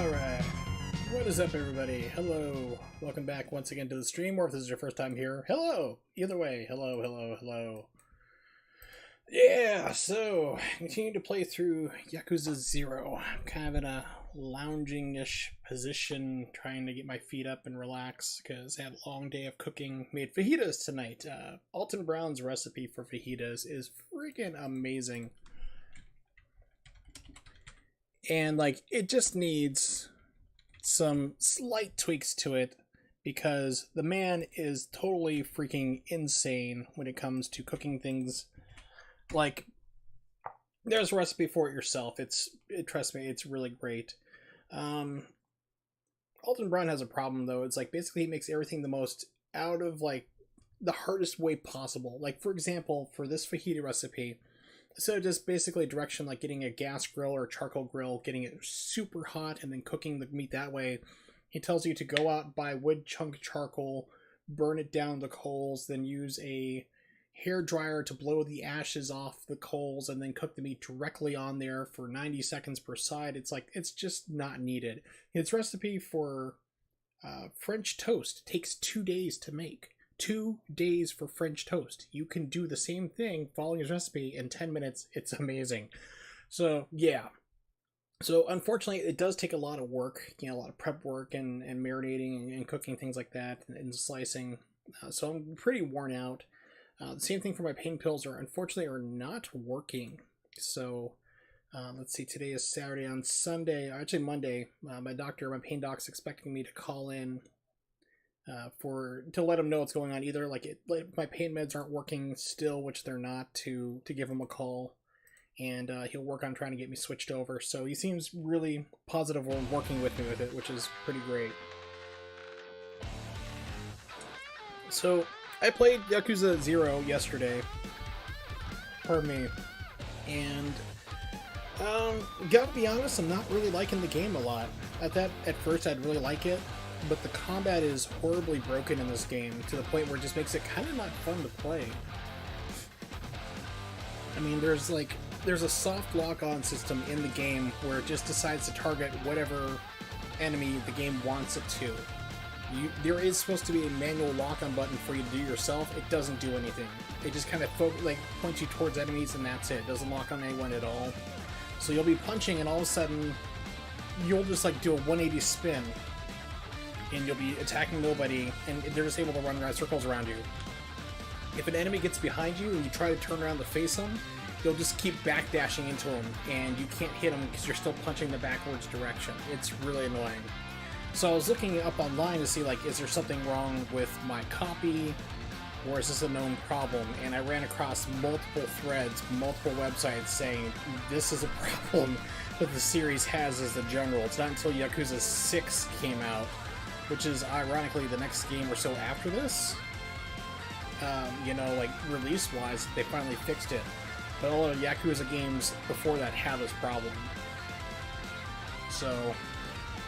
Alright, what is up everybody? Hello, welcome back once again to the stream, or if this is your first time here, hello! Either way, hello. Yeah, so, continue to play through Yakuza 0. I'm kind of in a lounging-ish position, trying to get my feet up and relax, because I had a long day of cooking. Made fajitas tonight. Alton Brown's recipe for fajitas is freaking amazing. And, like, it just needs some slight tweaks to it, because the man is totally freaking insane when it comes to cooking things. Like, there's a recipe for it yourself. Trust me, it's really great. Alton Brown has a problem, though. It's like, basically he makes everything the most out of, like, the hardest way possible. Like, for example, for this fajita recipe, so just basically direction like getting a gas grill or a charcoal grill, getting it super hot and then cooking the meat that way. He tells you to go out, buy wood chunk charcoal, burn it down the coals, then use a hair dryer to blow the ashes off the coals and then cook the meat directly on there for 90 seconds per side. It's like, it's just not needed. His recipe for French toast takes 2 days to make. 2 days for French toast. You can do the same thing following his recipe in 10 minutes. It's amazing. So, yeah. So, unfortunately, it does take a lot of work, a lot of prep work and marinating and cooking, things like that, and slicing. So, I'm pretty worn out. The same thing for my pain pills unfortunately are not working. So, let's see, today is Saturday. On Sunday, actually Monday, my pain doc's expecting me to call in to let him know what's going on. Either like my pain meds aren't working still, which they're not, to give him a call, and he'll work on trying to get me switched over. So he seems really positive on working with me with it, which is pretty great. So I played Yakuza 0 yesterday, pardon me, and gotta be honest, I'm not really liking the game a lot. At first I'd really like it, but the combat is horribly broken in this game, to the point where it just makes it kind of not fun to play. I mean, there's a soft lock-on system in the game where it just decides to target whatever enemy the game wants it to. There is supposed to be a manual lock-on button for you to do yourself. It doesn't do anything. It just kind of points you towards enemies and that's it. It doesn't lock on anyone at all. So you'll be punching and all of a sudden you'll just like do a 180 spin and you'll be attacking nobody, and they're just able to run around circles around you. If an enemy gets behind you and you try to turn around to face them, you'll just keep backdashing into them, and you can't hit them because you're still punching the backwards direction. It's really annoying. So I was looking up online to see, like, is there something wrong with my copy, or is this a known problem? And I ran across multiple threads, multiple websites saying this is a problem that the series has as a general. It's not until Yakuza 6 came out, which is ironically the next game or so after this, like release-wise, they finally fixed it. But all the Yakuza games before that have this problem. So,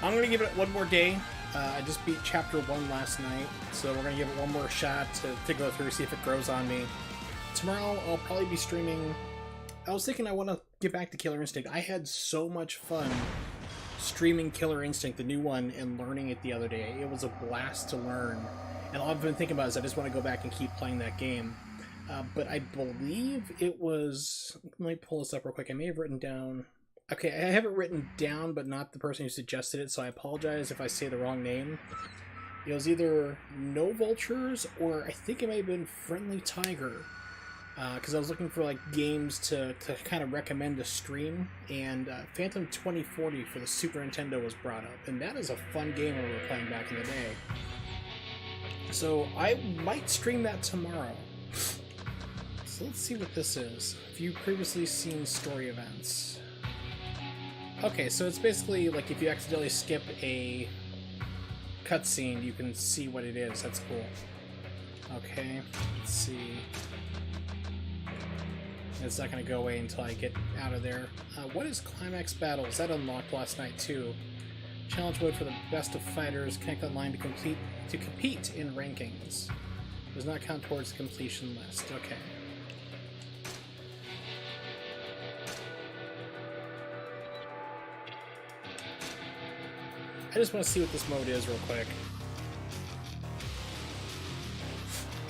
I'm going to give it one more day. I just beat Chapter 1 last night, so we're going to give it one more shot to go through, see if it grows on me. Tomorrow, I'll probably be streaming. I was thinking I want to get back to Killer Instinct. I had so much fun streaming Killer Instinct, the new one, and learning it the other day. It was a blast to learn. And all I've been thinking about is I just want to go back and keep playing that game. But I believe it was... Let me pull this up real quick. I may have written down... Okay, I have it written down, but not the person who suggested it, so I apologize if I say the wrong name. It was either No Vultures, or I think it may have been Friendly Tiger. Because I was looking for like games to kind of recommend to stream, and Phantom 2040 for the Super Nintendo was brought up, and that is a fun game we were playing back in the day. So I might stream that tomorrow. So let's see what this is. Have you previously seen story events? Okay, so it's basically like if you accidentally skip a cutscene, you can see what it is. That's cool. Okay, let's see. It's not going to go away until I get out of there. What is Climax Battles? That unlocked last night too. Challenge mode for the best of fighters. Connect online to compete in rankings. Does not count towards the completion list. Okay. I just want to see what this mode is real quick.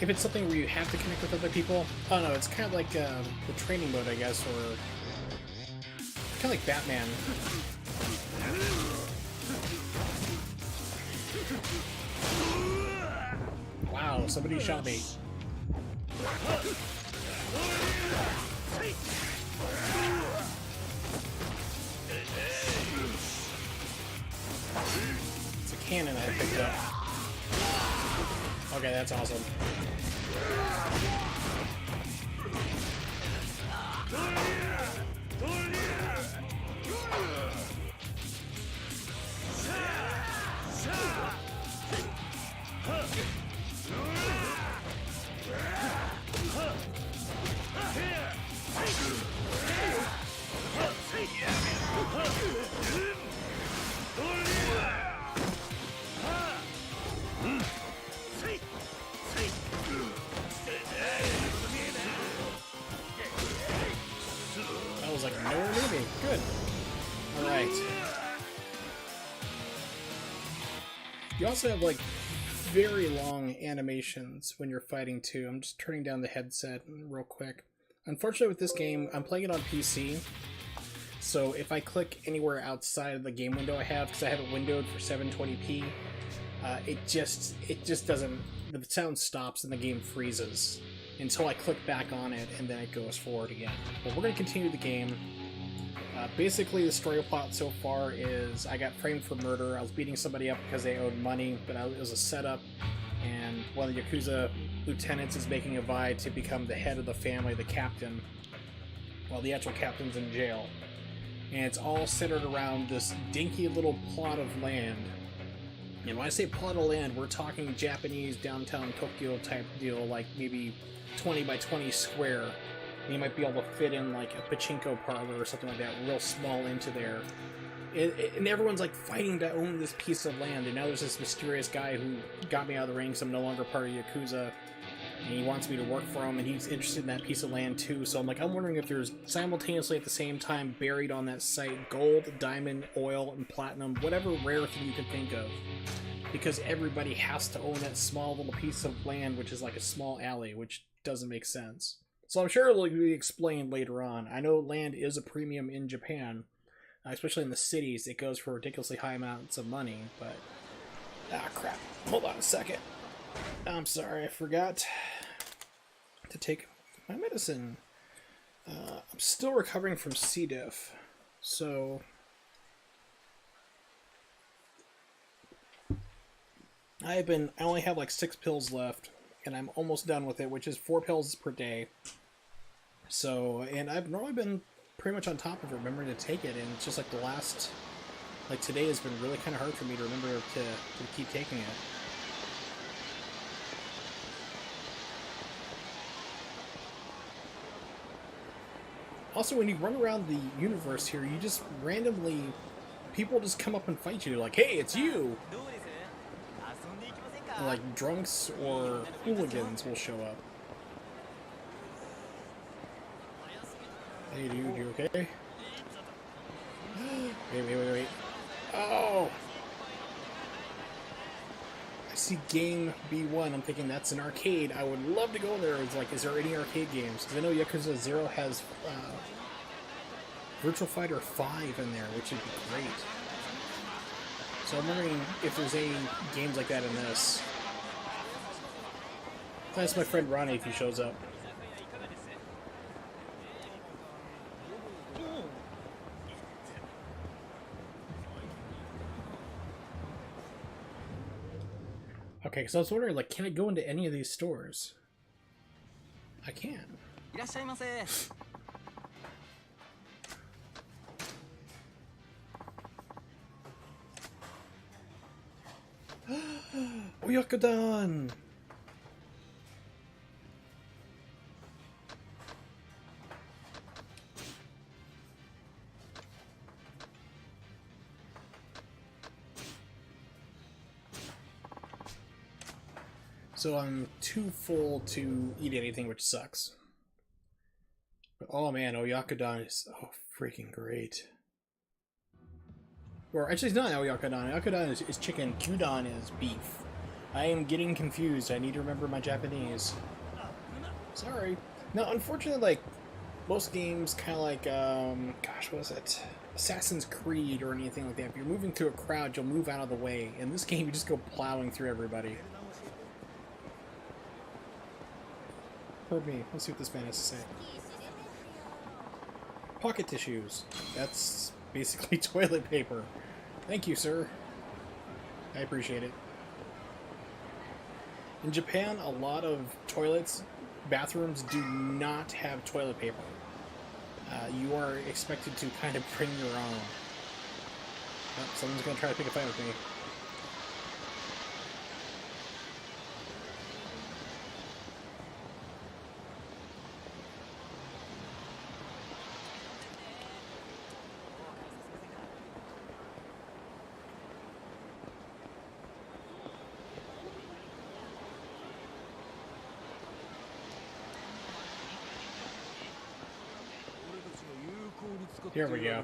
If it's something where you have to connect with other people, oh no, it's kind of like the training mode, I guess, or kind of like Batman. Wow, somebody shot me. It's a cannon I picked up. Okay, that's awesome. That was like nowhere near me. Good. Alright. You also have like very long animations when you're fighting too. I'm just turning down the headset real quick. Unfortunately with this game, I'm playing it on PC. So if I click anywhere outside of the game window I have, because I have it windowed for 720p, it just doesn't, the sound stops and the game freezes until I click back on it, and then it goes forward again. But we're going to continue the game. Basically, the story plot so far is I got framed for murder. I was beating somebody up because they owed money, but it was a setup, and one of the Yakuza lieutenants is making a vow to become the head of the family, the captain, while the actual captain's in jail. And it's all centered around this dinky little plot of land. And when I say plot of land, we're talking Japanese downtown Tokyo type deal, like maybe 20 by 20 square. And you might be able to fit in like a pachinko parlor or something like that, real small into there. And everyone's like fighting to own this piece of land. And now there's this mysterious guy who got me out of the ring, so I'm no longer part of Yakuza. And he wants me to work for him, and he's interested in that piece of land too. So I'm wondering if there's simultaneously at the same time buried on that site gold, diamond, oil, and platinum, whatever rare thing you can think of. Because everybody has to own that small little piece of land, which is like a small alley, which doesn't make sense. So I'm sure it'll be explained later on. I know land is a premium in Japan, especially in the cities. It goes for ridiculously high amounts of money, but... ah, crap. Hold on a second. I'm sorry, I forgot to take my medicine. I'm still recovering from C. diff, so I only have like 6 pills left, and I'm almost done with it, which is 4 pills per day. So, and I've normally been pretty much on top of it, remembering to take it, and it's just like the last, like today has been really kind of hard for me to remember to keep taking it. Also, when you run around the universe here, you just randomly, people just come up and fight you, like, hey, it's you! And, like, drunks or hooligans will show up. Hey, dude, you okay? Wait. Oh! I see Game B1, I'm thinking that's an arcade. I would love to go there. It's like, is there any arcade games? Because I know Yakuza 0 has Virtual Fighter 5 in there, which would be great. So I'm wondering if there's any games like that in this. That's my friend Ronnie if he shows up. Okay, because I was wondering, like, can I go into any of these stores? I can. Oyakodon! So I'm too full to eat anything, which sucks. But oh man, Oyakodon is freaking great. Or actually, it's not yakudan. Yakudan is chicken. Gyudon is beef. I am getting confused. I need to remember my Japanese. Sorry. Now, unfortunately, like, most games, kind of like, gosh, what was it? Assassin's Creed or anything like that. If you're moving through a crowd, you'll move out of the way. In this game, you just go plowing through everybody. Pardon me. Let's see what this man has to say. Pocket tissues. That's basically toilet paper. Thank you, sir. I appreciate it. In Japan, a lot of bathrooms do not have toilet paper. You are expected to kind of bring your own. Oh, someone's going to try to pick a fight with me. Here we go.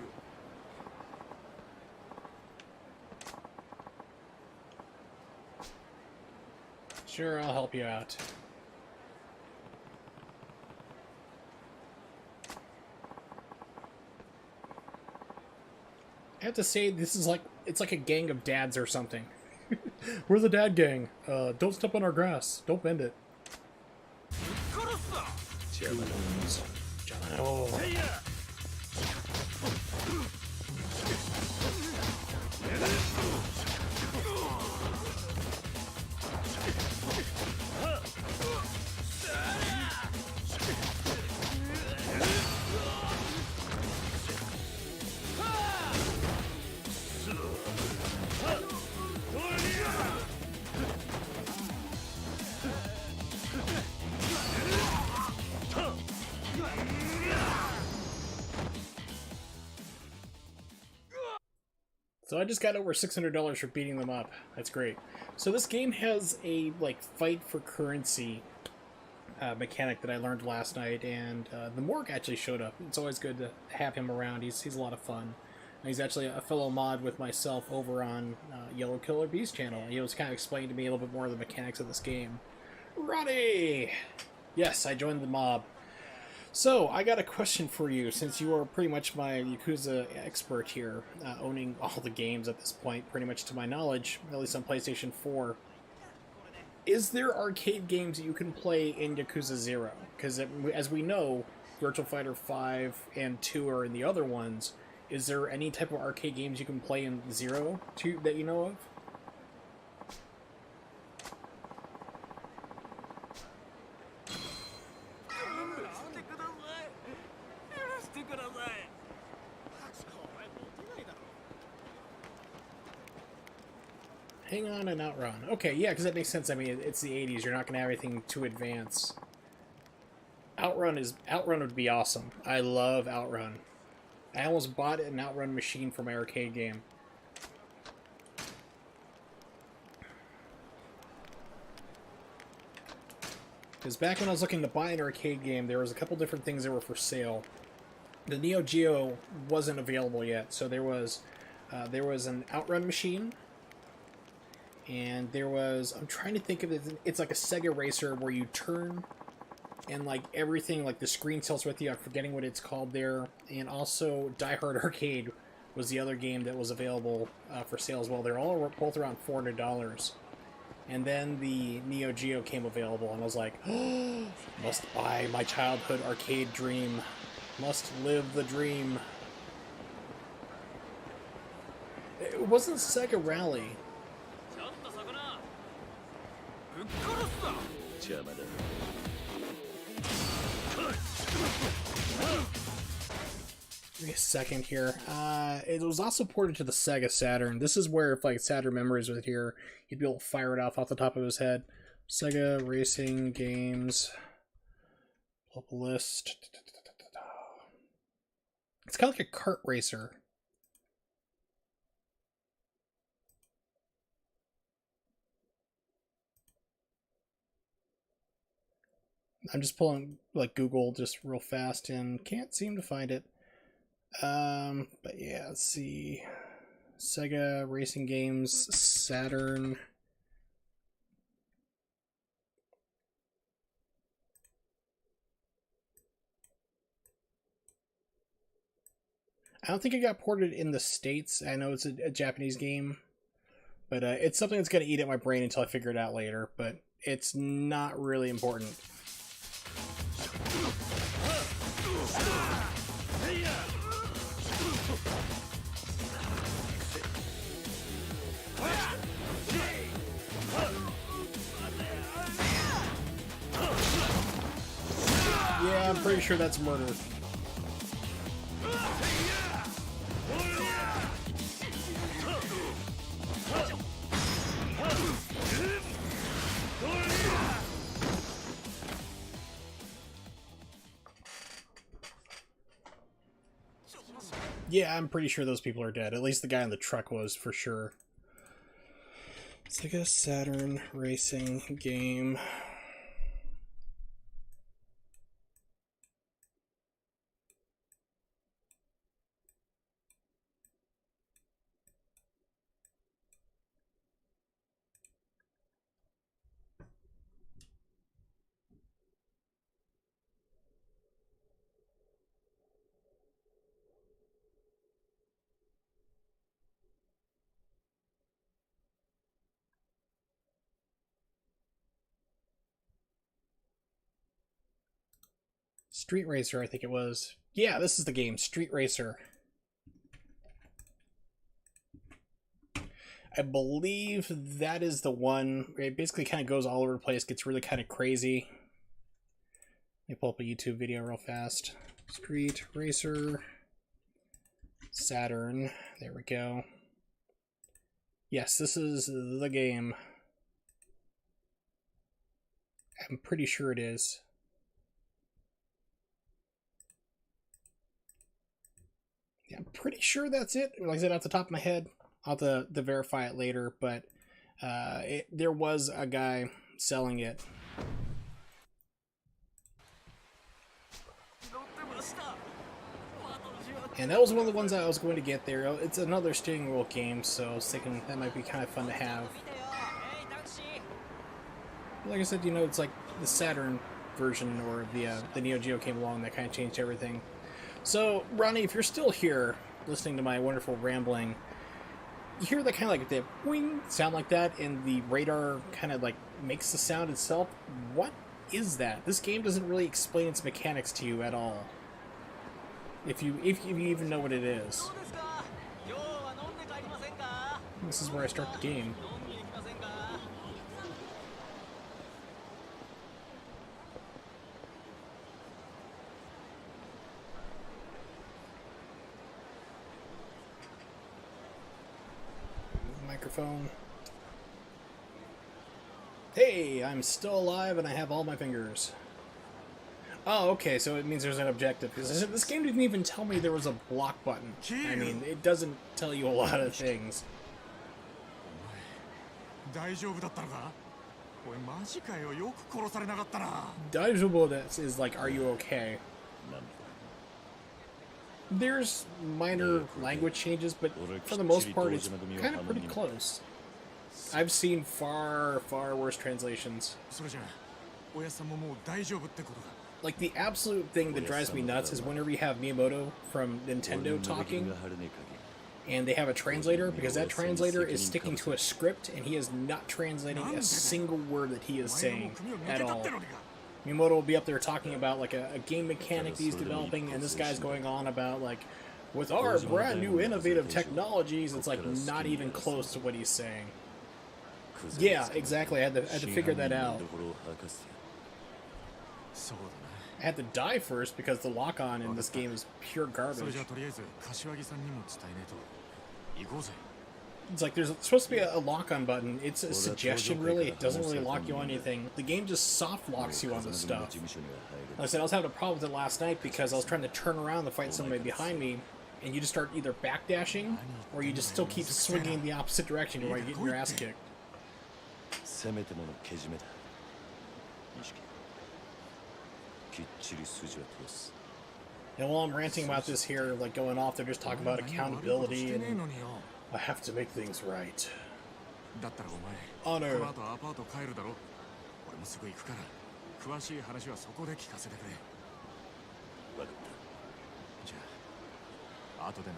Sure, I'll help you out. I have to say, this is like, it's like a gang of dads or something. We're the dad gang. Don't step on our grass. Don't bend it. Oh. So I just got over $600 for beating them up. That's great. So this game has a like fight for currency mechanic that I learned last night, and the Morg actually showed up. It's always good to have him around. He's a lot of fun. He's actually a fellow mod with myself over on Yellow Killer B's channel. He was kind of explaining to me a little bit more of the mechanics of this game. Ronnie! Yes, I joined the mob. So, I got a question for you, since you are pretty much my Yakuza expert here, owning all the games at this point, pretty much to my knowledge, at least on PlayStation 4. Is there arcade games that you can play in Yakuza 0? Because as we know, Virtua Fighter 5 and 2 are in the other ones. Is there any type of arcade games you can play in 0 that you know of? Hang on and Outrun. Okay, yeah, because that makes sense. I mean, it's the 80s. You're not going to have anything too advanced. Outrun would be awesome. I love Outrun. I almost bought an Outrun machine for my arcade game. Because back when I was looking to buy an arcade game, there was a couple different things that were for sale. The Neo Geo wasn't available yet, so there was an Outrun machine. And there was, I'm trying to think of it, it's like a Sega Racer where you turn and like everything, like the screen tilts with you. I'm forgetting what it's called there. And also Die Hard Arcade was the other game that was available for sale as well. They're all both around $400. And then the Neo Geo came available and I was like, oh, must buy my childhood arcade dream. Must live the dream. It wasn't Sega Rally. Give me a second here. It was also ported to the Sega Saturn. This is where, if like Saturn memories was here, you'd be able to fire it off the top of his head. Sega racing games. Pull up a list. It's kind of like a kart racer. I'm just pulling like Google just real fast and can't seem to find it. But yeah, let's see. Sega Racing Games, Saturn. I don't think it got ported in the States. I know it's a Japanese game, but it's something that's going to eat at my brain until I figure it out later, but it's not really important. Yeah, I'm pretty sure that's murder. Yeah, I'm pretty sure those people are dead. At least the guy in the truck was, for sure. Sega Saturn racing game. Street Racer, I think it was. Yeah, this is the game, Street Racer. I believe that is the one. It basically kind of goes all over the place, gets really kind of crazy. Let me pull up a YouTube video real fast. Street Racer, Saturn. There we go. Yes, this is the game. I'm pretty sure it is. Yeah, I'm pretty sure that's it. Like I said, off the top of my head, I'll have to verify it later, but there was a guy selling it. And that was one of the ones I was going to get there. It's another steering wheel game, so I was thinking that might be kind of fun to have. Like I said, you know, it's like the Saturn version, or the Neo Geo came along, that kind of changed everything. So, Ronnie, if you're still here, listening to my wonderful rambling, you hear that kind of like the wing sound like that, and the radar kind of like makes the sound itself. What is that? This game doesn't really explain its mechanics to you at all. If you even know what it is. This is where I start the game. Microphone. Hey, I'm still alive and I have all my fingers. Oh, okay, so it means there's an objective. Because this game didn't even tell me there was a block button. I mean, it doesn't tell you a lot of things. Daijoubu is like, are you okay? There's minor language changes, but for the most part, it's kind of pretty close. I've seen far, far worse translations. Like, the absolute thing that drives me nuts is whenever you have Miyamoto from Nintendo talking, and they have a translator, because that translator is sticking to a script, and he is not translating a single word that he is saying at all. Miyamoto will be up there talking about, like, a game mechanic that he's developing, and this guy's going on about, like, with our brand new innovative technologies, it's, like, not even close to what he's saying. Yeah, exactly, I had to figure that out. I had to die first because the lock-on in this game is pure garbage. It's like there's supposed to be a lock-on button. It's a suggestion, really. It doesn't really lock you on anything. The game just soft-locks you on this stuff. Like I said, I was having a problem with it last night because I was trying to turn around to fight somebody behind me, and you just start either backdashing, or you just still keep swinging in the opposite direction while you're getting your ass kicked. And while I'm ranting about this here, like going off, they're just talking about accountability and I have to make things right. だったらお前、 Honor. この後アパート帰るだろ。俺もすぐ行くから、詳しい話はそこで聞かせてくれ。分かった。じゃあ、後でな。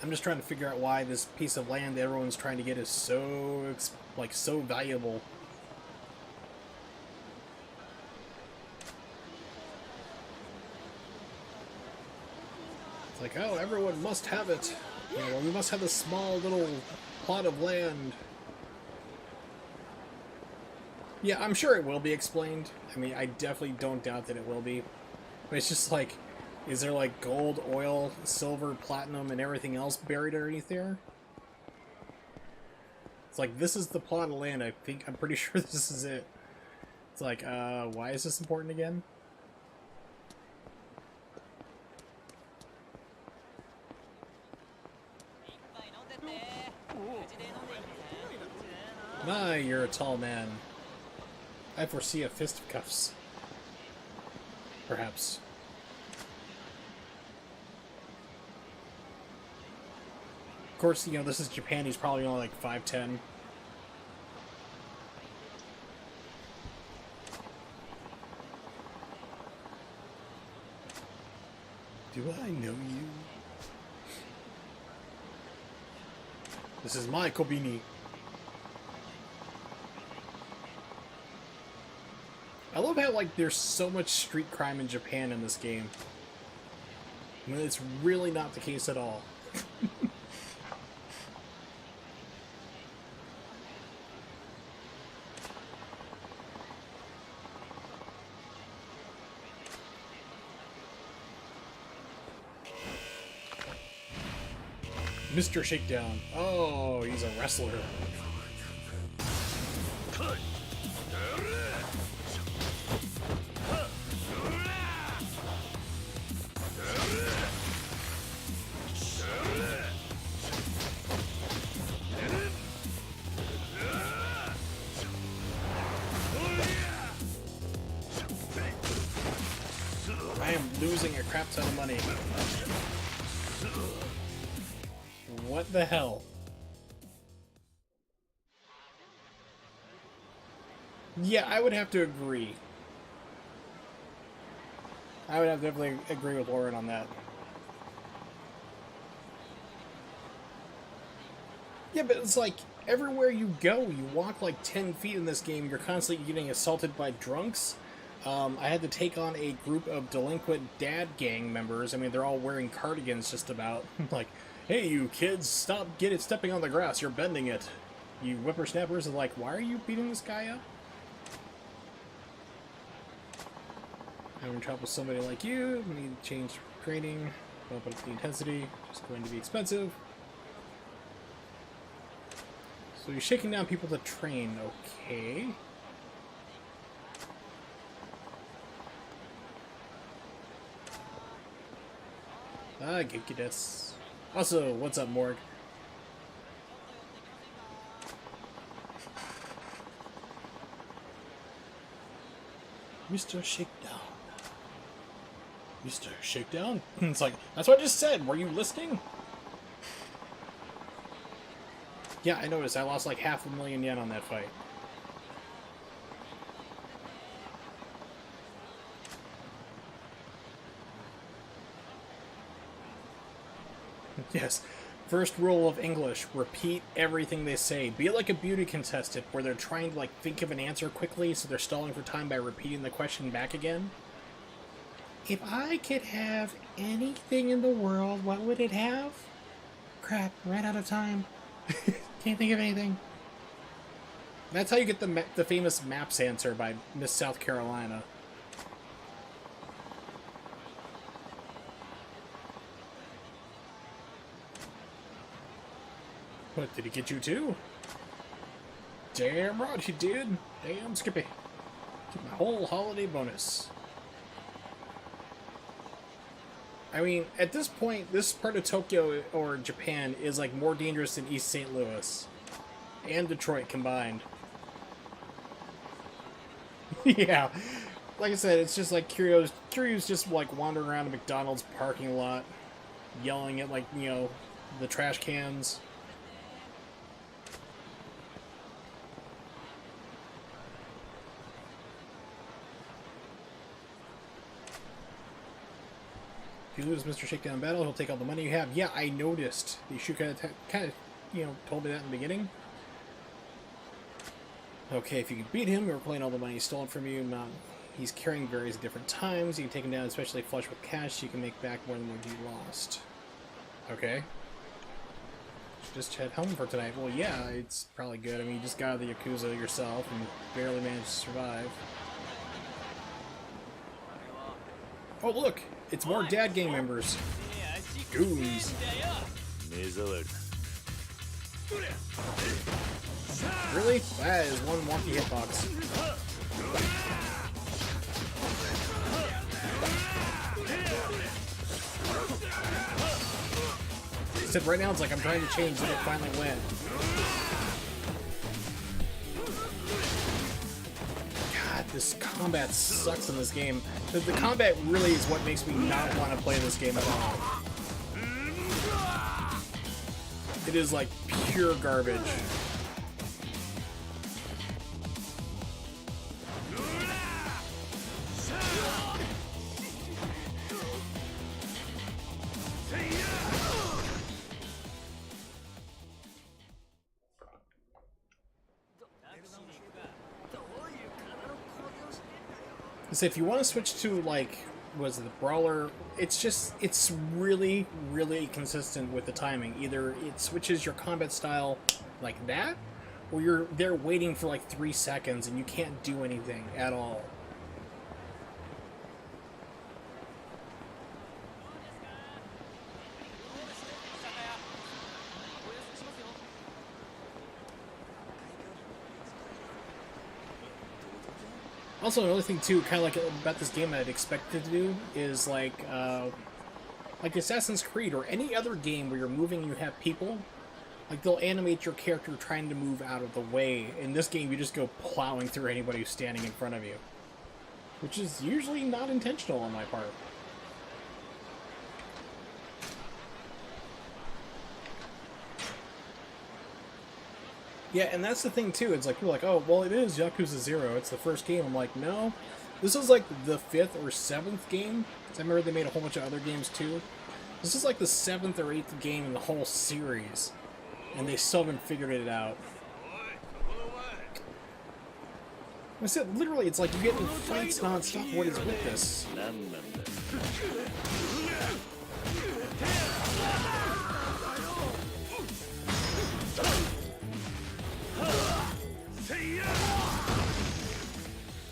I'm just trying to figure out why this piece of land that everyone's trying to get is so, like, so valuable. It's like, oh, everyone must have it. You know, we must have a small little plot of land. Yeah, I'm sure it will be explained. I mean, I definitely don't doubt that it will be. But it's just like, is there like gold, oil, silver, platinum, and everything else buried underneath there? It's like, this is the plot of land. I'm pretty sure this is it. It's like, why is this important again? My, you're a tall man. I foresee a fisticuffs. Perhaps. Of course, you know, this is Japan. He's probably only like 5'10". Do I know you? This is my Kobini. I love how, like, there's so much street crime in Japan in this game. I mean, it's really not the case at all. Mr. Shakedown. Oh, he's a wrestler. I am losing a crap ton of money. What the hell? Yeah, I would have to agree. I would have to definitely agree with Lauren on that. Yeah, but it's like, everywhere you go, you walk like 10 feet in this game, you're constantly getting assaulted by drunks. I had to take on a group of delinquent dad gang members. I mean, they're all wearing cardigans just about. Like, hey, you kids, stop stepping on the grass, you're bending it. You whippersnappers are like, why are you beating this guy up? Having trouble with somebody like you, we need to change training, bump up the intensity, it's going to be expensive. So you're shaking down people to train, okay. Ah, Genki desu. Also, what's up, Morg? Mr. Shakedown. Mr. Shakedown? It's like, that's what I just said. Were you listening? Yeah, I noticed. I lost like 500,000 yen on that fight. Yes. First rule of English, repeat everything they say. Be like a beauty contestant where they're trying to like think of an answer quickly, so they're stalling for time by repeating the question back again. If I could have anything in the world, what would it have? Crap, ran out of time. Can't think of anything. That's how you get the famous Maps answer by Miss South Carolina. What, did he get you too? Damn right he did. Damn Skippy. Took my whole holiday bonus. I mean, at this point, this part of Tokyo or Japan is like more dangerous than East St. Louis. And Detroit combined. Yeah. Like I said, it's just like Kiryu's just like wandering around a McDonald's parking lot. yelling at, like, you know, the trash cans. If you lose Mr. Shakedown in battle, he'll take all the money you have. Yeah, I noticed. You should kind of, you know, told me that in the beginning. Okay, if you can beat him, you're playing all the money stolen from you. Not, he's carrying various different times. You can take him down, especially flush with cash. You can make back more than what you lost. Okay. Just head home for tonight. Well, yeah, it's probably good. I mean, you just got out of the Yakuza yourself and barely managed to survive. Oh, look! It's more Dad Gang members. Goons. Really? That is one wonky hitbox. Except right now it's like I'm trying to change and it finally went. God, this combat sucks in this game. The combat really is what makes me not want to play this game at all. It is like pure garbage. So if you want to switch to, like, was it the brawler, it's really, really consistent with the timing. Either it switches your combat style like that, or you're there waiting for like 3 seconds and you can't do anything at all. Also, another thing too, kind of like about this game I'd expect it to do is like Assassin's Creed or any other game where you're moving and you have people, like they'll animate your character trying to move out of the way. In this game, you just go plowing through anybody who's standing in front of you, which is usually not intentional on my part. Yeah, and that's the thing too. It's like people are like, oh, well, it is Yakuza 0. It's the first game. I'm like, no, this is like the 5th or 7th game. I remember they made a whole bunch of other games too. This is like the 7th or 8th game in the whole series, and they still haven't figured it out. I said, literally, it's like you get in fights non-stop. What is with this?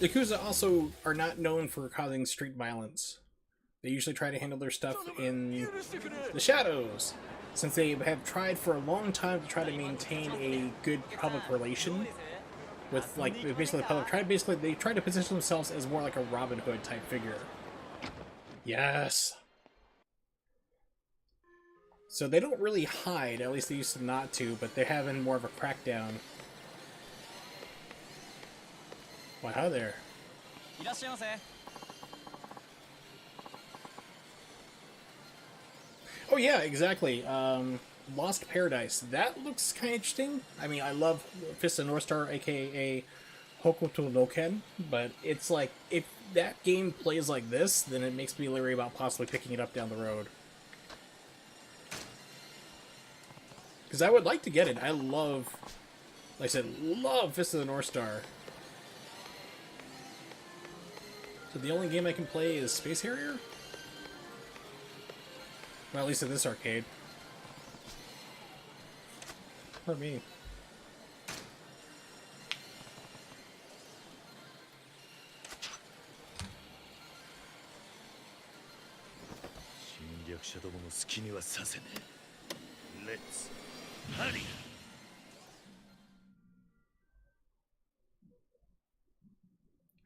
Yakuza also are not known for causing street violence. They usually try to handle their stuff in the shadows, since they have tried for a long time to try to maintain a good public relation with, like, basically the public. They try to position themselves as more like a Robin Hood type figure. Yes. So they don't really hide, at least they used to not to, but they're having more of a crackdown. Why, hi there. Oh yeah, exactly. Lost Paradise. That looks kind of interesting. I mean, I love Fist of North Star, aka Hokuto no Ken, but it's like, if that game plays like this, then it makes me leery about possibly picking it up down the road. Because I would like to get it. I love, like I said, love Fist of the North Star. So the only game I can play is Space Harrier? Well, at least in this arcade. For me. Let's party!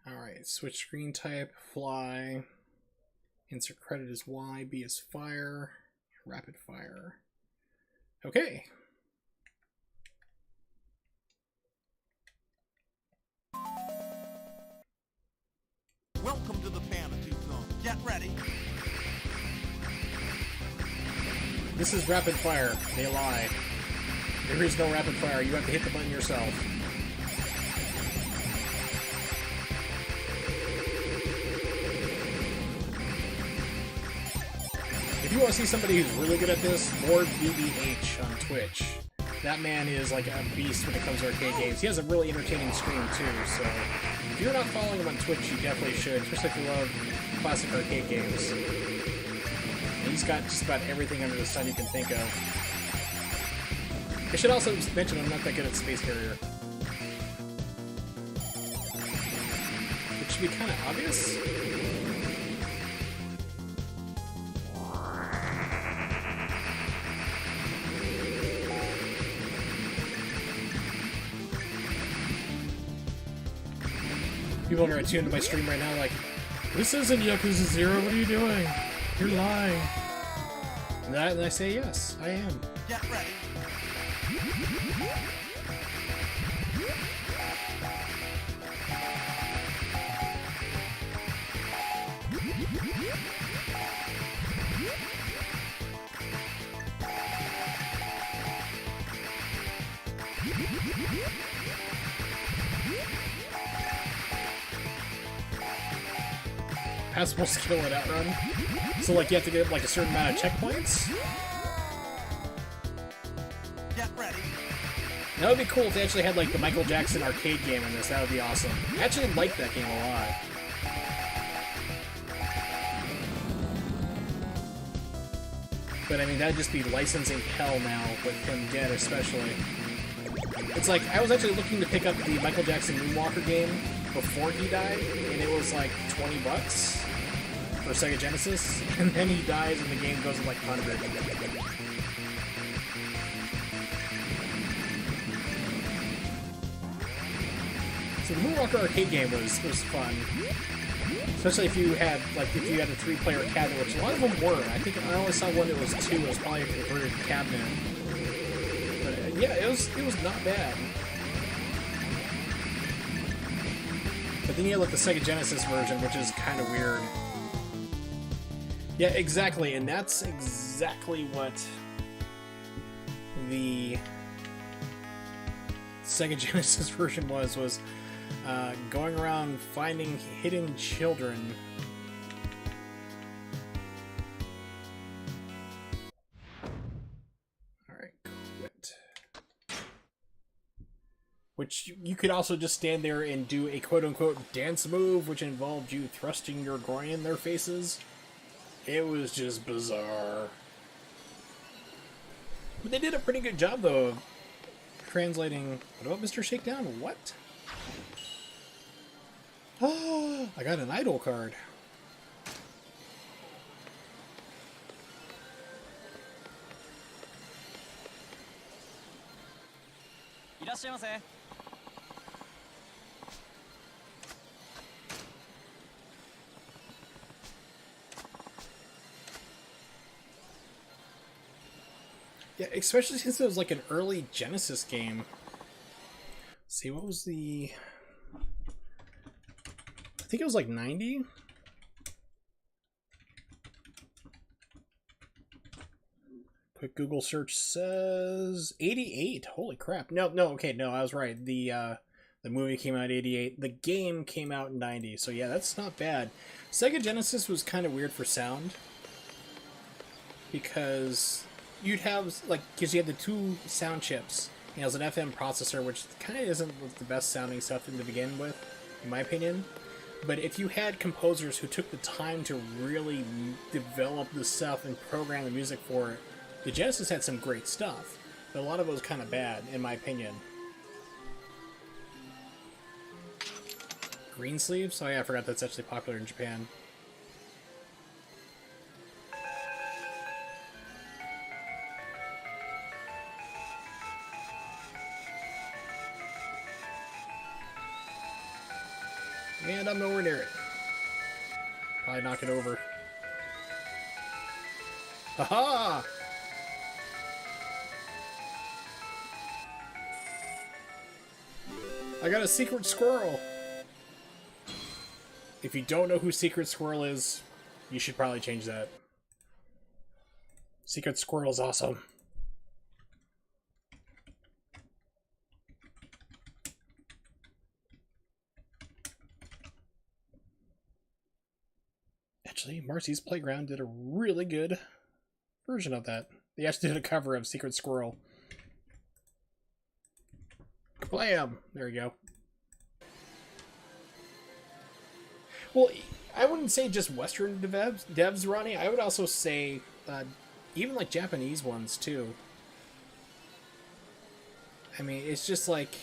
Alright, switch screen type, fly. Insert credit as Y, B as fire, rapid fire. Okay. Welcome to the fantasy zone. Get ready. This is rapid fire. They lie. There is no rapid fire. You have to hit the button yourself. If you want to see somebody who's really good at this, Lord BBH on Twitch. That man is like a beast when it comes to arcade games. He has a really entertaining stream too, so if you're not following him on Twitch, you definitely should, especially if you love classic arcade games. He's got just about everything under the sun you can think of. I should also mention I'm not that good at Space Harrier. Which should be kind of obvious. People are tuned to my stream right now like, this isn't Yakuza 0, what are you doing? You're lying. And I say, yes, I am. Get ready. Passable skill at outrun. So like you have to get like a certain amount of checkpoints. Get ready. That would be cool if they actually had like the Michael Jackson arcade game in this. That would be awesome. I actually like that game a lot. But I mean, that'd just be licensing hell now with him dead, especially. It's like I was actually looking to pick up the Michael Jackson Moonwalker game before he died, and it was like $20 for Sega Genesis, and then he dies and the game goes to like 100. So the Moonwalker arcade game was fun. Especially if you had a 3-player cabinet, which a lot of them were. I think I only saw one that was 2, it was probably a converted cabinet. But yeah, it was not bad. But then you had like the Sega Genesis version, which is kind of weird. Yeah, exactly, and that's exactly what the Sega Genesis version was going around finding hidden children. Alright, quit. Which you could also just stand there and do a quote-unquote dance move, which involved you thrusting your groin in their faces. It was just bizarre. But they did a pretty good job, though, of translating... What about Mr. Shakedown? What? Oh, I got an idol card. Yeah, especially since it was like an early Genesis game. Let's see, what was the... I think it was like 90? Quick Google search says 88. Holy crap. No, okay, no, I was right. The movie came out in 88. The game came out in 90. So yeah, that's not bad. Sega Genesis was kind of weird for sound. Because you'd have, like, because you had the 2 sound chips. You know, it was an FM processor, which kind of isn't the best sounding stuff to begin with, in my opinion. But if you had composers who took the time to really develop the stuff and program the music for it, the Genesis had some great stuff. But a lot of it was kind of bad, in my opinion. Green sleeves? Oh yeah, I forgot that's actually popular in Japan. And I'm nowhere near it. Probably knock it over. Haha! I got a secret squirrel! If you don't know who Secret Squirrel is, you should probably change that. Secret Squirrel's awesome. Actually, Marcy's Playground did a really good version of that. They actually did a cover of Secret Squirrel. Blam! There you go. Well, I wouldn't say just Western devs, Ronnie. I would also say even like Japanese ones too. I mean, it's just like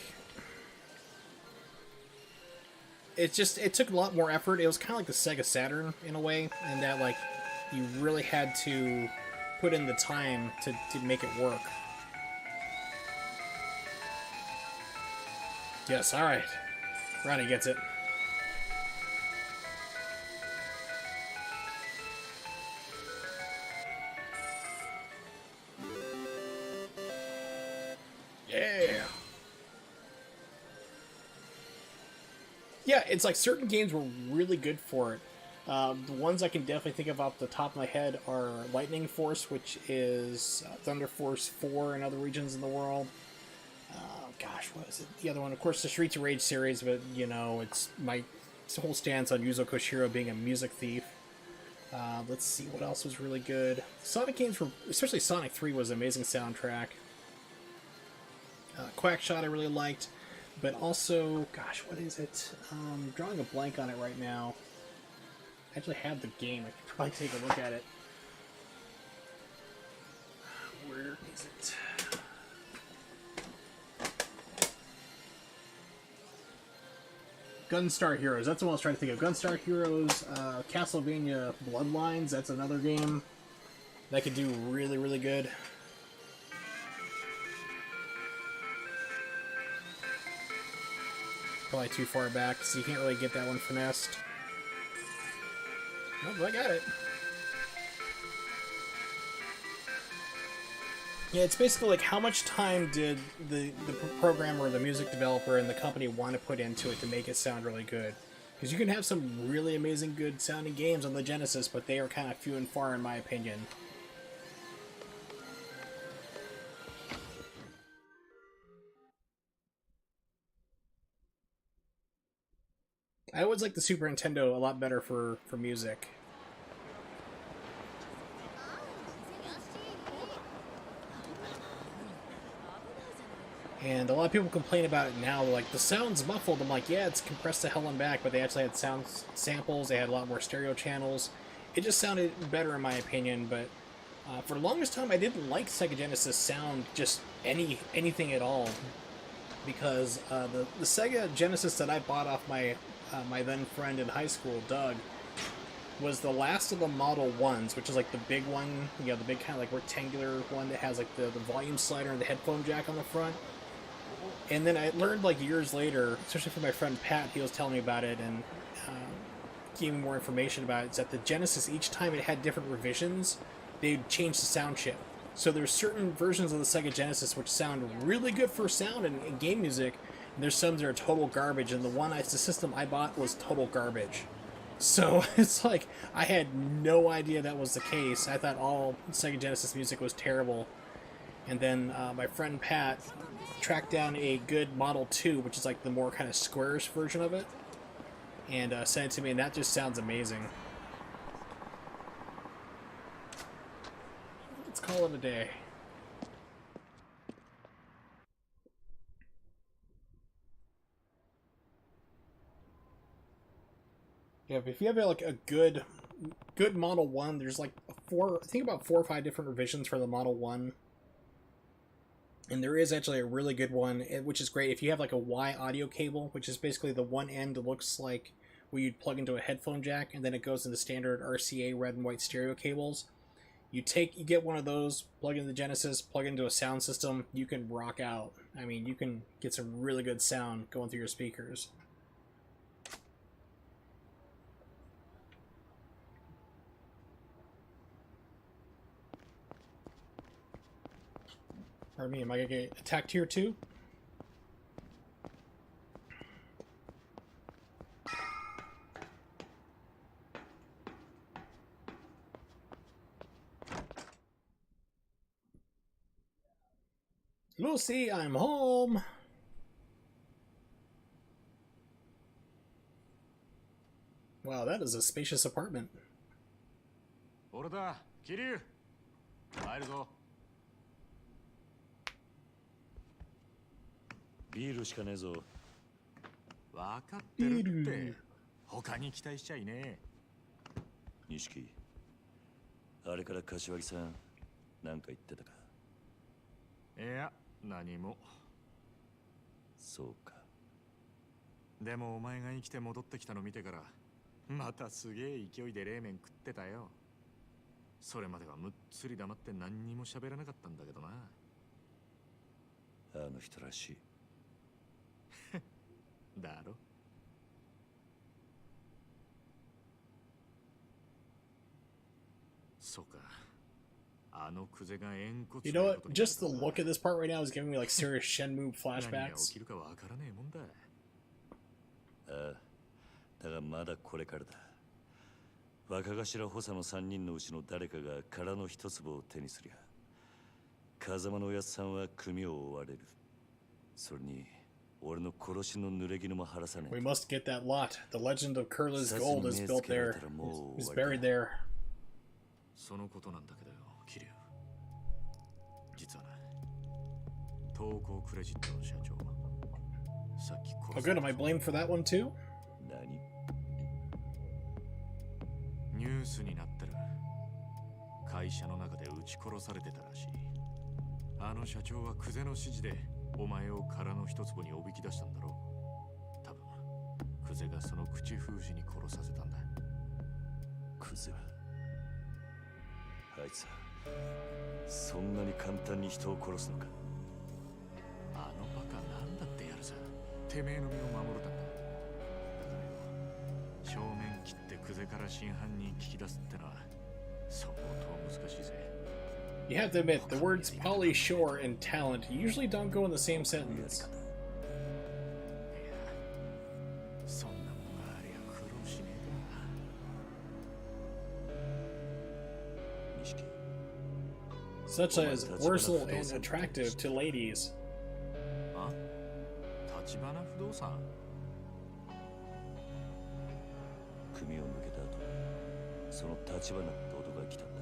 it took a lot more effort. It was kind of like the Sega Saturn in a way, in that like you really had to put in the time to make it work. Yes, all right. Ronnie gets it. Yeah. Yeah, it's like certain games were really good for it. The ones I can definitely think of off the top of my head are Lightning Force, which is Thunder Force 4 in other regions in the world. Gosh, what is it? The other one, of course, the Streets of Rage series, but, you know, it's my whole stance on Yuzo Koshiro being a music thief. Let's see, what else was really good? Sonic games were, especially Sonic 3 was an amazing soundtrack. Quackshot I really liked, but also, gosh, what is it? I'm drawing a blank on it right now. I actually have the game. I could probably take a look at it. Where is it? Gunstar Heroes. That's the one I was trying to think of. Gunstar Heroes, Castlevania Bloodlines. That's another game that could do really, really good. Probably too far back, so you can't really get that one finessed. Oh, but I got it. Yeah, it's basically like how much time did the programmer, the music developer, and the company want to put into it to make it sound really good. Because you can have some really amazing good sounding games on the Genesis, but they are kind of few and far in my opinion. I always like the Super Nintendo a lot better for music. And a lot of people complain about it now, like, the sound's muffled. I'm like, yeah, it's compressed to hell and back, but they actually had sound samples, they had a lot more stereo channels. It just sounded better in my opinion, but for the longest time I didn't like Sega Genesis sound just anything at all. Because the Sega Genesis that I bought off my my then friend in high school, Doug, was the last of the Model 1s, which is like the big one, you know, the big kind of like rectangular one that has like the volume slider and the headphone jack on the front. And then I learned like years later, especially from my friend Pat, he was telling me about it and gave me more information about it, is that the Genesis, each time it had different revisions, they'd change the sound chip. So there's certain versions of the Sega Genesis which sound really good for sound and game music, and there's some that are total garbage, and the system I bought was total garbage. So it's like, I had no idea that was the case. I thought all Sega Genesis music was terrible. And then my friend Pat tracked down a good Model 2, which is like the more kind of squarish version of it, and sent it to me, and that just sounds amazing. Let's call it a day. Yeah, if you have like a good Model 1, there's like I think about 4 or 5 different revisions for the Model 1. And there is actually a really good one, which is great if you have like a Y audio cable, which is basically the one end that looks like where you'd plug into a headphone jack, and then it goes into standard RCA red and white stereo cables. You get one of those, plug in the Genesis, plug into a sound system, you can rock out. I mean, you can get some really good sound going through your speakers. Pardon me, am I gonna get attacked here too? Lucy, I'm home. Wow, that is a spacious apartment. 俺だ、桐生。入るぞ。ビールしかねえぞ。分かってるって。他に期待しちゃいねえ。錦、あれから柏木さん、なんか言ってたか？いや、何も。そうか。でもお前が生きて戻ってきたの見てから、またすげえ勢いで冷麺食ってたよ。それまではむっつり黙って何にも喋らなかったんだけどな。あの人らしい。だろ。そうか。あのクゼが円骨。You know what? Just the look at this part right now is giving me like serious Shenmue flashbacks. 何が起きるかわからねえもんだ。ああ、だがまだこれからだ。若頭補佐の3人のうちの誰かが殻の一粒を手にすりゃ、風間のおやつさんは組を追われる。それに俺の殺しの濡れ衣も晴らさねえ。 We must get that lot. The legend of Kurla's gold is built there. Is buried there. そのことなんだけどよ、桐生。実はな、東光クレジットの社長、さっき Oh good, am I blamed for that one too? 何？ニュースになってる。会社の中で撃ち殺されてたらしい。あの社長はクゼの指示でお前を殻の一粒におびき出したんだろう。多分クゼがその口封じに殺させたんだ。クゼはあいつはそんなに簡単に人を殺すのか？あのバカなんだってやるさ。てめえの身を守るためだ。だからよ、正面切ってクゼから真犯人聞き出すってのは相当難しいぜ。You have to admit, the words Polly Shore and talent usually don't go in the same sentence. いや、そんなもんがありゃ苦労しねえか。錦、 Such as versatile and attractive to ladies. あ、立花不動産。組を抜けた後、その立花って男が来たんだ。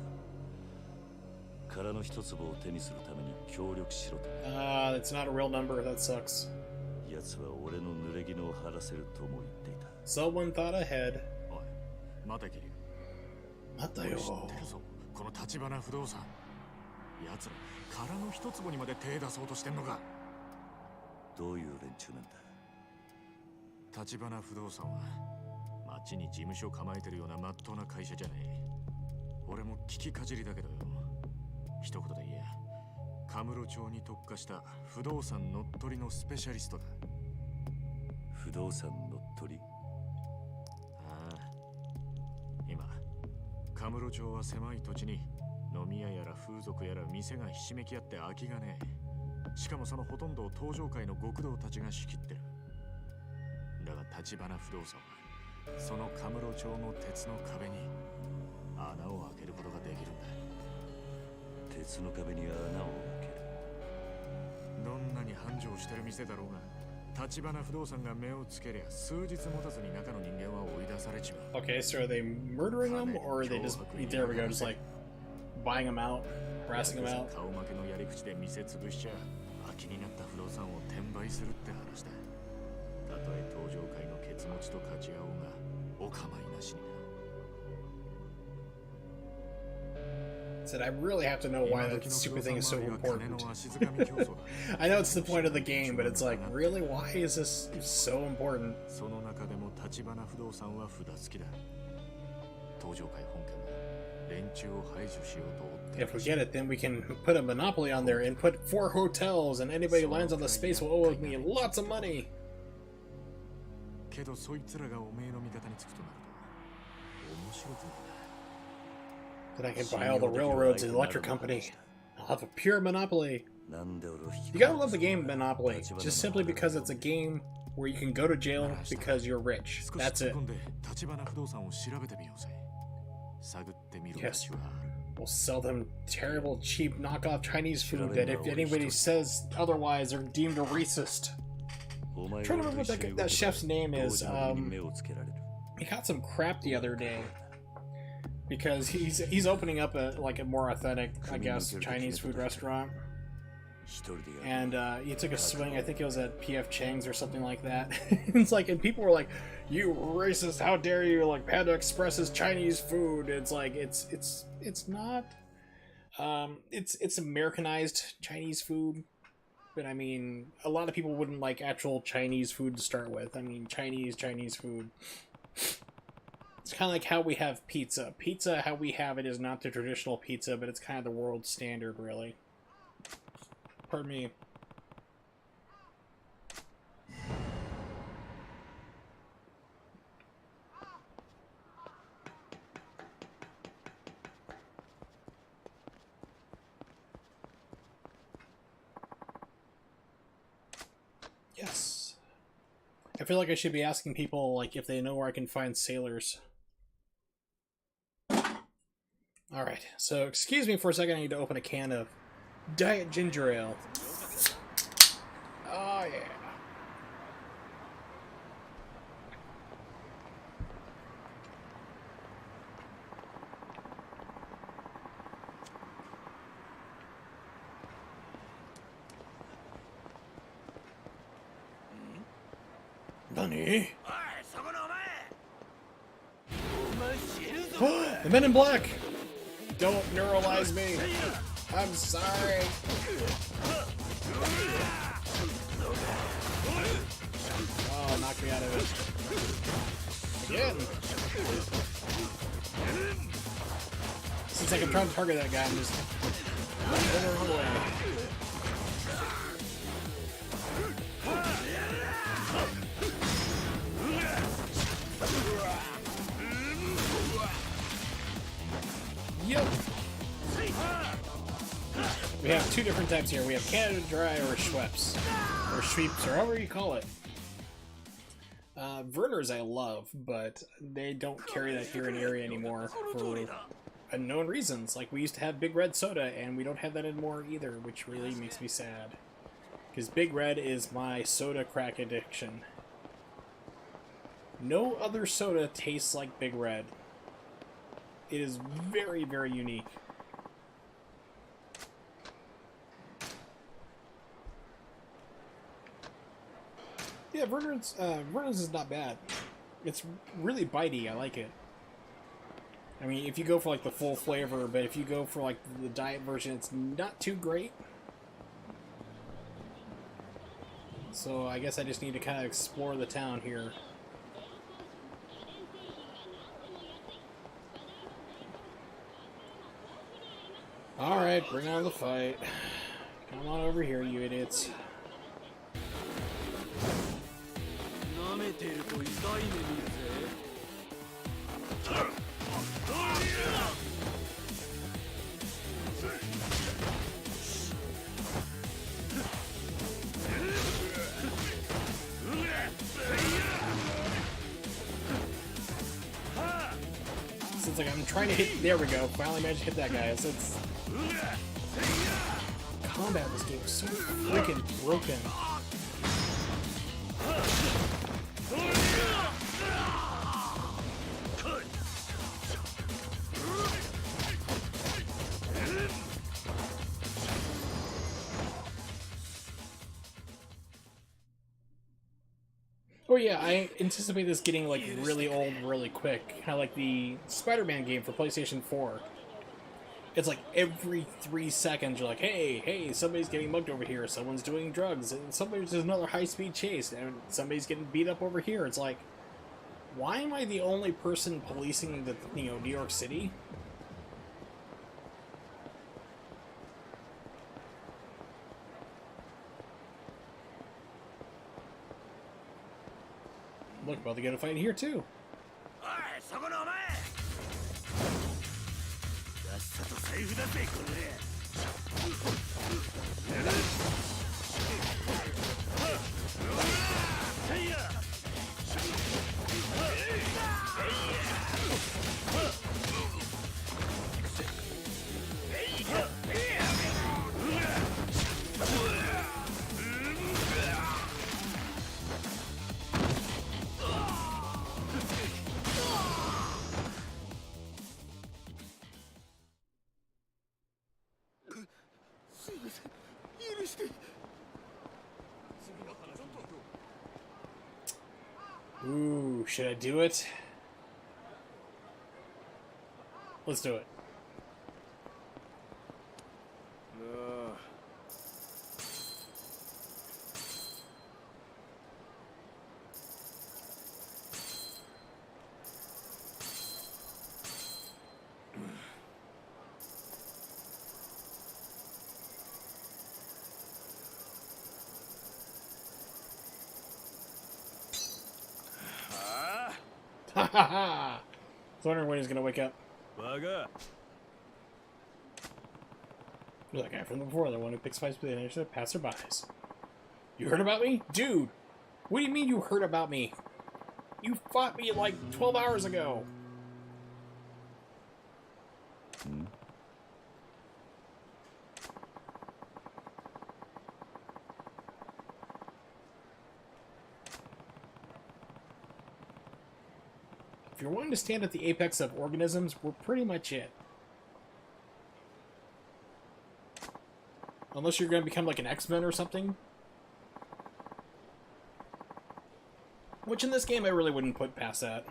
殻の一粒を手にするために協力しろと。Ah, that's not a real number. That sucks. 奴は俺の濡れ衣を晴らせるとも言っていた。 Someone thought ahead. おい、待て桐生。待ったよ。知ってるぞ、この立花不動産。奴ら殻の一粒にまで手出そうとしてんのか。どういう連中なんだ？立花不動産は町に事務所構えてるような真っ当な会社じゃねえ。俺も聞きかじりだけどよ、一言で言え、カムロ町に特化した不動産乗っ取りのスペシャリストだ。不動産乗っ取り？ああ、今カムロ町は狭い土地に飲み屋やら風俗やら店がひしめき合って空きがねえ。しかもそのほとんどを東上界の極道たちが仕切ってる。だが立花不動産はそのカムロ町の鉄の壁に穴を開けることができるんだ。鉄の壁に穴を開ける。どんなに繁盛してる店だろうが、立花不動産が目をつけりゃ数日持たずに中の人間は追い出されちまう。 Okay, so are they murdering them, or are they just, there we go, just like buying them out, harassing them out? 顔負けのやり口で店潰しちゃ空きになった不動産を転売するって話だ。たとえ東上界のケツ持ちと勝ち合おうがお構いなしにな。 Said I really have to know why that stupid thing is so important. I know it's the point of the game, but it's like, really, why is this so important? その中でも立花不動産は札付きだ。東上界本家も連中を排除しようと追っている。 If we get it, then we can put a monopoly on there and put 4 hotels, and anybody who lands on the space will owe me lots of money. けどそいつらがおめえの味方につくとなると面白くないな。 Then I can buy all the railroads and electric company. I'll have a pure monopoly. You gotta love the game Monopoly, just simply because it's a game where you can go to jail because you're rich. That's it. Yes. people sell them terrible, cheap knockoff Chinese food that if anybody says otherwise, they're deemed a racist. I'm trying to remember what that chef's name is. He got some crap the other day because he's opening up a more authentic, I guess, Chinese food restaurant. And he took a swing. I think it was at PF Chang's or something like that. It's like, and people were like, "You racist! How dare you! Like, Panda Express is Chinese food." It's like it's not. It's Americanized Chinese food, but I mean, a lot of people wouldn't like actual Chinese food to start with. I mean, Chinese food. It's kind of like how we have pizza. Pizza, how we have it, is not the traditional pizza, but it's kind of the world standard, really. Pardon me. Yes. I feel like I should be asking people, like, if they know where I can find sailors. Alright, so excuse me for a second, I need to open a can of Diet Ginger Ale. Oh, yeah. Nani? The Men in Black! Don't neuralize me! I'm sorry! Oh, knock me out of it. Again! Since I can try to target that guy, I'm just over the way. Yep. We have two different types here. We have Canada Dry or Schweppes. Or Schweppes, or however you call it. Verner's I love, but they don't carry that here in Erie anymore for unknown reasons. Like, we used to have Big Red Soda, and we don't have that anymore either, which really makes me sad. Because Big Red is my soda crack addiction. No other soda tastes like Big Red. It is very, very unique. Yeah, Vernon's is not bad. It's really bitey. I like it. I mean, if you go for like the full flavor, but if you go for like the diet version, it's not too great. So I guess I just need to kind of explore the town here. Alright, bring on the fight. Come on over here, you idiots. So it's like I'm trying to hit. There we go. Finally managed to hit that guy. So it's combat in this game is so freaking broken. Oh yeah, I anticipate this getting like really old really quick. Kind of like the Spider-Man game for PlayStation 4. It's like every 3 seconds you're like, hey, somebody's getting mugged over here, someone's doing drugs, and there's another high-speed chase, and somebody's getting beat up over here. It's like, why am I the only person policing the, New York City? Look, about to get a fight here too. Ooh, should I do it? Let's do it. Ha ha ha! I was wondering when he's gonna wake up. You're that guy from before, the one who picks fights with the initiative passerbys. You heard about me? Dude! What do you mean you heard about me? You fought me like 12 hours ago! If you're wanting to stand at the apex of organisms, we're pretty much it. Unless you're going to become like an X-Men or something. Which in this game I really wouldn't put past that.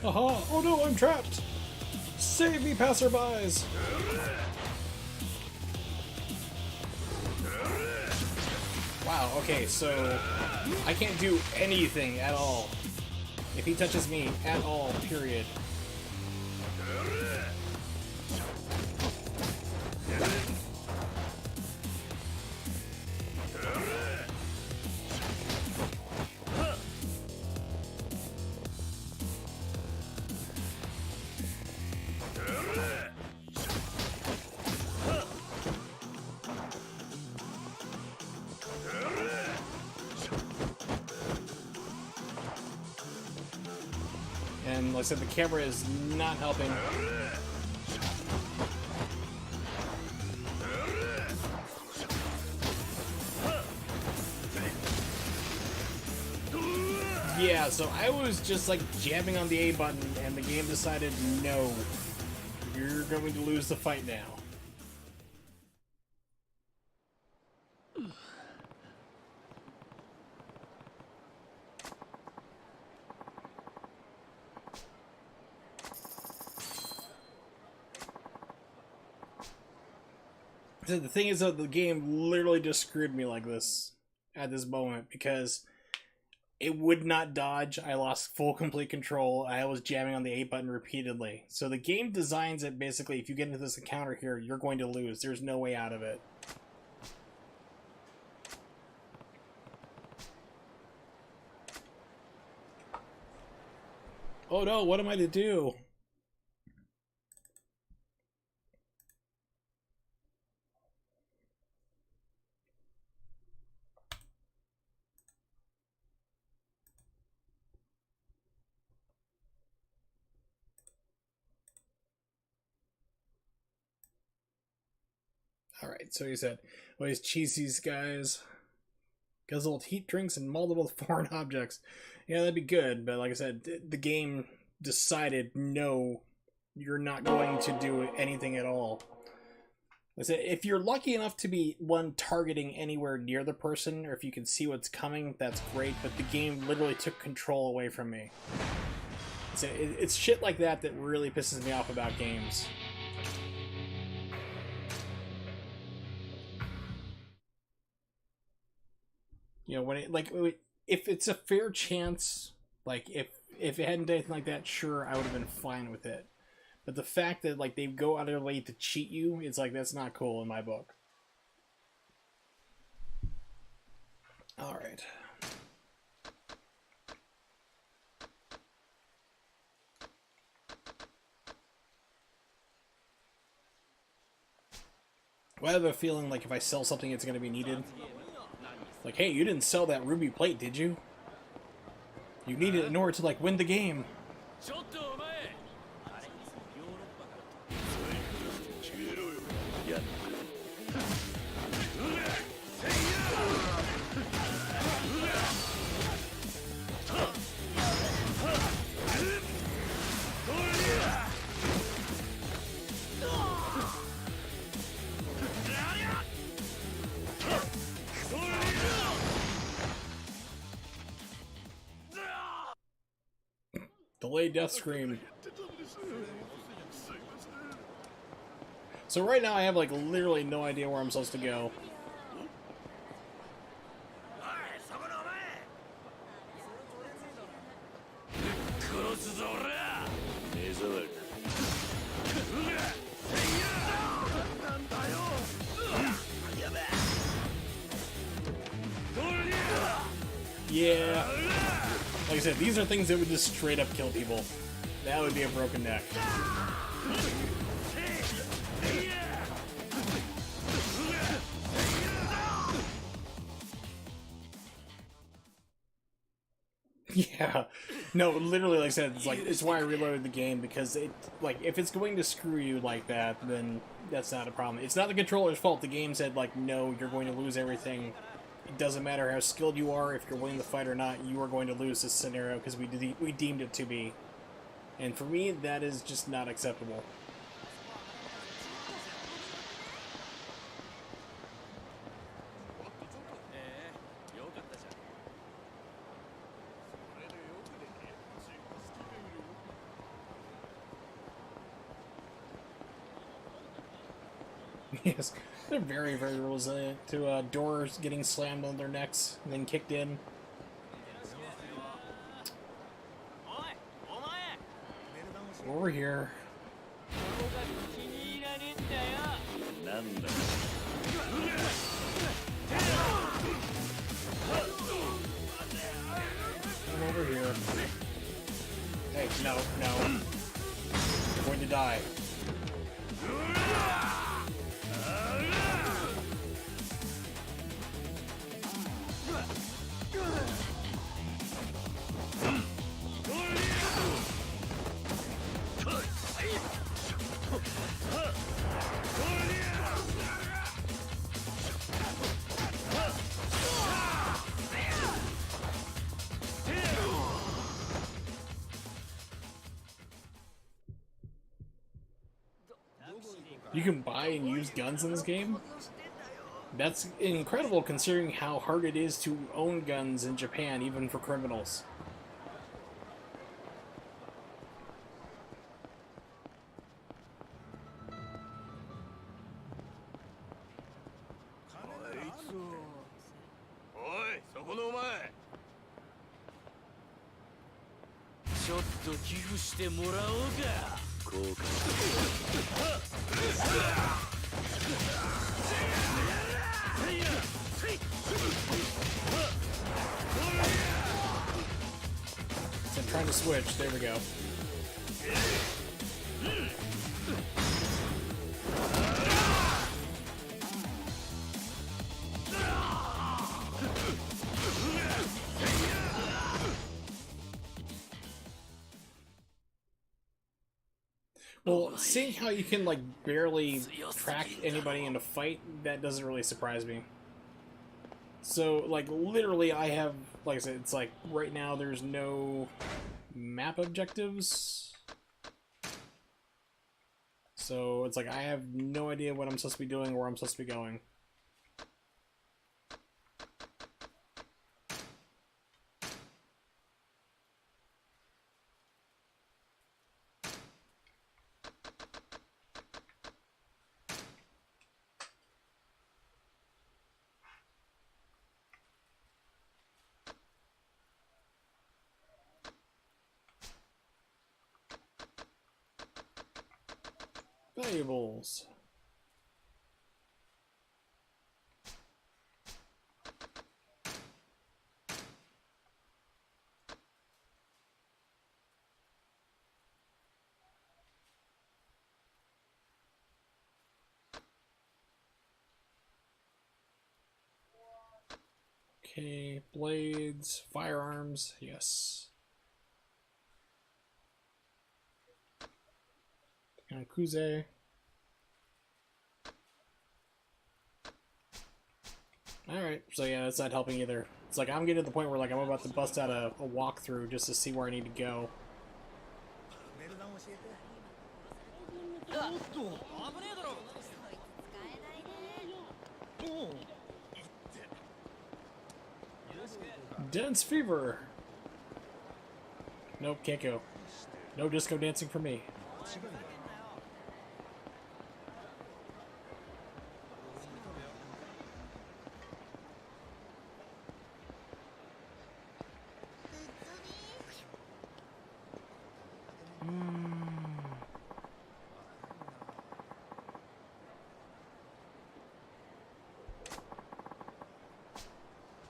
Aha! Oh no, I'm trapped! Save me, passerbys! Wow, okay, so I can't do anything at all. If he touches me at all, period. And like I said, the camera is not helping. Yeah, so I was just like jamming on the A button and the game decided, no, you're going to lose the fight now. So the thing is that the game literally just screwed me like this at this moment because it would not dodge. I lost full complete control. I was jamming on the A button repeatedly. So the game designs it basically, if you get into this encounter here, you're going to lose. There's no way out of it. Oh no, what am I to do? Alright, so he said, well, he's cheese guys. Guzzled heat drinks and multiple foreign objects. Yeah, that'd be good, but like I said, the game decided, no, you're not going to do anything at all. I said, if you're lucky enough to be one targeting anywhere near the person, or if you can see what's coming, that's great, but the game literally took control away from me. So it's shit like that that really pisses me off about games. You know, when it, like, if it's a fair chance, like, if it hadn't done anything like that, sure, I would have been fine with it. But the fact that, like, they go out of their way to cheat you, it's like, that's not cool in my book. Alright. Well, I have a feeling, like, if I sell something, it's going to be needed. Like, hey, you didn't sell that ruby plate, did you? You need it in order to, like, win the game. ちょっとお前 Delayed death scream. So right now I have like literally no idea where I'm supposed to go. Yeah. Like I said, these are things that would just straight up kill people. That would be a broken neck. Yeah. No, literally, like I said, it's like it's why I reloaded the game, because it, like, if it's going to screw you like that, then that's not a problem. It's not the controller's fault. The game said, like, no, you're going to lose everything. It doesn't matter how skilled you are, if you're winning the fight or not, you are going to lose this scenario because we deemed it to be. And for me, that is just not acceptable. Yes, they're very, very resilient to doors getting slammed on their necks and then kicked in. Over here. Come over here. Hey, no, no. You're going to die. You can buy and use guns in this game? That's incredible considering how hard it is to own guns in Japan, even for criminals. So I'm trying to switch. There we go. Well, seeing how you can, like, barely track anybody in a fight, that doesn't really surprise me. So, like, literally I have, like I said, it's like, right now there's no map objectives. So, it's like, I have no idea what I'm supposed to be doing or where I'm supposed to be going. Valuables. Okay, blades, firearms, yes. Yakuza. Alright, so yeah, that's not helping either. It's like I'm getting to the point where like I'm about to bust out a walkthrough just to see where I need to go. Dense fever. Nope, can't go. No disco dancing for me.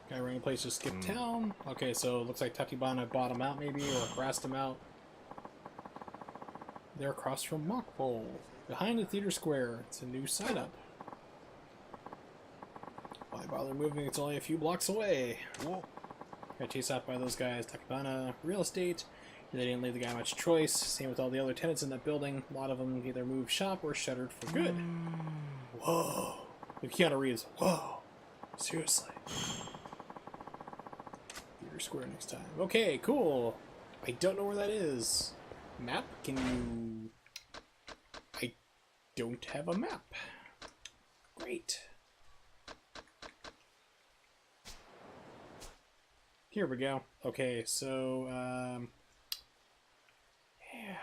Guy ran a place to skip town. Okay, so it looks like Tatibana bought him out maybe, or grassed him out. They're across from Mock Bowl. Behind the theater square. It's a new sign-up. Why bother moving? It's only a few blocks away. Whoa. Got chased out by those guys. Takabana Real Estate. They didn't leave the guy much choice. Same with all the other tenants in that building. A lot of them either moved shop or shuttered for good. Whoa. With Keanu Reeves. Whoa. Seriously. Theater square next time. Okay, cool. I don't know where that is. Map? Can you... I don't have a map. Great. Here we go. Okay, so, yeah.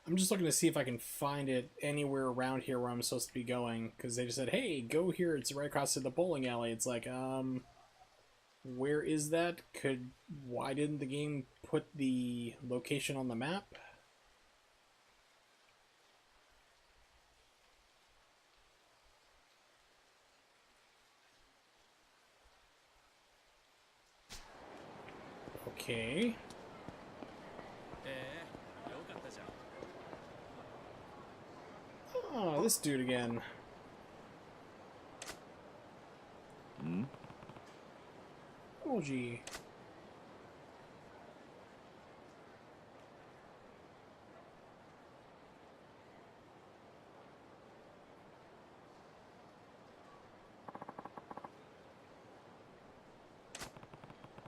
I'm just looking to see if I can find it anywhere around here where I'm supposed to be going, because they just said, hey, go here, it's right across to the bowling alley. It's like, where is that? Why didn't the game put the location on the map? Okay. Oh, this dude again. Oh, gee.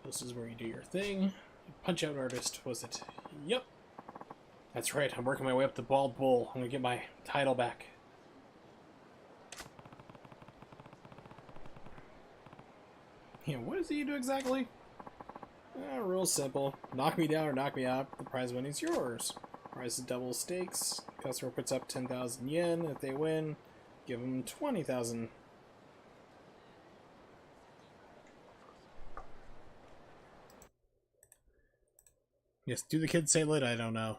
This is where you do your thing. Punch out artist, was it? Yep. That's right, I'm working my way up to Bald Bull. I'm gonna get my title back. Yeah, what does he do exactly? Real simple. Knock me down or knock me out. The prize money's yours. Prize is double stakes. Customer puts up 10,000 yen. If they win, give them 20,000. Yes, do the kids say lit? I don't know.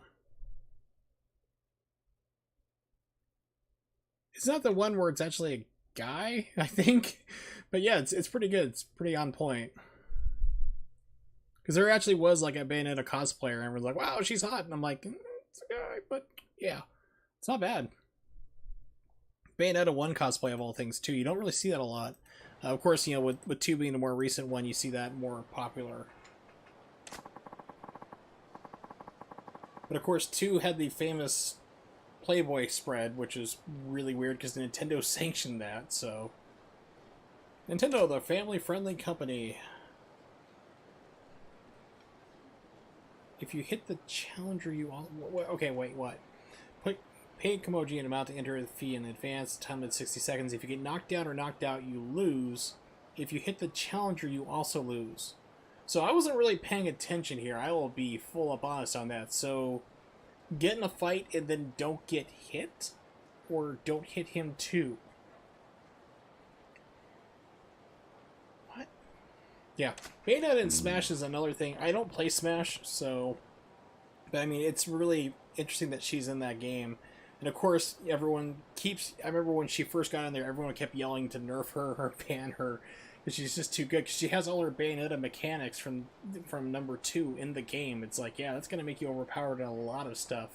It's not the one where it's actually a guy, I think. But yeah, it's pretty good. It's pretty on point. Because there actually was like a Bayonetta cosplayer, and everyone's like, wow, she's hot. And I'm like, it's a guy, but yeah, it's not bad. Bayonetta 1 cosplay of all things, too. You don't really see that a lot. Of course, you know, with 2 being the more recent one, you see that more popular. But of course, 2 had the famous Playboy spread, which is really weird because Nintendo sanctioned that, so... Nintendo, the family-friendly company. If you hit the challenger, you all... Okay, wait, what? Pay Kimoji an amount to enter the fee in advance, time at 60 seconds. If you get knocked down or knocked out, you lose. If you hit the challenger, you also lose. So I wasn't really paying attention here. I will be full up honest on that. So get in a fight and then don't get hit? Or don't hit him too? What? Yeah. Bayonetta and Smash is another thing. I don't play Smash, so... But I mean, it's really interesting that she's in that game. And of course, everyone keeps. I remember when she first got in there, everyone kept yelling to nerf her or ban her because she's just too good. Cause she has all her Bayonetta mechanics from number 2 in the game. It's like, yeah, that's gonna make you overpowered in a lot of stuff.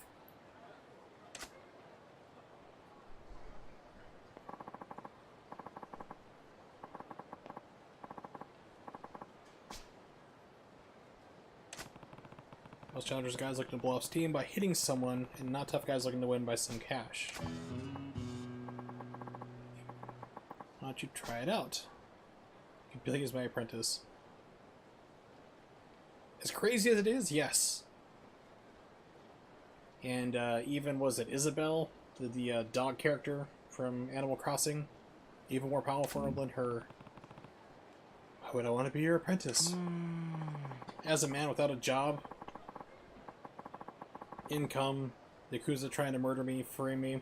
Most challengers guys looking to blow off steam by hitting someone, and not tough guys looking to win by some cash. Why don't you try it out? You can play as my apprentice. As crazy as it is, yes. And even, was it Isabelle, the dog character from Animal Crossing? Even more powerful than her. Why would I want to be your apprentice? As a man without a job, income, Yakuza trying to murder me, free me.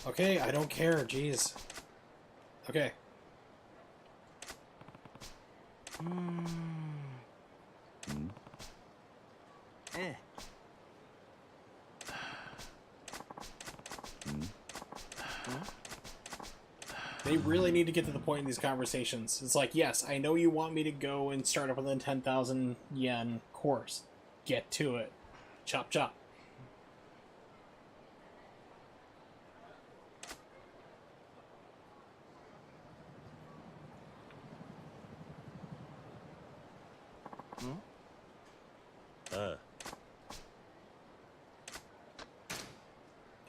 Okay, I don't care, jeez. Okay. They really need to get to the point in these conversations. It's like, yes, I know you want me to go and start up with a 10,000 yen course. Get to it. Chop chop.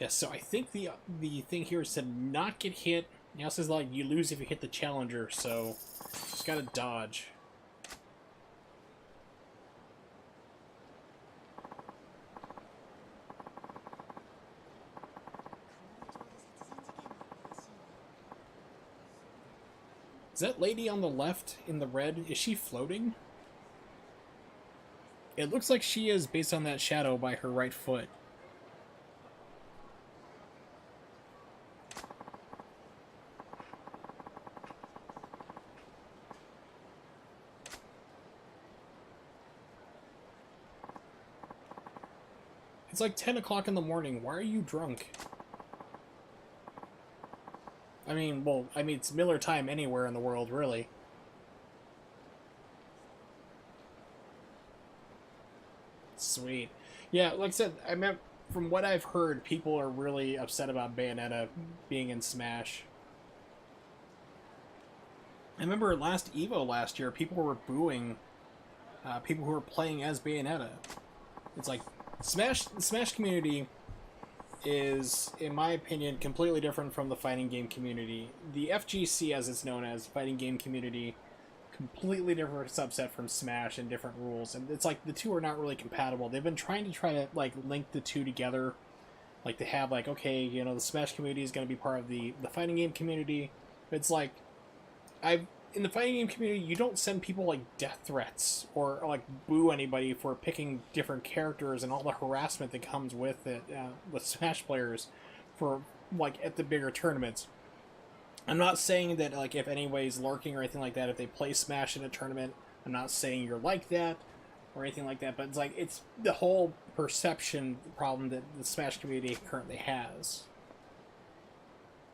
Yeah, so I think the thing here is to not get hit. Now it says like you lose if you hit the challenger, so just gotta dodge. Is that lady on the left in the red, is she floating? It looks like she is based on that shadow by her right foot. It's like 10 o'clock in the morning. Why are you drunk? I mean, well, it's Miller time anywhere in the world, really. Sweet. Yeah, like I said, I meant, from what I've heard, people are really upset about Bayonetta being in Smash. I remember last EVO last year, people were booing people who were playing as Bayonetta. It's like, the Smash community is, in my opinion, completely different from the fighting game community. The FGC, as it's known as, fighting game community, completely different subset from Smash and different rules. And it's like the two are not really compatible. They've been trying to like link the two together. Like to have like, okay, you know, the Smash community is going to be part of the fighting game community. But it's like, in the fighting game community, you don't send people like death threats or like boo anybody for picking different characters and all the harassment that comes with it with Smash players for like at the bigger tournaments. I'm not saying that like if anybody's lurking or anything like that, if they play Smash in a tournament, I'm not saying you're like that or anything like that, but it's like it's the whole perception problem that the Smash community currently has.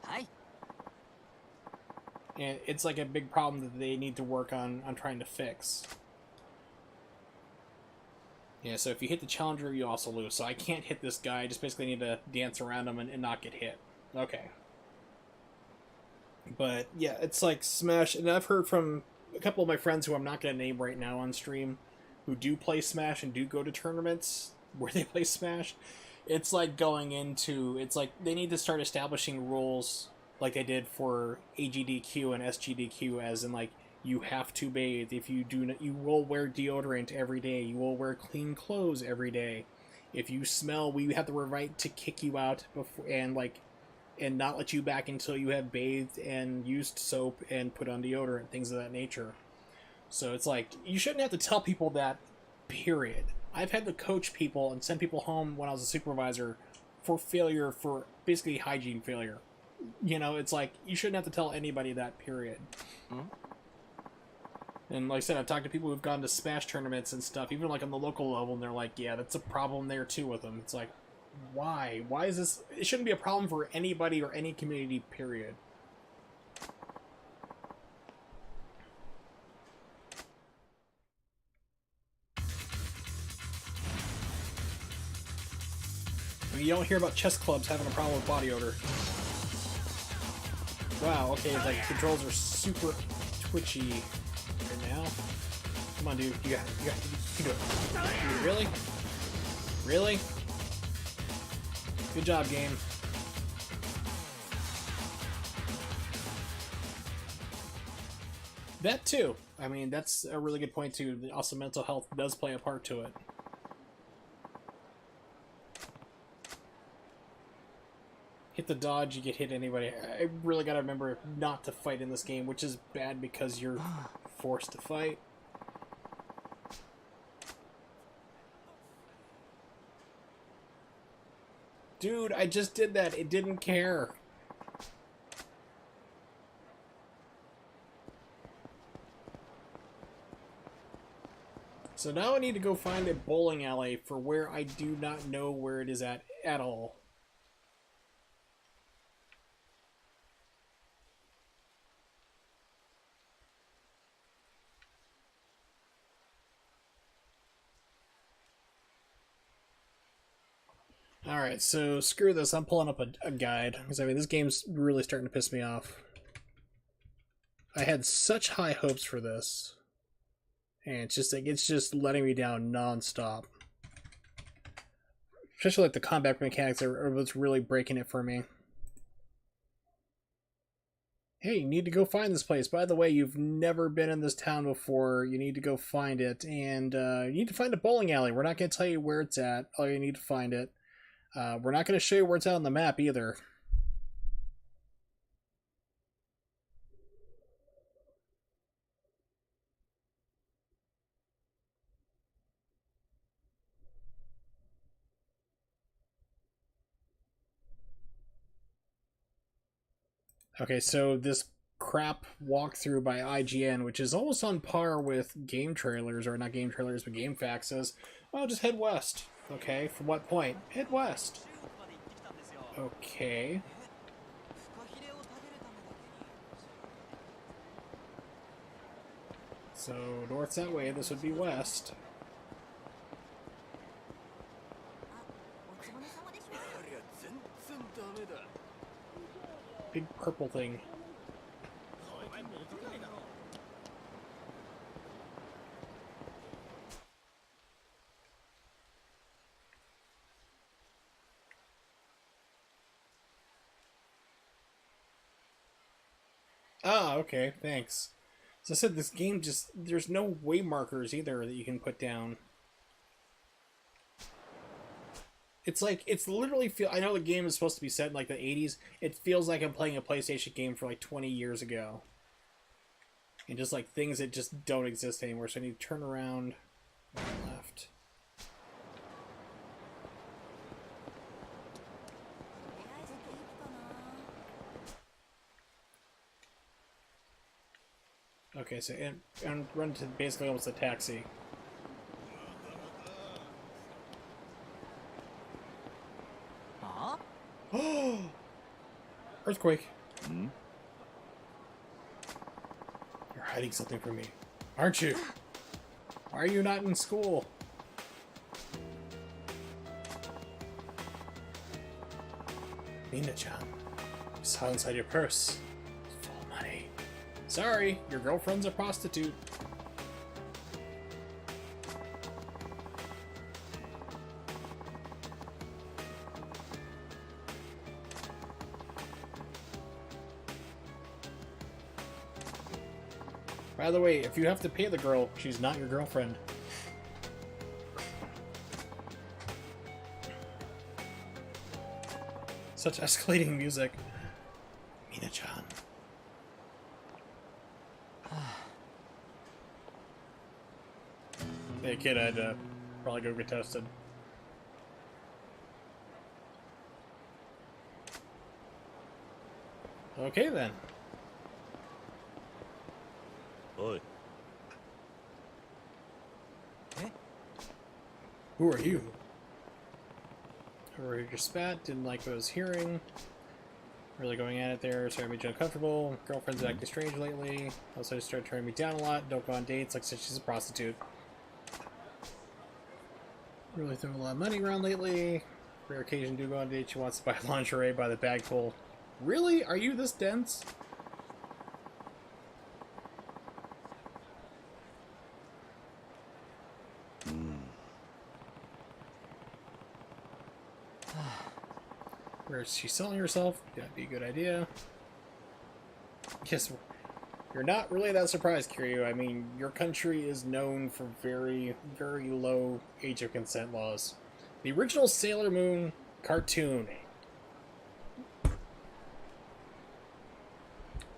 Hi. And it's like a big problem that they need to work on trying to fix. Yeah, so if you hit the challenger, you also lose. So I can't hit this guy. I just basically need to dance around him and not get hit. Okay. But yeah, it's like Smash. And I've heard from a couple of my friends who I'm not going to name right now on stream who do play Smash and do go to tournaments where they play Smash. It's like going into... It's like they need to start establishing rules like they did for AGDQ and SGDQ, as in like you have to bathe. If you do not, you will wear deodorant every day. You will wear clean clothes every day. If you smell, we have the right to kick you out before and not let you back until you have bathed and used soap and put on deodorant, things of that nature. So it's like you shouldn't have to tell people that. Period. I've had to coach people and send people home when I was a supervisor for failure, for basically hygiene failure. You know, it's like, you shouldn't have to tell anybody that, period. And like I said, I've talked to people who've gone to Smash tournaments and stuff, even like on the local level, and they're like, yeah, that's a problem there too with them. It's like, why? Why is this? It shouldn't be a problem for anybody or any community, period. I mean, you don't hear about chess clubs having a problem with body odor. Wow, okay, like controls are super twitchy right now. Come on, dude, you can do it. Dude, really? Really? Good job, game. That too. I mean, that's a really good point too. Also, mental health does play a part to it. Hit the dodge, you get hit anyway. I really gotta remember not to fight in this game, which is bad because you're forced to fight. Dude, I just did that. It didn't care. So now I need to go find a bowling alley for where I do not know where it is at all. Alright, so screw this. I'm pulling up a guide. Because, I mean, this game's really starting to piss me off. I had such high hopes for this. And it's just letting me down non-stop. Especially like the combat mechanics are what's really breaking it for me. Hey, you need to go find this place. By the way, you've never been in this town before. You need to go find it. And you need to find a bowling alley. We're not going to tell you where it's at. Oh, you need to find it. We're not going to show you where it's at on the map either. Okay, so this crap walkthrough by IGN, which is almost on par with game trailers, or not game trailers, but game facts, says, oh, just head west. Okay, from what point? Head west. Okay. So, north's that way, this would be west. Big purple thing. Ah, okay, thanks. So I said, this game just, there's no way markers either that you can put down. It's like, it's literally I know the game is supposed to be set in like the 80s. It feels like I'm playing a PlayStation game for like 20 years ago. And just like things that just don't exist anymore. So I need to turn around and left. Okay, so and run to basically almost a taxi. Oh! Earthquake. Hmm? You're hiding something from me, aren't you? Why are you not in school? Mina-chan, I saw inside your purse. It's full of money. Sorry, your girlfriend's a prostitute. By the way, if you have to pay the girl, she's not your girlfriend. Such escalating music. Mina-chan. Hey kid, I'd probably go get tested. Okay then. Oi. Who are you? Whoever your spat, didn't like what I was hearing. Really going at it there, starting to make you uncomfortable. Girlfriend's acting strange lately. Also just started turning me down a lot. Don't go on dates, like I said, she's a prostitute. Really throwing a lot of money around lately. Rare occasion do go on dates. She wants to buy lingerie by the bagful. Really? Are you this dense? Where is she selling herself? That'd be a good idea. Yes, you're not really that surprised, Kiryu. I mean, your country is known for very, very low age of consent laws. The original Sailor Moon cartoon.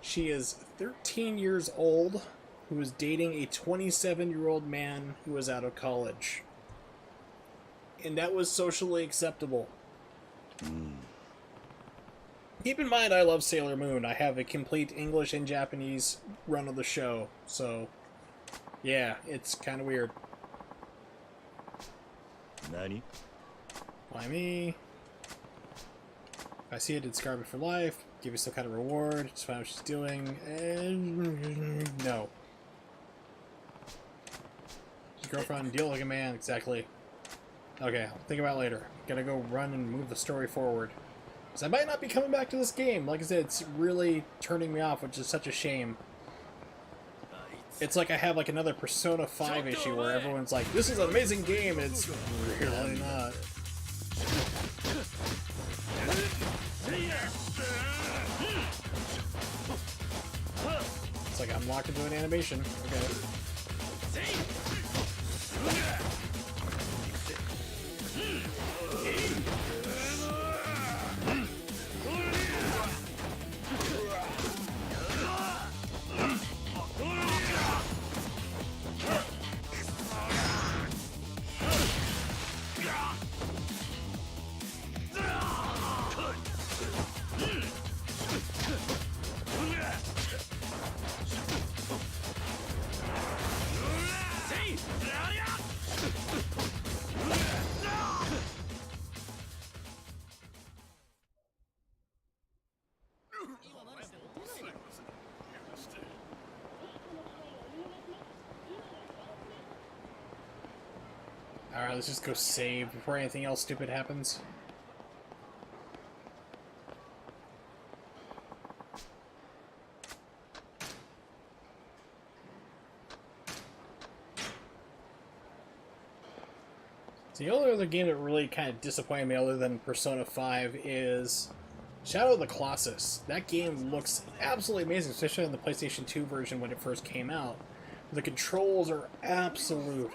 She is 13 years old, who is dating a 27-year-old man who was out of college. And that was socially acceptable. Keep in mind, I love Sailor Moon. I have a complete English and Japanese run of the show, so yeah, it's kind of weird. Nani? Why me? If I see it, it's garbage for life. Give you some kind of reward. Just find out what she's doing. And no. Your girlfriend, deal like a man. Exactly. Okay, I'll think about it later. Gotta go run and move the story forward. So I might not be coming back to this game. Like I said, it's really turning me off, which is such a shame. It's like I have like another Persona 5 issue where everyone's like, this is an amazing game, and it's really not. It's like I'm locked into an animation. Okay. Alright, let's just go save before anything else stupid happens. So the only other game that really kind of disappointed me other than Persona 5 is Shadow of the Colossus. That game looks absolutely amazing, especially in the PlayStation 2 version when it first came out. The controls are absolute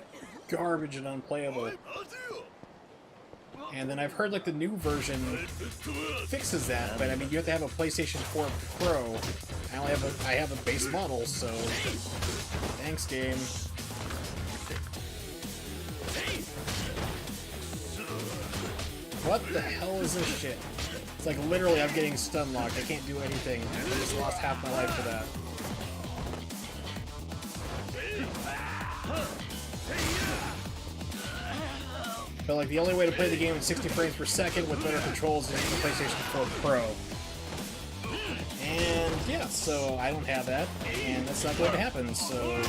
garbage and unplayable. And then I've heard like the new version fixes that, but I mean you have to have a PlayStation 4 Pro. I have a base model, so thanks game. What the hell is this shit? It's like literally I'm getting stun locked. I can't do anything. I just lost half my life for that. But like the only way to play the game at 60 frames per second with better controls is the PlayStation 4 Pro. And yeah, so I don't have that, and that's not going to happen, so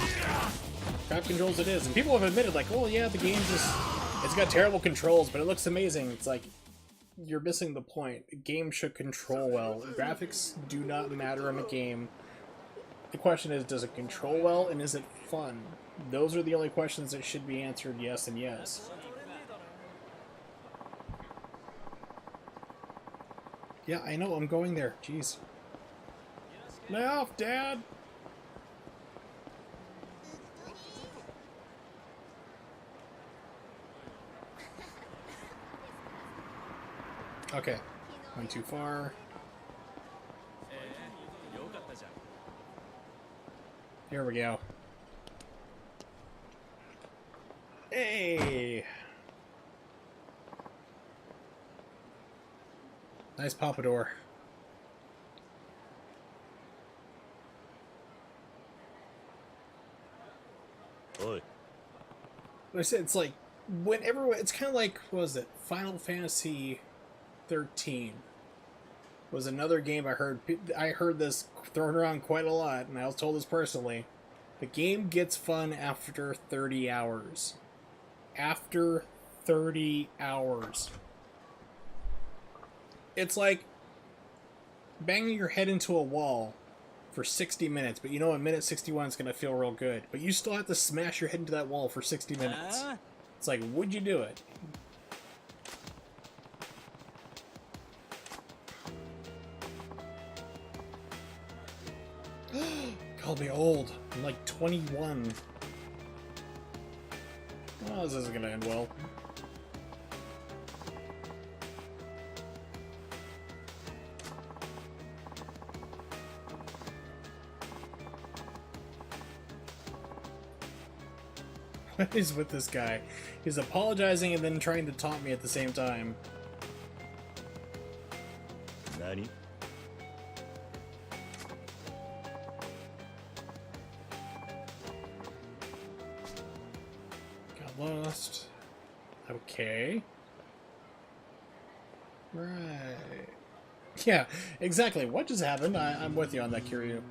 crap controls it is. And people have admitted like, oh yeah, the game just, it's got terrible controls, but it looks amazing. It's like, you're missing the point. A game should control well. Graphics do not matter in a game. The question is, does it control well, and is it fun? Those are the only questions that should be answered yes and yes. Yeah, I know, I'm going there. Jeez. Lay off, Dad! Okay. Went too far. Here we go. Hey! Nice pompadour. Oi. But I said it's like when everyone, it's kind of like, what was it? Final Fantasy 13 was another game I heard this thrown around quite a lot, and I was told this personally. The game gets fun after 30 hours. After 30 hours. It's like banging your head into a wall for 60 minutes, but you know, in minute 61 it's going to feel real good. But you still have to smash your head into that wall for 60 minutes. It's like, would you do it? Called me old. I'm like 21. Oh, this isn't gonna end well. What is with this guy? He's apologizing and then trying to taunt me at the same time. Nani? Got lost. Okay. Right. Yeah, exactly. What just happened? I'm with you on that, Kiryu.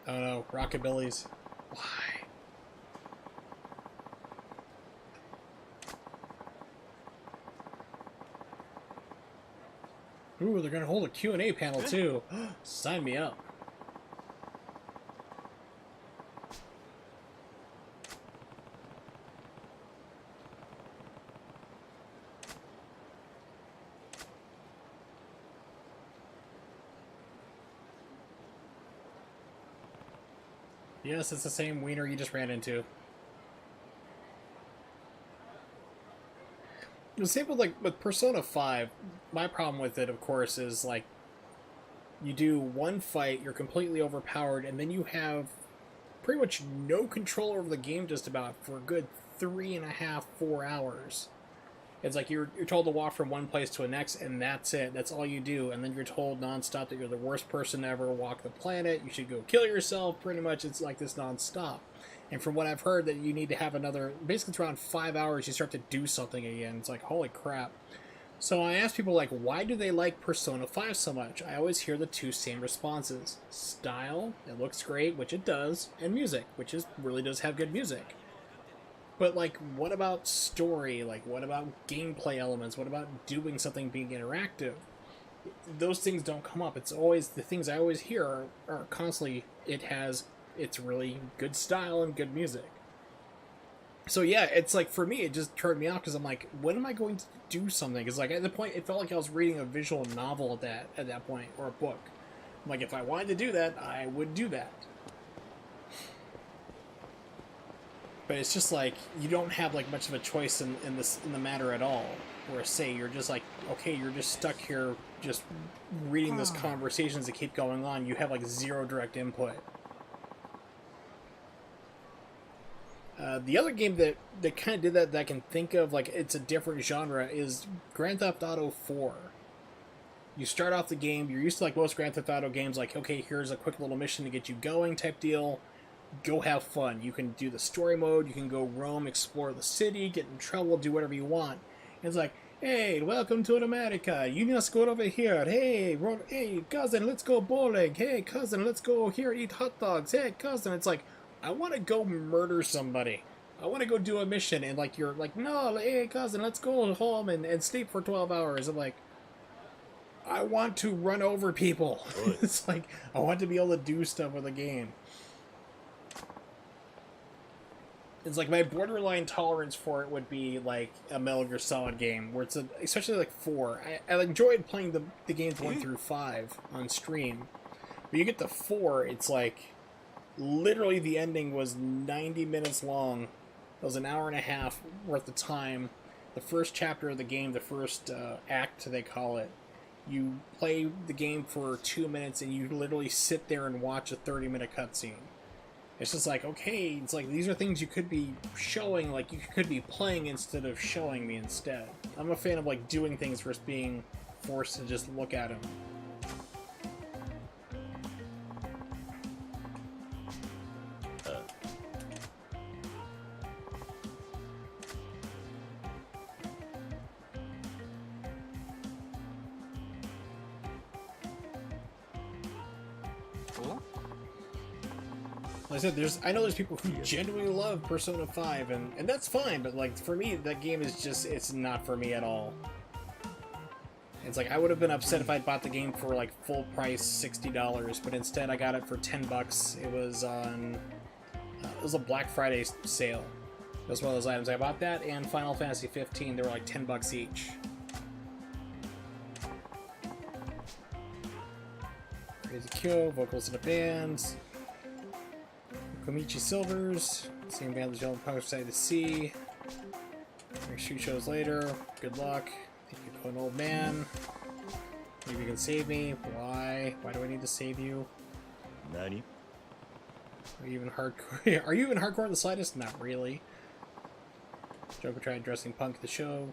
Oh no, Rockabilly's. Why? Ooh, they're gonna hold a Q&A panel too. Sign me up. Yes, it's the same wiener you just ran into. The same with Persona 5. My problem with it, of course, is like you do one fight, you're completely overpowered, and then you have pretty much no control over the game just about for a good 3.5, 4 hours. It's like you're told to walk from one place to the next, and that's it. That's all you do. And then you're told nonstop that you're the worst person to ever walk the planet. You should go kill yourself. Pretty much, it's like this nonstop. And from what I've heard, that you need to have another. Basically, it's around 5 hours. You start to do something again. It's like, holy crap. So I ask people, like, why do they like Persona 5 so much? I always hear the two same responses: style, it looks great, which it does, and music, which really does have good music. But, like, what about story? Like, what about gameplay elements? What about doing something, being interactive? Those things don't come up. It's always, the things I always hear are constantly, it's really good style and good music. So, yeah, it's like, for me, it just turned me off because I'm like, when am I going to do something? Because, like, at the point, it felt like I was reading a visual novel at that point, or a book. I'm like, if I wanted to do that, I would do that. But it's just like you don't have like much of a choice in the matter at all. Where say you're just like, okay, you're just stuck here just reading those conversations that keep going on. You have like zero direct input. The other game that kind of did that I can think of, like it's a different genre, is Grand Theft Auto 4. You start off the game, you're used to like most Grand Theft Auto games, like, okay, here's a quick little mission to get you going type deal. Go have fun. You can do the story mode, you can go roam, explore the city, get in trouble, do whatever you want. And it's like, hey, welcome to America. You must go over here. Hey, cousin, let's go bowling. Hey, cousin, let's go here eat hot dogs. Hey, cousin. It's like, I want to go murder somebody. I want to go do a mission. And like, you're like, no, hey, cousin, let's go home and sleep for 12 hours. I'm like, I want to run over people. It's like, I want to be able to do stuff with a game. It's like my borderline tolerance for it would be like a Metal Gear Solid game, where especially like 4. I enjoyed playing the games 1 through 5 on stream. But you get to 4, it's like literally the ending was 90 minutes long. It was an hour and a half worth of time. The first chapter of the game, the first act they call it, you play the game for 2 minutes and you literally sit there and watch a 30-minute cutscene. It's just like, okay, it's like these are things you could be showing, like you could be playing instead of showing me instead. I'm a fan of like doing things versus being forced to just look at them. Like I said, I know there's people who genuinely love Persona 5, and that's fine, but like for me, that game is just, it's not for me at all. It's like, I would have been upset if I'd bought the game for like full price $60, but instead I got it for $10. It was on, it was a Black Friday sale. It was one of those items. I bought that and Final Fantasy 15, they were like $10 each. Crazy Kyo, vocals in the bands. Komichi Silvers, same band as Yellow Punk Side to see. Shoot shows later. Good luck. Think you're an old man. Maybe you can save me. Why? Why do I need to save you? Nani? Are you even hardcore? Are you even hardcore in the slightest? Not really. Joker tried dressing Punk at the show.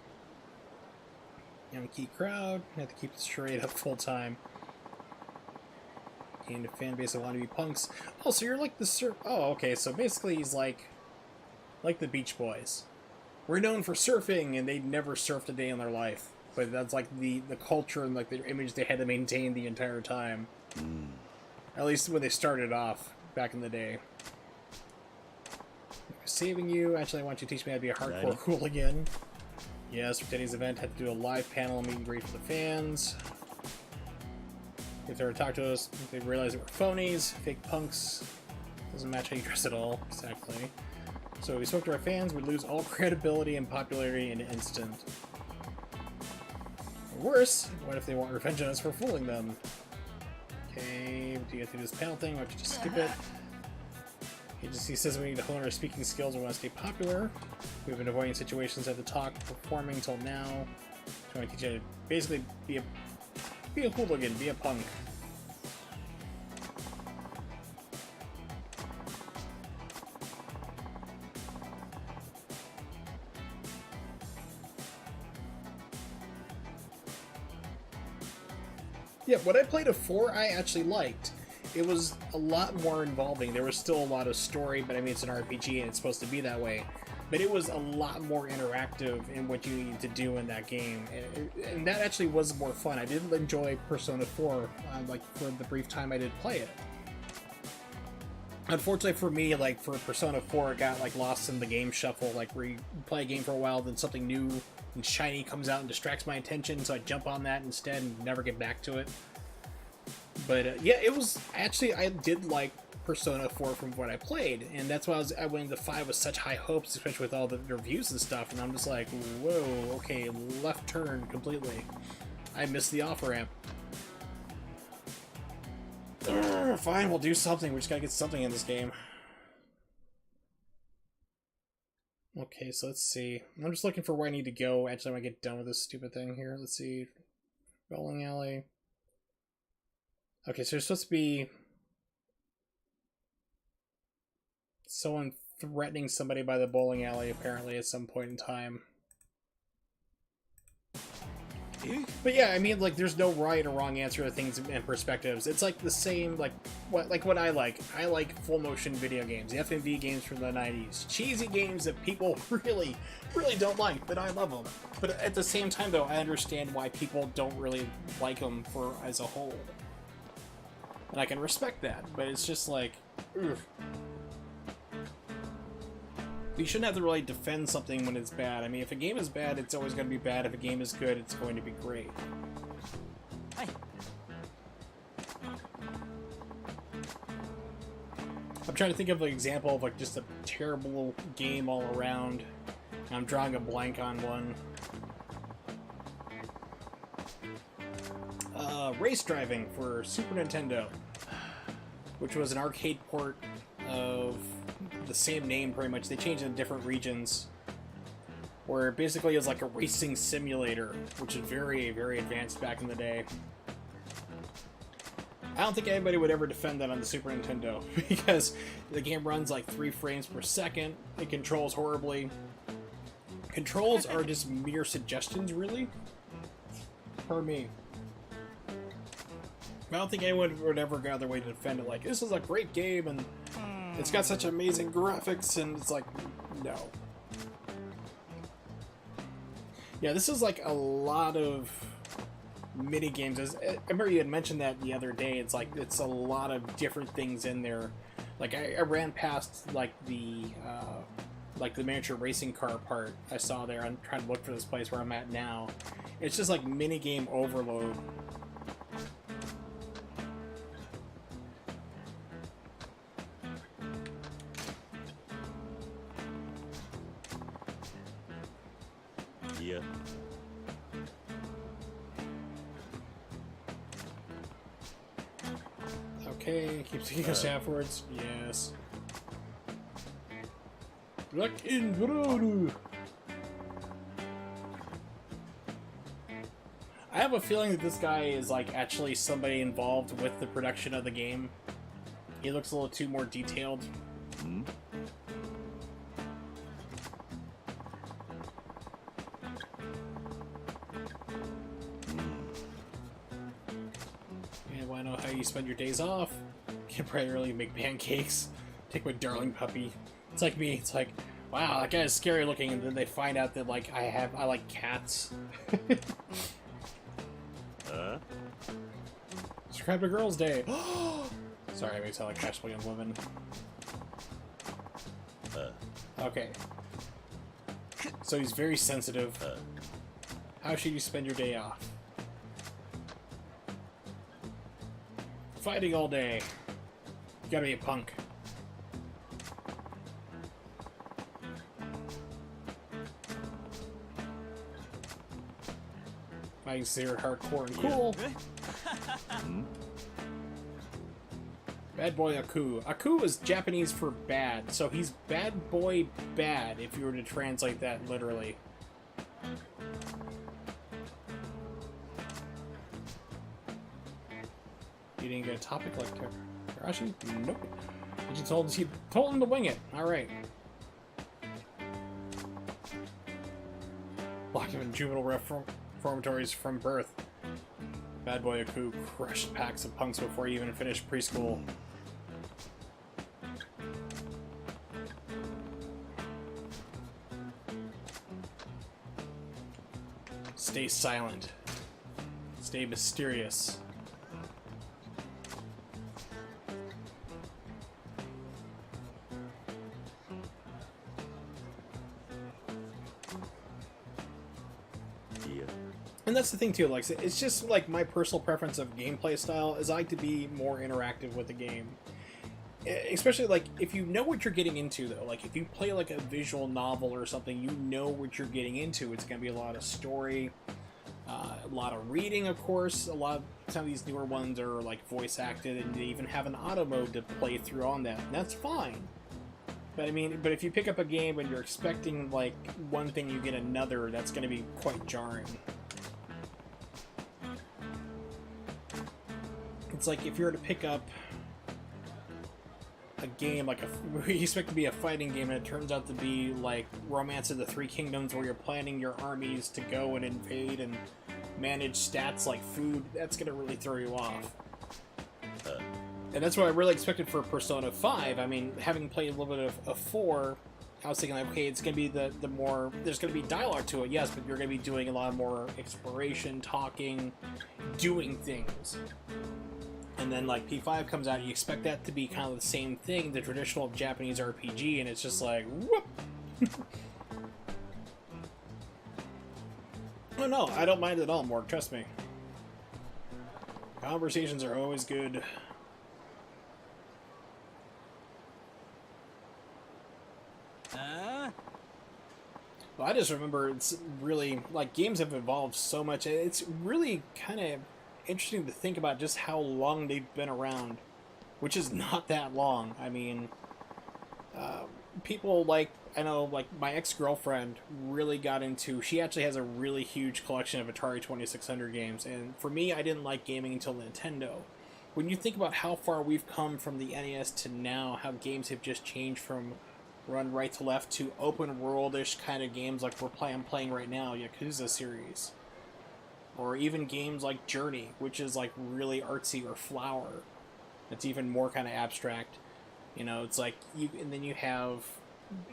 Yankee crowd. Have to keep the charade up full time. Gained a fan base of wannabe punks. Oh, so you're like the oh, okay. So basically, he's like the Beach Boys. We're known for surfing, and they never surfed a day in their life. But that's like the culture and like the image they had to maintain the entire time. At least when they started off back in the day. Saving you. Actually, I want you to teach me how to be a hardcore hooligan. Yes, for today's event, had to do a live panel meet and greet for the fans. If they were to talk to us, they realize that we're phonies, fake punks. Doesn't match how you dress at all. Exactly. So if we spoke to our fans, we'd lose all credibility and popularity in an instant. Or worse, what if they want revenge on us for fooling them? Okay, do you have to do this panel thing? Why don't you just skip it? He says we need to hone our speaking skills and want to stay popular. We've been avoiding situations at the talk, performing until now. So I want to teach you to basically be a hooligan, be a punk. Yeah, what I played of 4, I actually liked. It was a lot more involving. There was still a lot of story, but I mean, it's an RPG and it's supposed to be that way. But it was a lot more interactive in what you needed to do in that game. And that actually was more fun. I did enjoy Persona 4, like, for the brief time I did play it. Unfortunately for me, like, for Persona 4, it got, like, lost in the game shuffle, like, where you play a game for a while, then something new and shiny comes out and distracts my attention, so I jump on that instead and never get back to it. But, yeah, it was, actually, I did like Persona 4 from what I played, and that's why I went into 5 with such high hopes, especially with all the reviews and stuff, and I'm just like, whoa, okay, left turn completely. I missed the off-ramp. Fine, we'll do something. We just gotta get something in this game. Okay, so let's see. I'm just looking for where I need to go. Actually, I want to get done with this stupid thing here. Let's see. Bowling alley. Okay, so there's supposed to be someone threatening somebody by the bowling alley, apparently, at some point in time. But yeah, I mean, like, there's no right or wrong answer to things and perspectives. It's like the same, like what I like. I like full motion video games, the FMV games from the 90s. Cheesy games that people really, really don't like, but I love them. But at the same time, though, I understand why people don't really like them as a whole. And I can respect that, but it's just like, ugh. You shouldn't have to really defend something when it's bad. I mean, if a game is bad, it's always going to be bad. If a game is good, it's going to be great. Hi. I'm trying to think of an example of like just a terrible game all around. I'm drawing a blank on one. Race Driving for Super Nintendo, which was an arcade port of the same name pretty much. They changed it in different regions, where basically it was like a racing simulator, which is very, very advanced back in the day. I don't think anybody would ever defend that on the Super Nintendo, because the game runs like 3 frames per second, it controls horribly. Controls are just mere suggestions, really, per me. I don't think anyone would ever go their way to defend it like, this is a great game, and it's got such amazing graphics, and it's like, no. Yeah, this is like a lot of mini games. I remember you had mentioned that the other day. It's like it's a lot of different things in there. Like I ran past like the miniature racing car part I saw there. I'm trying to look for this place where I'm at now. It's just like mini game overload. Yeah. Okay, keep taking us afterwards. Yes. Rock and roll. I have a feeling that this guy is like actually somebody involved with the production of the game. He looks a little too more detailed. Hmm? And want to know how you spend your days off? Get primarily make pancakes. Take my darling puppy. It's like me. It's like, wow, that guy is scary looking, and then they find out that like I like cats. Subscribe to Girls' Day. Sorry, I make it sound like casual young women. Okay. So he's very sensitive. How should you spend your day off? Fighting all day. You gotta be a punk. I consider it hardcore and cool. Bad boy Aku. Aku is Japanese for bad, so he's bad boy bad if you were to translate that literally. You didn't get a topic like Tarashi? Nope. You just told him to wing it. Alright. Locked him in juvenile reformatories from birth. Bad boy Aku crushed packs of punks before he even finished preschool. Stay silent. Stay mysterious. And that's the thing too, like, it's just like my personal preference of gameplay style is I like to be more interactive with the game. Especially like if you know what you're getting into though, like if you play like a visual novel or something, you know what you're getting into. It's going to be a lot of story, a lot of reading, of course. Some of these newer ones are like voice acted, and they even have an auto mode to play through on that, and that's fine. But I mean, if you pick up a game and you're expecting like one thing, you get another, that's going to be quite jarring. It's like if you were to pick up a game like you expect to be a fighting game, and it turns out to be like Romance of the Three Kingdoms, where you're planning your armies to go and invade and manage stats like food, that's going to really throw you off. And that's what I really expected for Persona 5. I mean, having played a little bit of 4, I was thinking like, okay, it's going to be the more, there's going to be dialogue to it, yes, but you're going to be doing a lot more exploration, talking, doing things. And then like P5 comes out, you expect that to be kind of the same thing, the traditional Japanese RPG, and it's just like, whoop! Oh no, I don't mind it at all, Morg, trust me. Conversations are always good. Well, I just remember it's really, like, games have evolved so much. It's really kind of interesting to think about just how long they've been around, which is not that long. I mean, people like, I know, like, my ex-girlfriend really got into, she actually has a really huge collection of Atari 2600 games, and for me, I didn't like gaming until Nintendo. When you think about how far we've come from the NES to now, how games have just changed from run right to left to open world-ish kind of games like I'm playing right now, Yakuza series. Or even games like Journey, which is like really artsy, or Flower. It's even more kind of abstract. You know, it's like, and then you have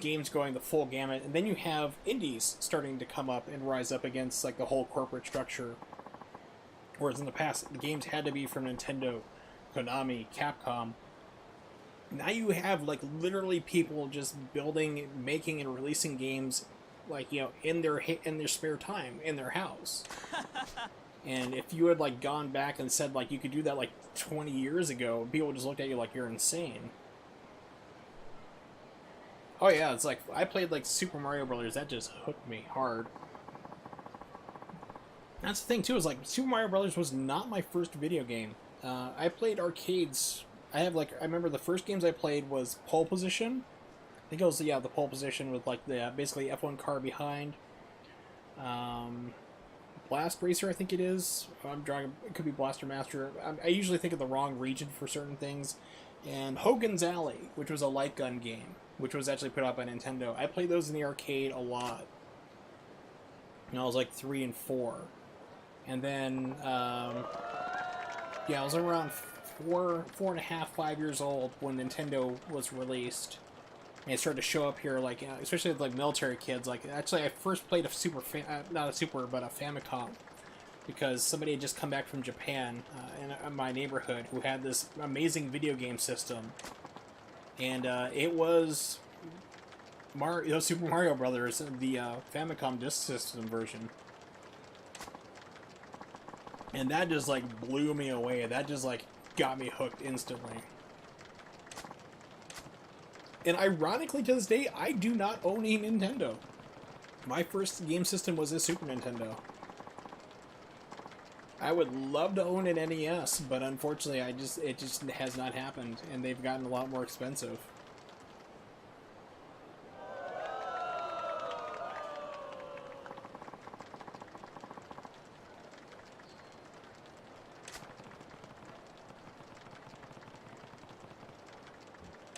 games going the full gamut, and then you have indies starting to come up and rise up against like the whole corporate structure. Whereas in the past, the games had to be from Nintendo, Konami, Capcom. Now you have like literally people just building, making, and releasing games, like, you know, in their spare time in their house. And if you had like gone back and said like you could do that like 20 years ago, people just looked at you like you're insane. Oh yeah, it's like I played like Super Mario Brothers. That just hooked me hard. That's the thing too, is like Super Mario Brothers was not my first video game. I played arcades. I remember the first games I played was Pole Position. I think it was, yeah, the Pole Position with like the basically F1 car behind. Blast Racer, I think it is. I'm drawing. It could be Blaster Master. I usually think of the wrong region for certain things. And Hogan's Alley, which was a light gun game, which was actually put out by Nintendo. I played those in the arcade a lot. And I was like 3 and 4. And then, yeah, I was around 4.5, 5 years old when Nintendo was released. And it started to show up here, like, especially with like military kids. Like, actually, I first played not a Super, but a Famicom, because somebody had just come back from Japan in my neighborhood who had this amazing video game system, and it was Super Mario Brothers, the Famicom Disk System version. And that just like blew me away. That just like got me hooked instantly. And ironically, to this day, I do not own a Nintendo. My first game system was a Super Nintendo. I would love to own an NES, but unfortunately, it just has not happened, and they've gotten a lot more expensive.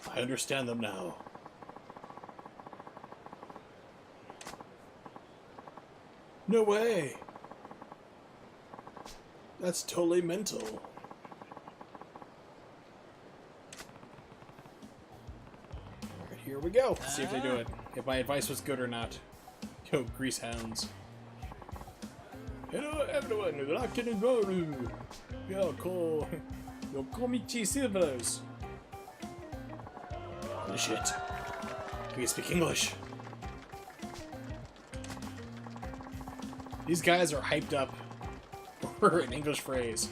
I understand them now. No way! That's totally mental. Alright, here we go. Let's see if they do it. If my advice was good or not. Yo, grease hounds. Hello everyone, rock and roll. Yo, komichi silvers. Holy shit. Can you speak English? These guys are hyped up for an English phrase.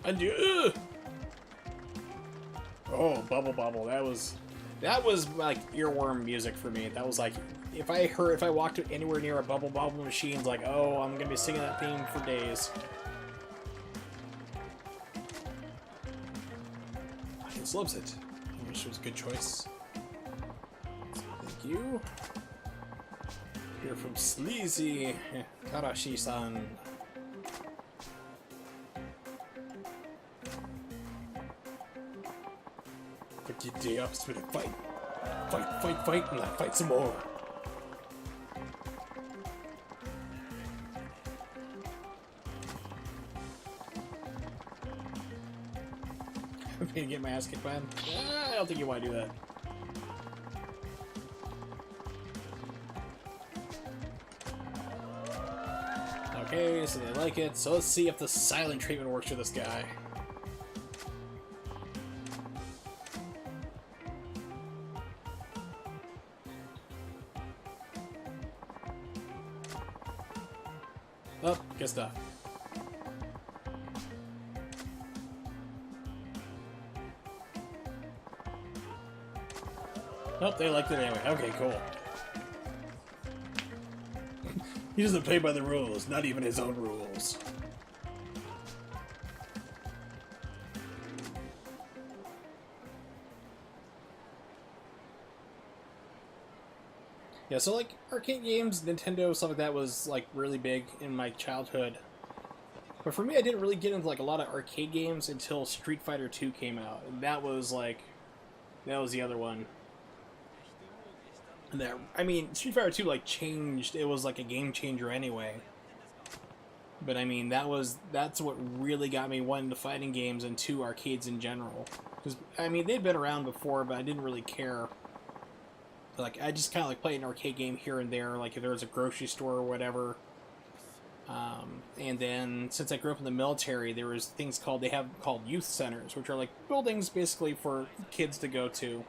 And you, oh, Bubble Bobble, that was like earworm music for me. That was like, if I walked anywhere near a Bubble Bobble machine, it's like, oh, I'm gonna be singing that theme for days. Audience loves it. English was a good choice. Thank you. Here from Sleazy Karashi-san. But you day up, spirit, fight. Fight, fight, fight, and I fight some more. I'm gonna get my ass kicked by him. I don't think you want to do that. Okay, so they like it. So let's see if the silent treatment works for this guy. Oh, good stuff. Nope, they liked it anyway. Okay, cool. He doesn't play by the rules, not even his own rules. Yeah, so like arcade games, Nintendo, stuff like that was like really big in my childhood. But for me, I didn't really get into like a lot of arcade games until Street Fighter 2 came out, and that was the other one. And that, I mean, Street Fighter 2 like changed. It was like a game changer anyway. But I mean, that's what really got me one into fighting games and two arcades in general. Because I mean, they'd been around before, but I didn't really care. Like, I just kind of like played an arcade game here and there, like if there was a grocery store or whatever. And then, since I grew up in the military, there was things they have called youth centers, which are like buildings basically for kids to go to.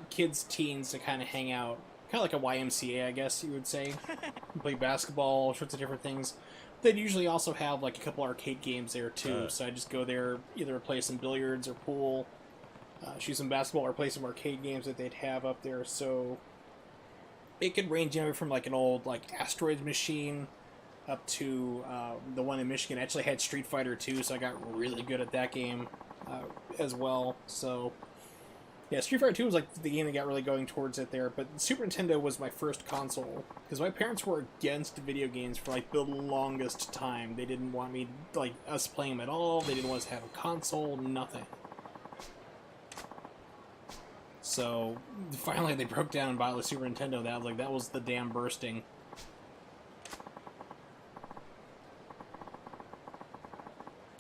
Kids, teens to kind of hang out. Kind of like a YMCA, I guess you would say. Play basketball, all sorts of different things. They'd usually also have like a couple arcade games there too, so I just go there, either play some billiards or pool. Shoot some basketball or play some arcade games that they'd have up there. So it could range anywhere from like an old like Asteroids machine up to the one in Michigan. I actually had Street Fighter 2, so I got really good at that game as well. So yeah, Street Fighter 2 was like the game that got really going towards it there. But Super Nintendo was my first console because my parents were against video games for like the longest time. They didn't want me like us playing them at all. They didn't want us to have a console, nothing. So finally they broke down and bought the Super Nintendo. That was the dam bursting.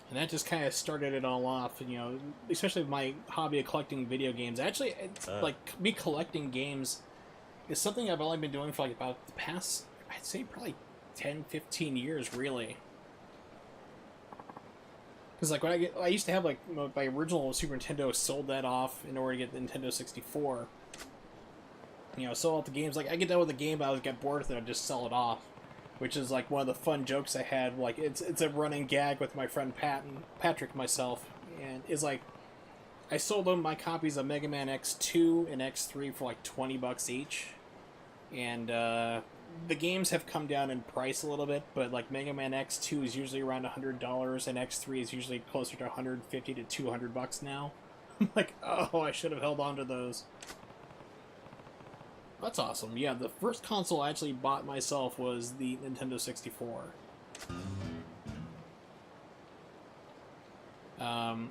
And that just kind of started it all off, you know, especially with my hobby of collecting video games. Actually, like, me collecting games is something I've only been doing for, like, about the past, I'd say, probably 10, 15 years, really. Because, like, when I used to have, like, my original Super Nintendo, sold that off in order to get the Nintendo 64. You know, sold out the games. Like, I get done with the game, but I would get bored with it, I'd just sell it off. Which is like one of the fun jokes I had. Like it's a running gag with my friend Patrick, myself, and it's like I sold him my copies of Mega Man X2 and X3 for like $20 each, and the games have come down in price a little bit, but like Mega Man X2 is usually around $100, and X3 is usually closer to $150 to $200 now. I'm like, oh, I should have held on to those. That's awesome. Yeah, the first console I actually bought myself was the Nintendo 64.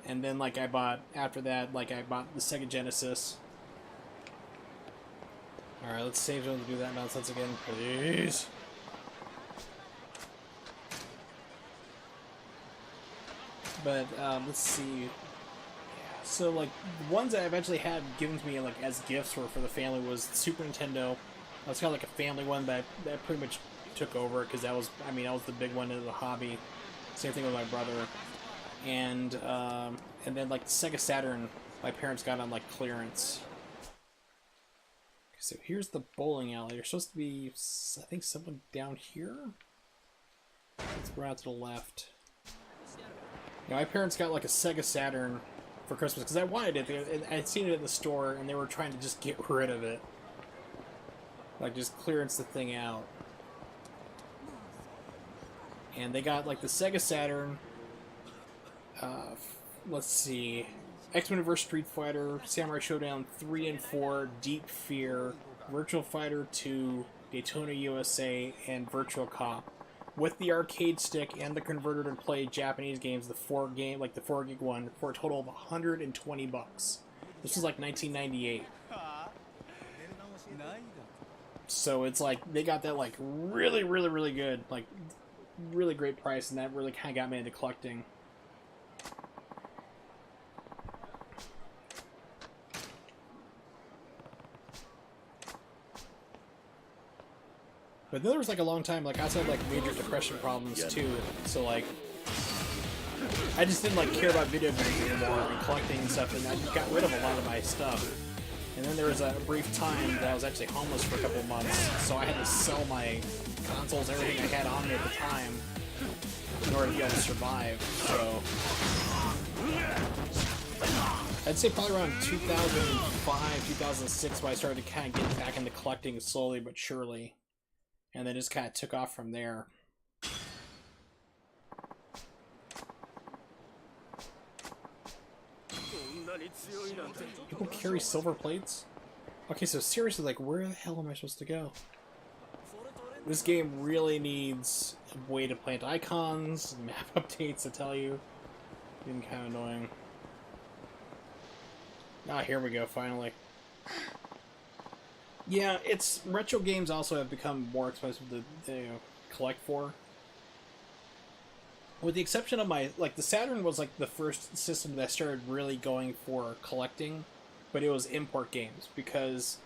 And then, like, after that, I bought the Sega Genesis. Alright, let's save zone to do that nonsense again, please. But, let's see. So, like, the ones that I've actually had given to me, like, as gifts for the family was Super Nintendo. That's kind of like a family one, but that pretty much took over, because that was the big one in the hobby. Same thing with my brother. And then, like, the Sega Saturn, my parents got on, like, clearance. Okay, so here's the bowling alley. There's supposed to be, I think, someone down here? Let's go out to the left. Yeah, my parents got, like, a Sega Saturn for Christmas, because I wanted it. I'd seen it in the store, and they were trying to just get rid of it. Like, just clearance the thing out. And they got, like, the Sega Saturn. Let's see. X-Men vs. Street Fighter, Samurai Showdown 3 and 4, Deep Fear, Virtual Fighter 2, Daytona USA, and Virtual Cop. With the arcade stick and the converter to play Japanese games, the 4 gig one, for a total of $120. This was like 1998. So it's like, they got that like really, really, really good, like really great price, and that really kind of got me into collecting. But then there was like a long time, like I also had like major depression problems too, so like I just didn't like care about video games anymore and collecting and stuff, and I got rid of a lot of my stuff. And then there was a brief time that I was actually homeless for a couple of months, so I had to sell my consoles, everything I had on me at the time, in order to be able to survive. So I'd say probably around 2005, 2006 when I started to kind of get back into collecting slowly but surely. And then just kind of took off from there. People carry silver plates? Okay, so seriously, like, where the hell am I supposed to go? This game really needs a way to plant icons, map updates to tell you. Getting kind of annoying. Ah, here we go, finally. Yeah, it's retro games also have become more expensive to collect for. With the exception of my, like, the Saturn was like the first system that started really going for collecting, but it was import games because,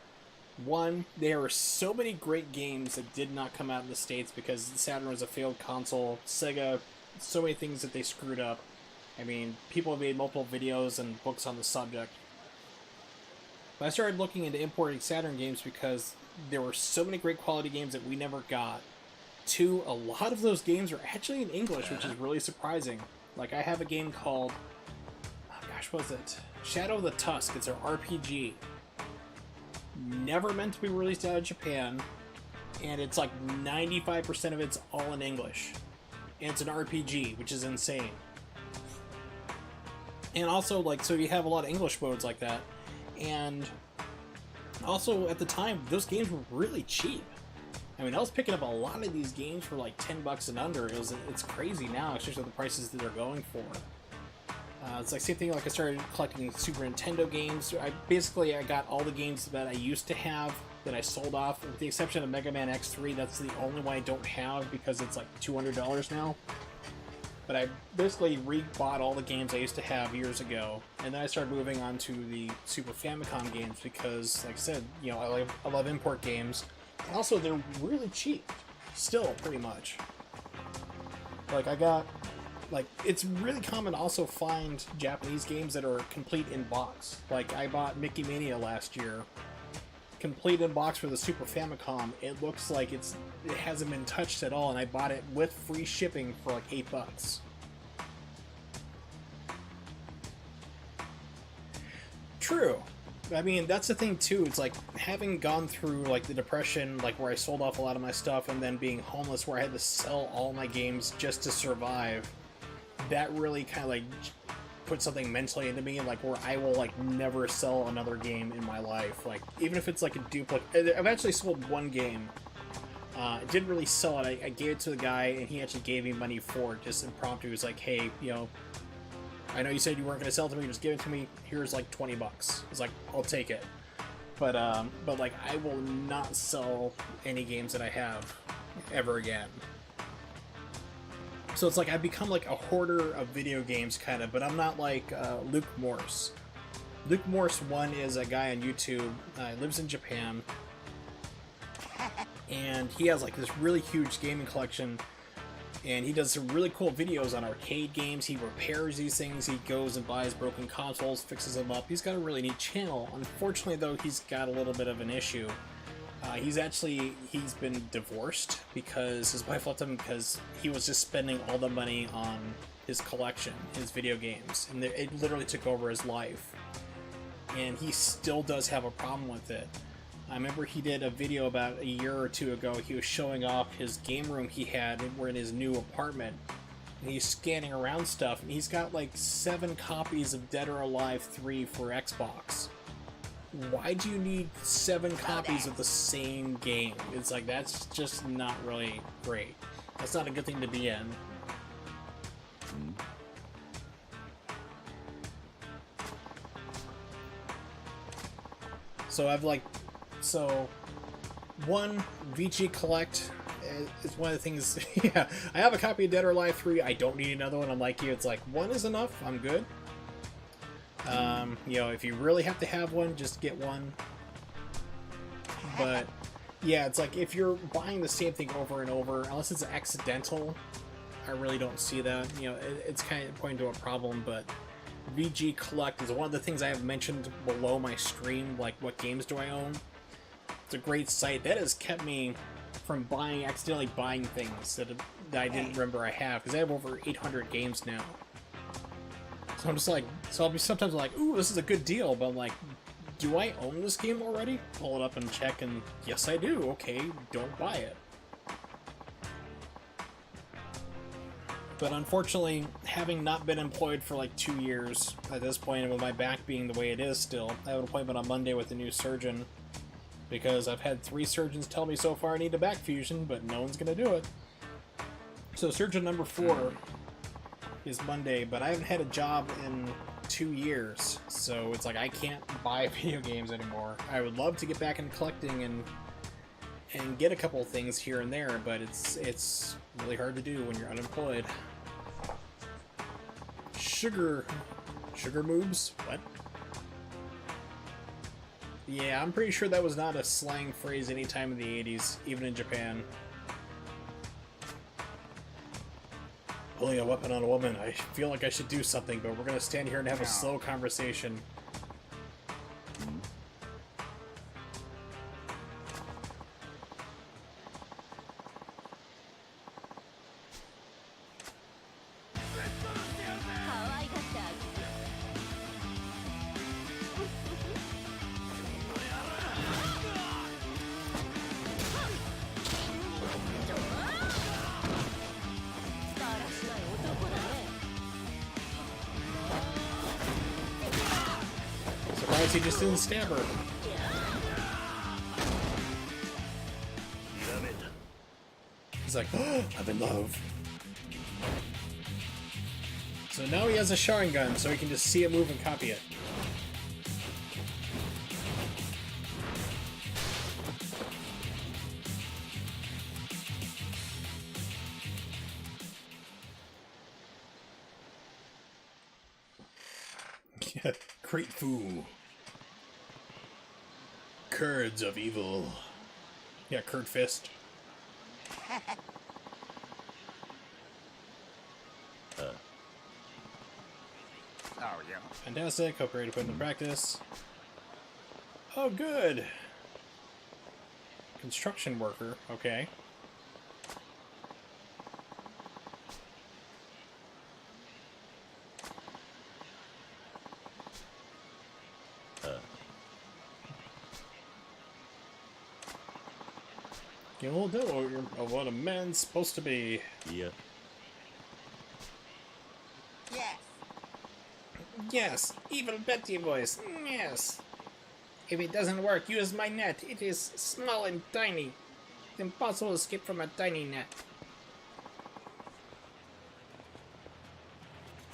one, there were so many great games that did not come out in the States because the Saturn was a failed console. Sega, so many things that they screwed up. I mean, people have made multiple videos and books on the subject. But I started looking into importing Saturn games because there were so many great quality games that we never got. Two, a lot of those games are actually in English, which is really surprising. Like, I have a game called, oh gosh, what was it? Shadow of the Tusk. It's an RPG. Never meant to be released out of Japan, and it's like 95% of it's all in English. And it's an RPG, which is insane. And also, like, so you have a lot of English modes like that. And also, at the time, those games were really cheap. I mean, I was picking up a lot of these games for like $10 and under. It's crazy now, especially with the prices that they're going for. It's like same thing. Like I started collecting Super Nintendo games. I got all the games that I used to have that I sold off, with the exception of Mega Man X3. That's the only one I don't have because it's like $200 now. But I basically re-bought all the games I used to have years ago, and then I started moving on to the Super Famicom games because, like I said, you know, I love import games. And also, they're really cheap, still, pretty much. Like, I got, like, it's really common to also find Japanese games that are complete in box. Like, I bought Mickey Mania last year, complete in box for the Super Famicom. It looks like it hasn't been touched at all, and I bought it with free shipping for like $8. True. I mean, that's the thing too. It's like having gone through like the depression, like where I sold off a lot of my stuff, and then being homeless, where I had to sell all my games just to survive. That really kind of like put something mentally into me, like where I will like never sell another game in my life. Like even if it's like a duplicate. I've actually sold one game. I didn't really sell it. I gave it to the guy, and he actually gave me money for it, just impromptu. He was like, "Hey, you know, I know you said you weren't going to sell it to me, just give it to me. Here's like $20. It's like, I'll take it. But like, I will not sell any games that I have ever again. So it's like, I've become like a hoarder of video games, kind of, but I'm not like Luke Morse. Luke Morse 1 is a guy on YouTube, lives in Japan, and he has like this really huge gaming collection. And he does some really cool videos on arcade games. He repairs these things. He goes and buys broken consoles, fixes them up. He's got a really neat channel. Unfortunately, though, he's got a little bit of an issue. He's been divorced because his wife left him because he was just spending all the money on his collection, his video games. And it literally took over his life. And he still does have a problem with it. I remember he did a video about a year or two ago. He was showing off his game room he had in his new apartment. And he's scanning around stuff, and he's got like 7 copies of Dead or Alive 3 for Xbox. Why do you need 7 copies of the same game? It's like, that's just not really great. That's not a good thing to be in. So, one, VG Collect is one of the things. Yeah, I have a copy of Dead or Alive 3. I don't need another one. I'm like you. It's like, one is enough. I'm good. You know, if you really have to have one, just get one. But, yeah, it's like, if you're buying the same thing over and over, unless it's accidental, I really don't see that. You know, it's kind of pointing to a problem, but VG Collect is one of the things I have mentioned below my stream, like, what games do I own? It's a great site. That has kept me from accidentally buying things that I didn't remember I have, because I have over 800 games now. So I'm just like, so I'll be sometimes like, ooh, this is a good deal, but I'm like, do I own this game already? Pull it up and check, and yes, I do. Okay, don't buy it. But unfortunately, having not been employed for like 2 years at this point, and with my back being the way it is still, I have an appointment on Monday with a new surgeon, because I've had 3 surgeons tell me so far I need a back fusion, but no one's going to do it. So surgeon number 4 is Monday, but I haven't had a job in 2 years, so it's like I can't buy video games anymore. I would love to get back into collecting and get a couple of things here and there, but it's really hard to do when you're unemployed. Sugar moobs? What? Yeah, I'm pretty sure that was not a slang phrase any time in the 80s, even in Japan. Pulling a weapon on a woman. I feel like I should do something, but we're gonna stand here and have a slow conversation. Surprised he just didn't stab her. He's like, oh, I'm in love. So now he has a Sharingan, so he can just see it move and copy it. Great foo. Curds of evil. Yeah, curd fist. Oh, yeah. Fantastic. Hope you're ready to put into practice. Oh, good. Construction worker. Okay. Get a little demo of what a man's supposed to be. Yeah. Yes. Yes, evil Betty voice. Yes. If it doesn't work, use my net. It is small and tiny. It's impossible to escape from a tiny net.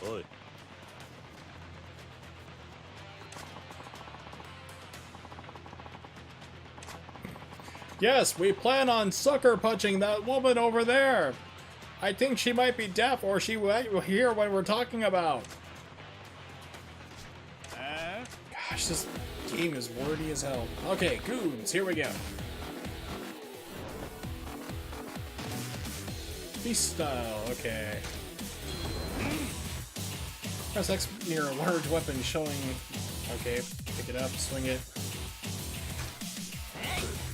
Oi. Yes, we plan on sucker punching that woman over there. I think she might be deaf, or she will hear what we're talking about. Gosh, this game is wordy as hell. Okay, goons, here we go. Beast style, okay. Press X near a large weapon showing... Okay, pick it up, swing it.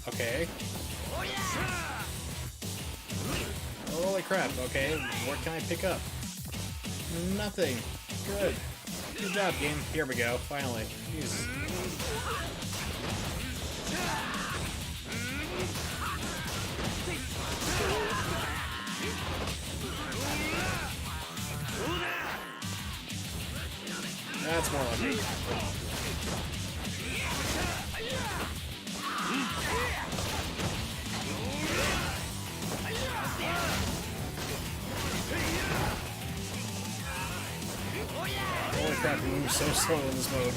Okay. Holy crap, okay, what can I pick up? Nothing. Good. Good job, game. Here we go, finally. Jesus. That's more like it. Holy crap, he moves so slow in this mode.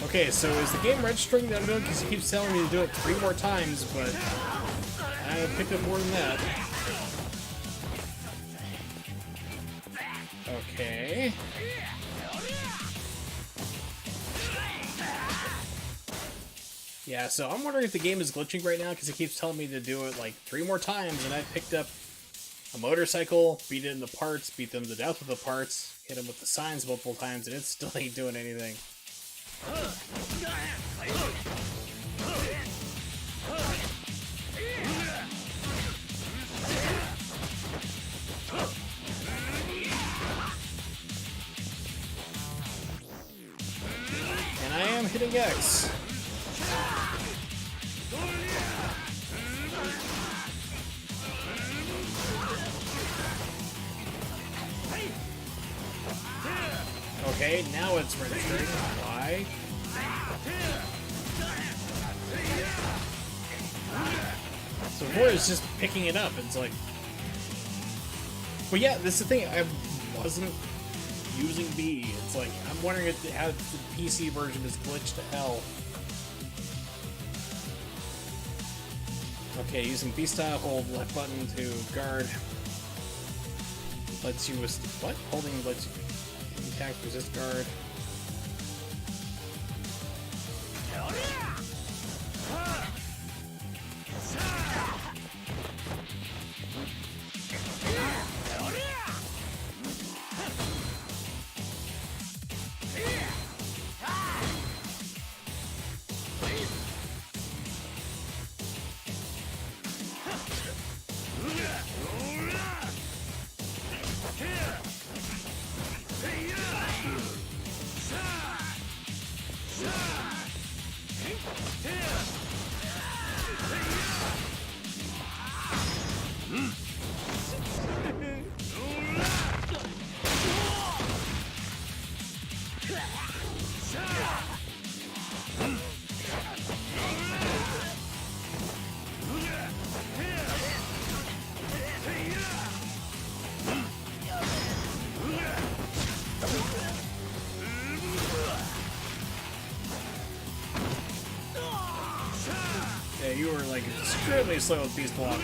Okay, so is the game registering that I'm doing? Because he keeps telling me to do it 3 more times, but I picked up more than that. Okay. Yeah, so I'm wondering if the game is glitching right now because it keeps telling me to do it like 3 more times, and I picked up a motorcycle, beat it into parts, beat them to death with the parts, hit them with the signs multiple times, and it still ain't doing anything. And I am hitting X. Okay, now it's registering. Why? So before it's just picking it up. It's like... But yeah, this is the thing. I wasn't using B. It's like, I'm wondering if how the PC version is glitched to hell. Okay, using B style, hold left button to guard. Lets you... What? Holding lets you... Attack, resist, guard. Yeah, you were like extremely slow with Beast Block.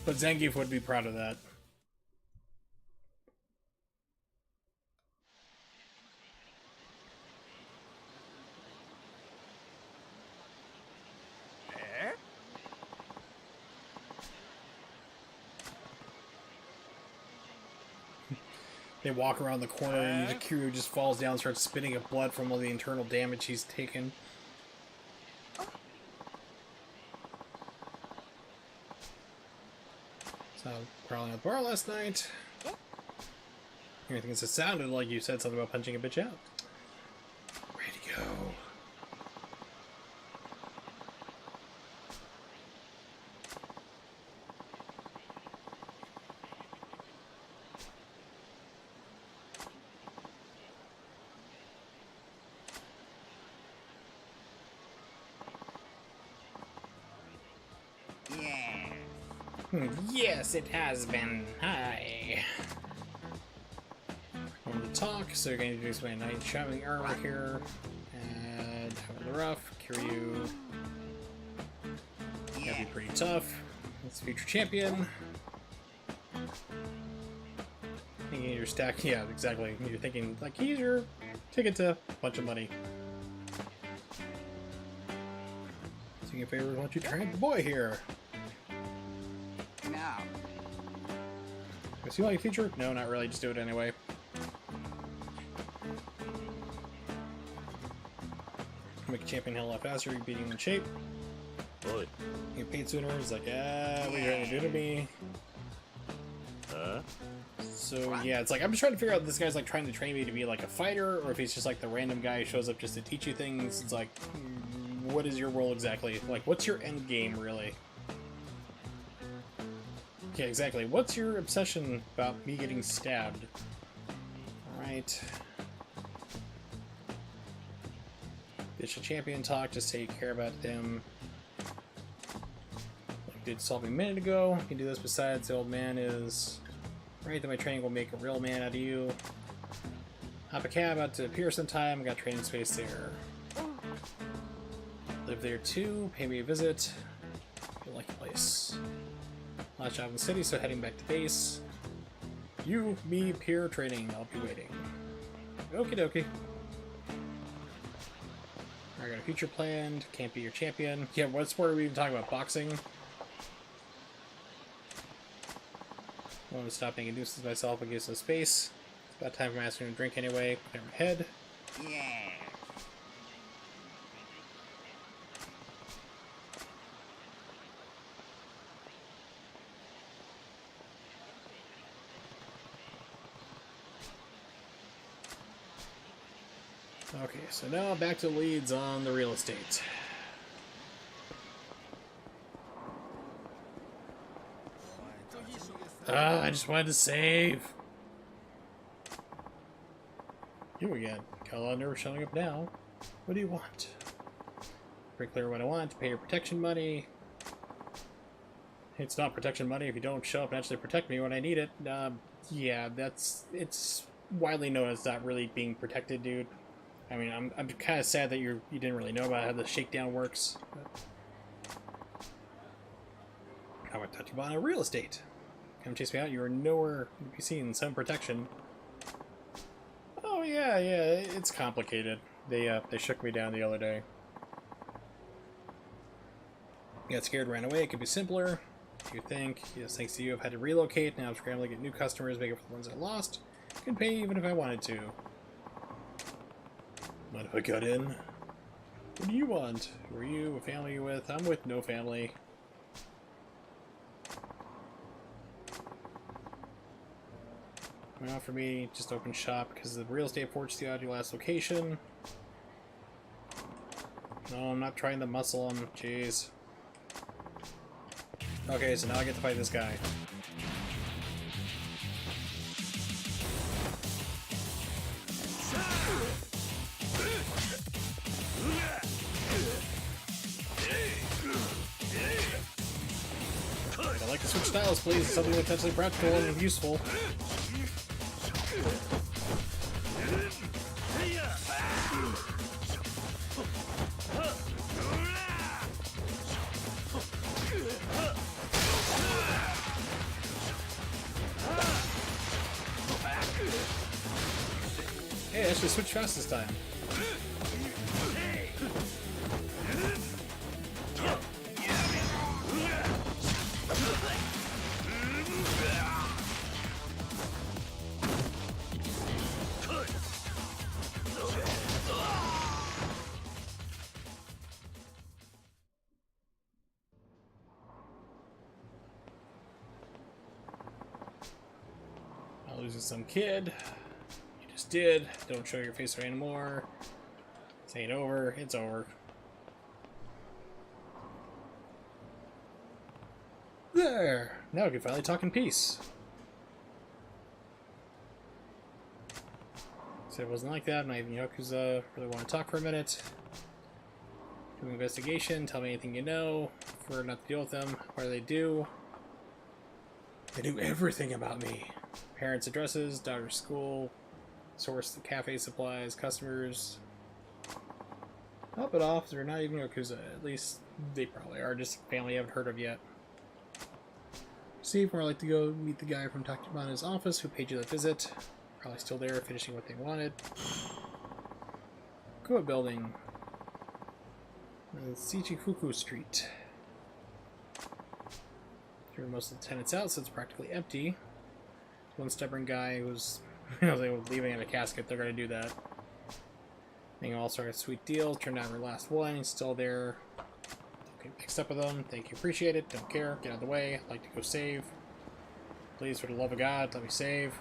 But Zangief would be proud of that. They walk around the corner and Kiryu just falls down and starts spitting up blood from all the internal damage he's taken. So, crawling up the bar last night. Everything it sounded like you said something about punching a bitch out. Ready to go. Yes, it has been. Hi. I want to talk, so you're going to introduce my knight traveling armor here. And have the rough. Kiryu. Gotta be pretty tough. That's future champion. Thinking your stack. Yeah, exactly. You're thinking, like, here's your ticket to a bunch of money. So you favor, why don't you train the boy here? Do you like feature? No, not really. Just do it anyway. Make a champion hell a lot faster. You're beating him in shape. Boy. You get paid sooner. He's like, what are you trying to do to me? So yeah, it's like I'm just trying to figure out if this guy's like trying to train me to be like a fighter, or if he's just like the random guy who shows up just to teach you things. It's like, what is your role exactly? Like, what's your end game really? Yeah, exactly. What's your obsession about me getting stabbed? Alright. Ditch a champion talk, just say you care about them. Like did solve a minute ago. You can do this besides the old man is right that my training will make a real man out of you. Hop a cab out to appear sometime, got training space there. Live there too, pay me a visit. Lucky place. Last job in the city, so heading back to base. You, me, peer training. I'll be waiting. Okie dokie. I got a future planned. Can't be your champion. Yeah, what sport are we even talking about? Boxing? I want to stop making nuisance myself and give some space. It's about time for my asking to drink anyway. Clear my head. Yeah. Okay, so now back to leads on the real estate. I just wanted to save. You again. Got a lot of nerves showing up now. What do you want? Pretty clear what I want. Pay your protection money. It's not protection money if you don't show up and actually protect me when I need it. Yeah, it's widely known as not really being protected, dude. I mean, I'm kind of sad that you didn't really know about how the shakedown works. But how about touching upon real estate? Come chase me out. You are nowhere to be seen. Some protection. Oh yeah, it's complicated. They shook me down the other day. Got scared, ran away. It could be simpler. You think? Yes, thanks to you, I've had to relocate. Now I'm scrambling to get new customers, make up for the ones I lost. Could pay even if I wanted to. Mind if I got in? What do you want? Who are you? What family are you with? I'm with no family. Well, for me, just open shop because the real estate forged you out your last location. No, I'm not trying to muscle him. Jeez. Okay, so now I get to fight this guy. I'd like to switch styles, please. Something potentially practical and useful. Hey, I actually switched fast this time. I'm losing some kid. Did. Don't show your face anymore. This ain't over. It's over. There! Now we can finally talk in peace. So it wasn't like that. Not even Yakuza. Really want to talk for a minute. Do an investigation. Tell me anything you know. Prefer not to deal with them. What do they do? They do everything about me. Parents' addresses, daughter's school, source the cafe supplies, customers. Top it off, they're not even Yakuza. At least they probably are, just a family I haven't heard of yet. Steve, where I'd like to go meet the guy from Takemana's office who paid you that visit. Probably still there, finishing what they wanted. Koa building. Shichifuku Street. Threw most of the tenants out, so it's practically empty. One stubborn guy who's leaving in a casket, they're going to do that. Making all sorts of sweet deals. Turned out your last one. He's still there. Okay, mixed up with them. Thank you, appreciate it. Don't care. Get out of the way. I'd like to go save. Please, for the love of God, let me save.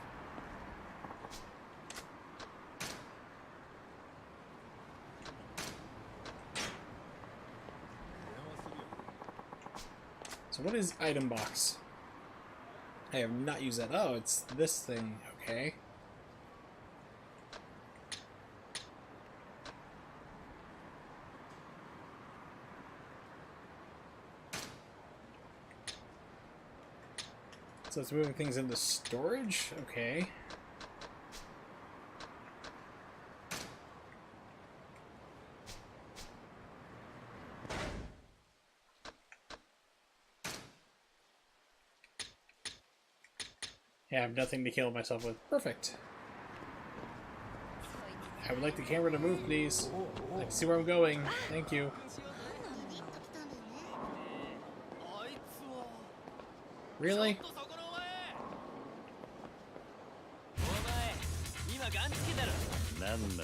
So what is item box? I have not used that. Oh, it's this thing. Okay. So it's moving things into storage? Okay. I have nothing to kill myself with. Perfect. I would like the camera to move, please. I'd like to see where I'm going. Thank you. Really? 何なんだ。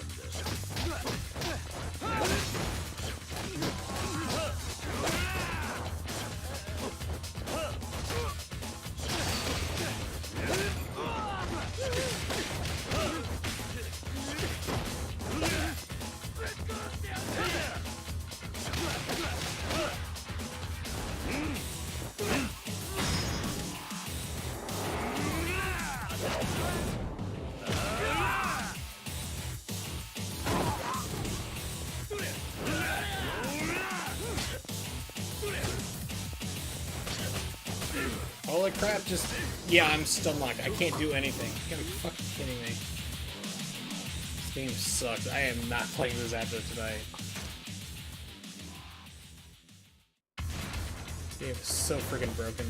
Holy crap, just... Yeah, I'm stun locked. I can't do anything. You gotta be fucking kidding me. This game sucks. I am not playing this after tonight. This game is so freaking broken.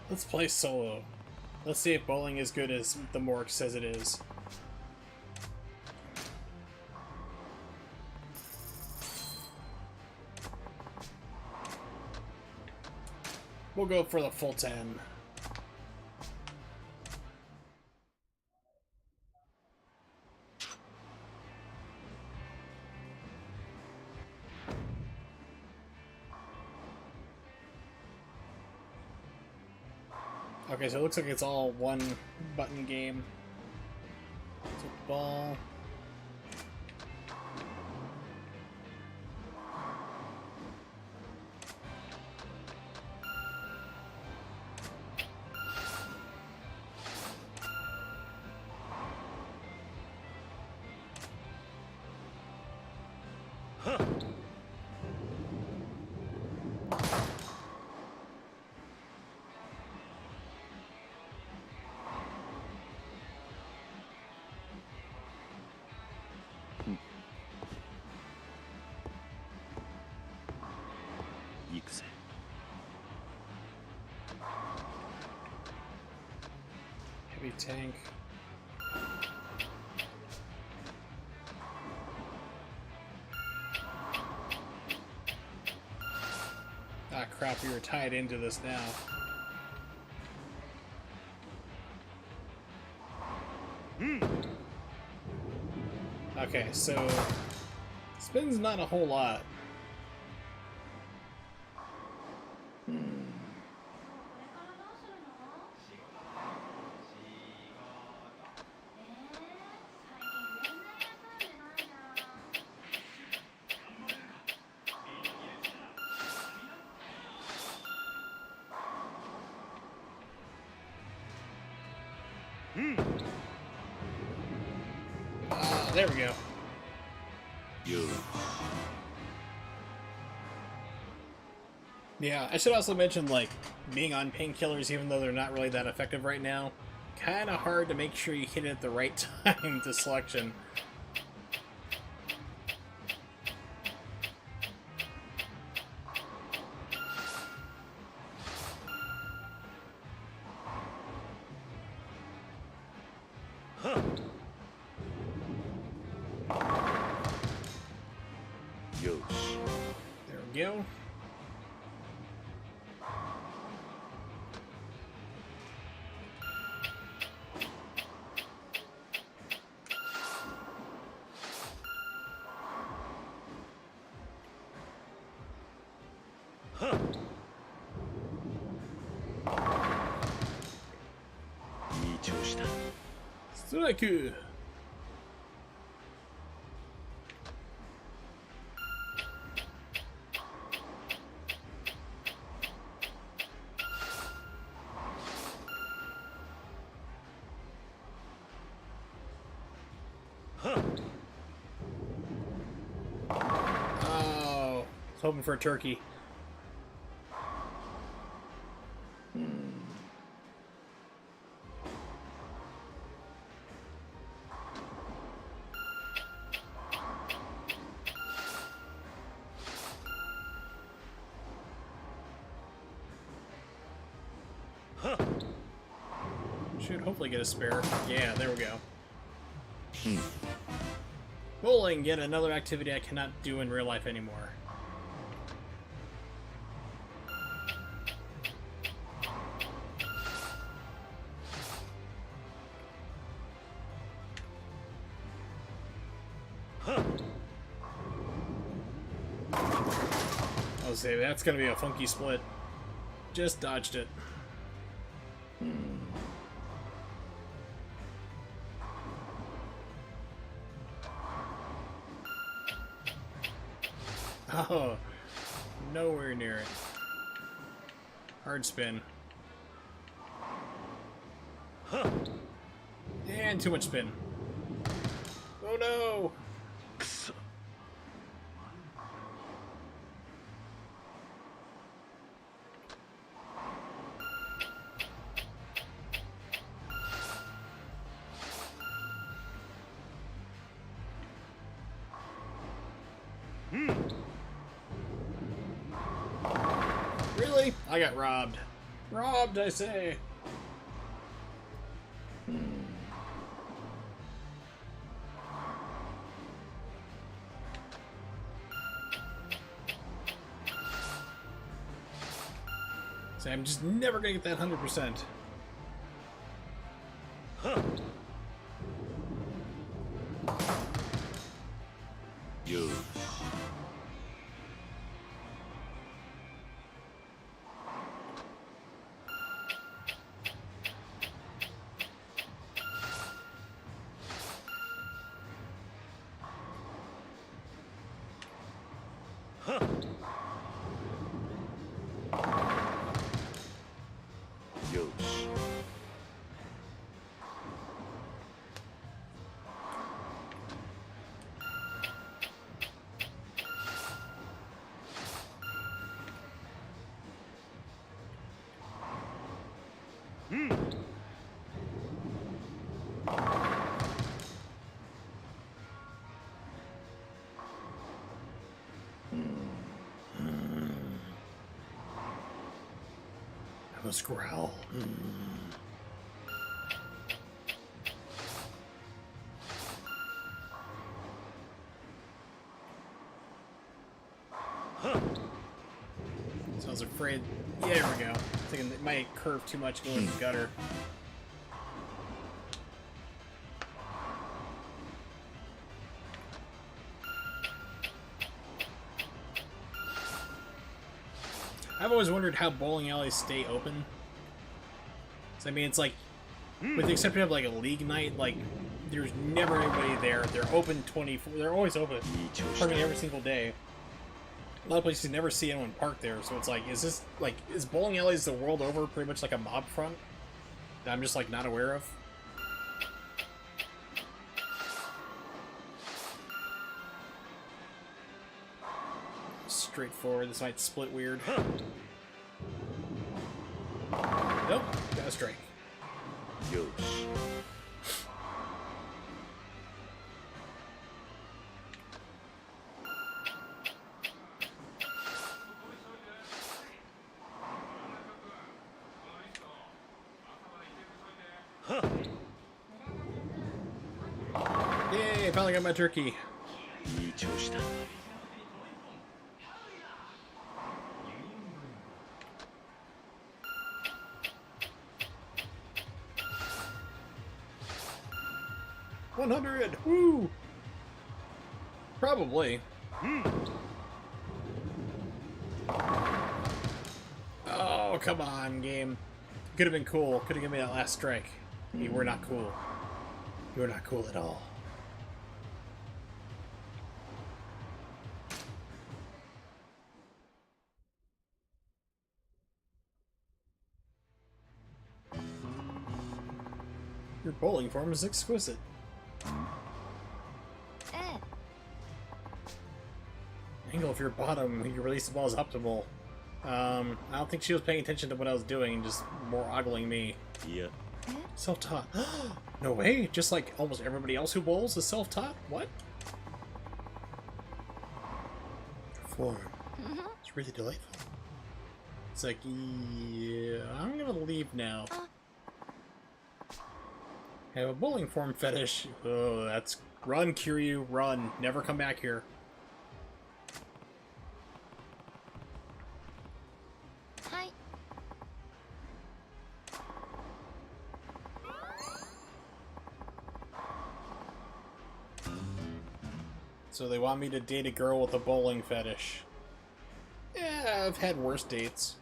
Let's play solo. Let's see if bowling is good as the Mork says it is. We'll go for the full 10. Okay, so it looks like it's all one button game. So ball. Yakuza. Heavy tank. Ah crap, we were tied into this now. Okay, so spin's not a whole lot. There we go. Yo. Yeah, I should also mention, like, being on painkillers, even though they're not really that effective right now, kind of hard to make sure you hit it at the right time to selection. go. Strike! Oh, I was hoping for a turkey. Should hopefully get a spare. Yeah, there we go. Bowling, yet another activity I cannot do in real life anymore. I'll say that's gonna be a funky split. Just dodged it. Oh, nowhere near it. Hard spin. And too much spin. Oh no! Really? I got robbed. Robbed, I say. So I'm just never gonna get that 100%. Yo. I must growl. So I was afraid. Yeah, there we go. Thinking it might curve too much going in the gutter. I've always wondered how bowling alleys stay open. So, I mean, it's like, with the exception of like a league night, like, there's never anybody there. They're open 24. They're always open. I mean, every single day. A lot of places never see anyone parked there, so it's like, is this like, is bowling alleys the world over pretty much like a mob front that I'm just like not aware of? Straightforward. This might split weird. Nope, got a strike. Yo. Yay, I finally got my turkey. 100! Woo! Probably. Oh, come on, game. Could have been cool. Could have given me that last strike. You were not cool. You were not cool at all. Your bowling form is exquisite. Angle of your bottom when you release the ball is optimal. I don't think she was paying attention to what I was doing and just more ogling me. Yeah. Self-taught. No way! Just like almost everybody else who bowls is self-taught? What? Form. It's really delightful. It's like, yeah, I'm gonna leave now. I have a bowling form fetish. Oh, that's... Run, Kiryu, run. Never come back here. Hi. So they want me to date a girl with a bowling fetish. Yeah, I've had worse dates.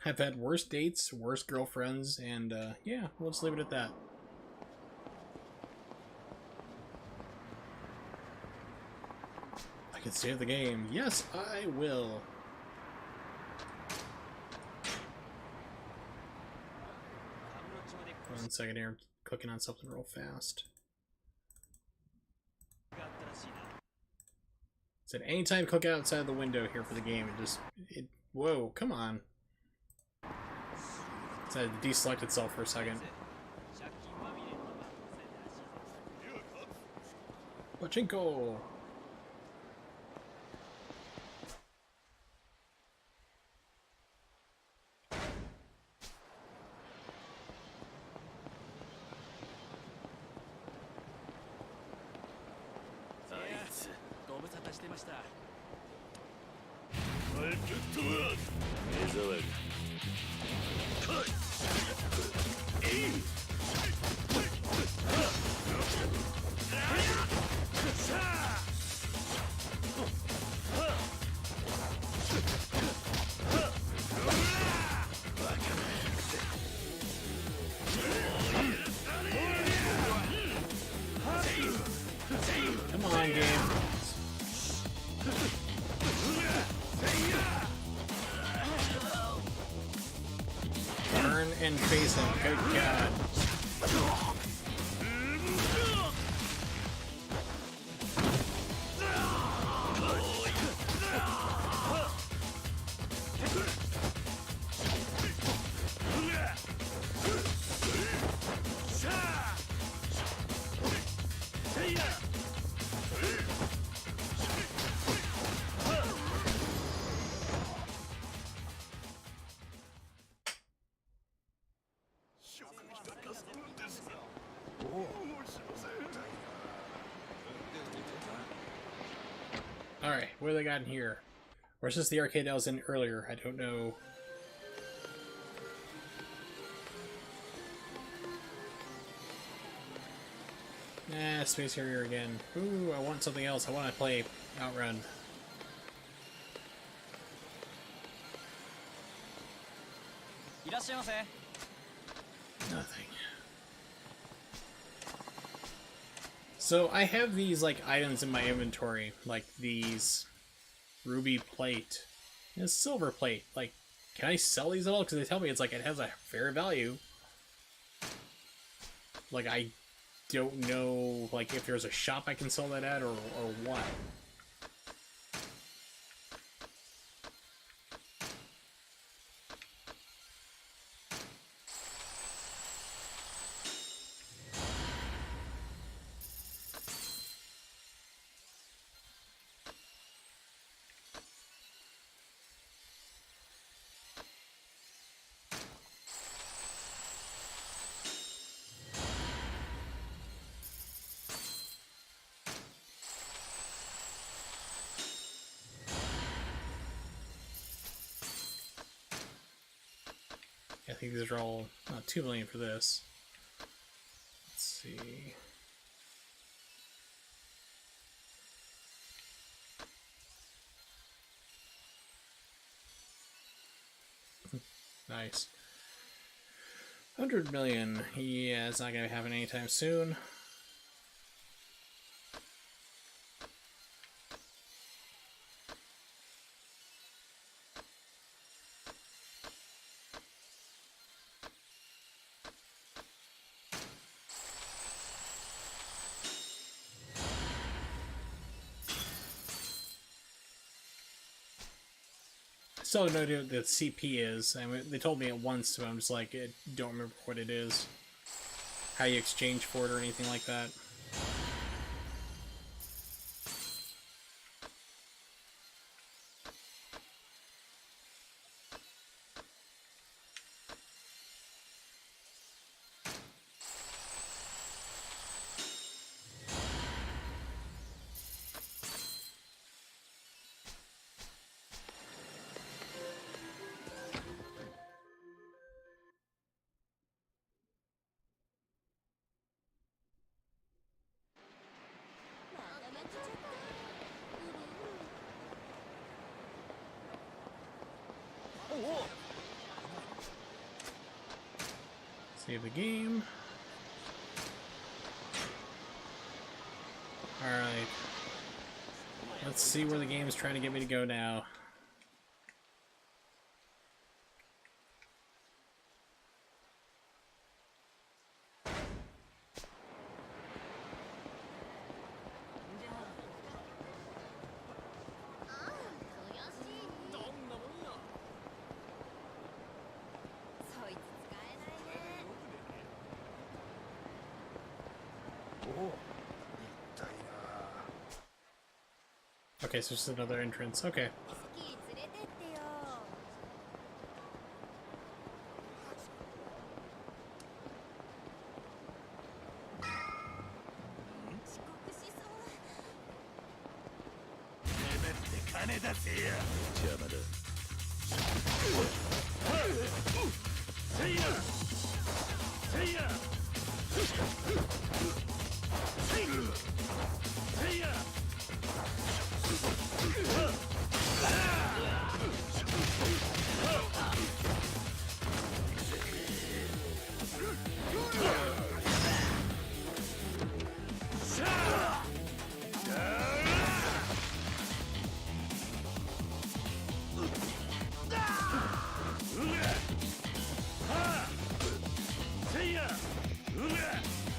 I've had worse dates, worse girlfriends, and yeah, we'll just leave it at that. I can save the game. Yes, I will. One second here, I'm clicking on something real fast. Said anytime click outside the window here for the game, whoa, come on. Decided to deselect itself for a second. Pachinko! Come on, game. Turn and face him. Good God. Alright, what do they got in here? Or is this the arcade I was in earlier? I don't know. Space Harrier again. Ooh, I want something else. I want to play Outrun. Nothing. So I have these like items in my inventory, like these ruby plate and silver plate. Like, can I sell these at all? Because they tell me it's like it has a fair value. Like, I don't know, like, if there's a shop I can sell that at, or what. think these are all 2 million for this. Let's see. Nice. 100 million. Yeah, it's not gonna happen anytime soon. Still have no idea what the CP is. I mean, they told me it once, but I'm just like, I don't remember what it is. How you exchange for it or anything like that. Save the game. Alright. Let's see where the game is trying to get me to go now. Okay, so just another entrance. Okay.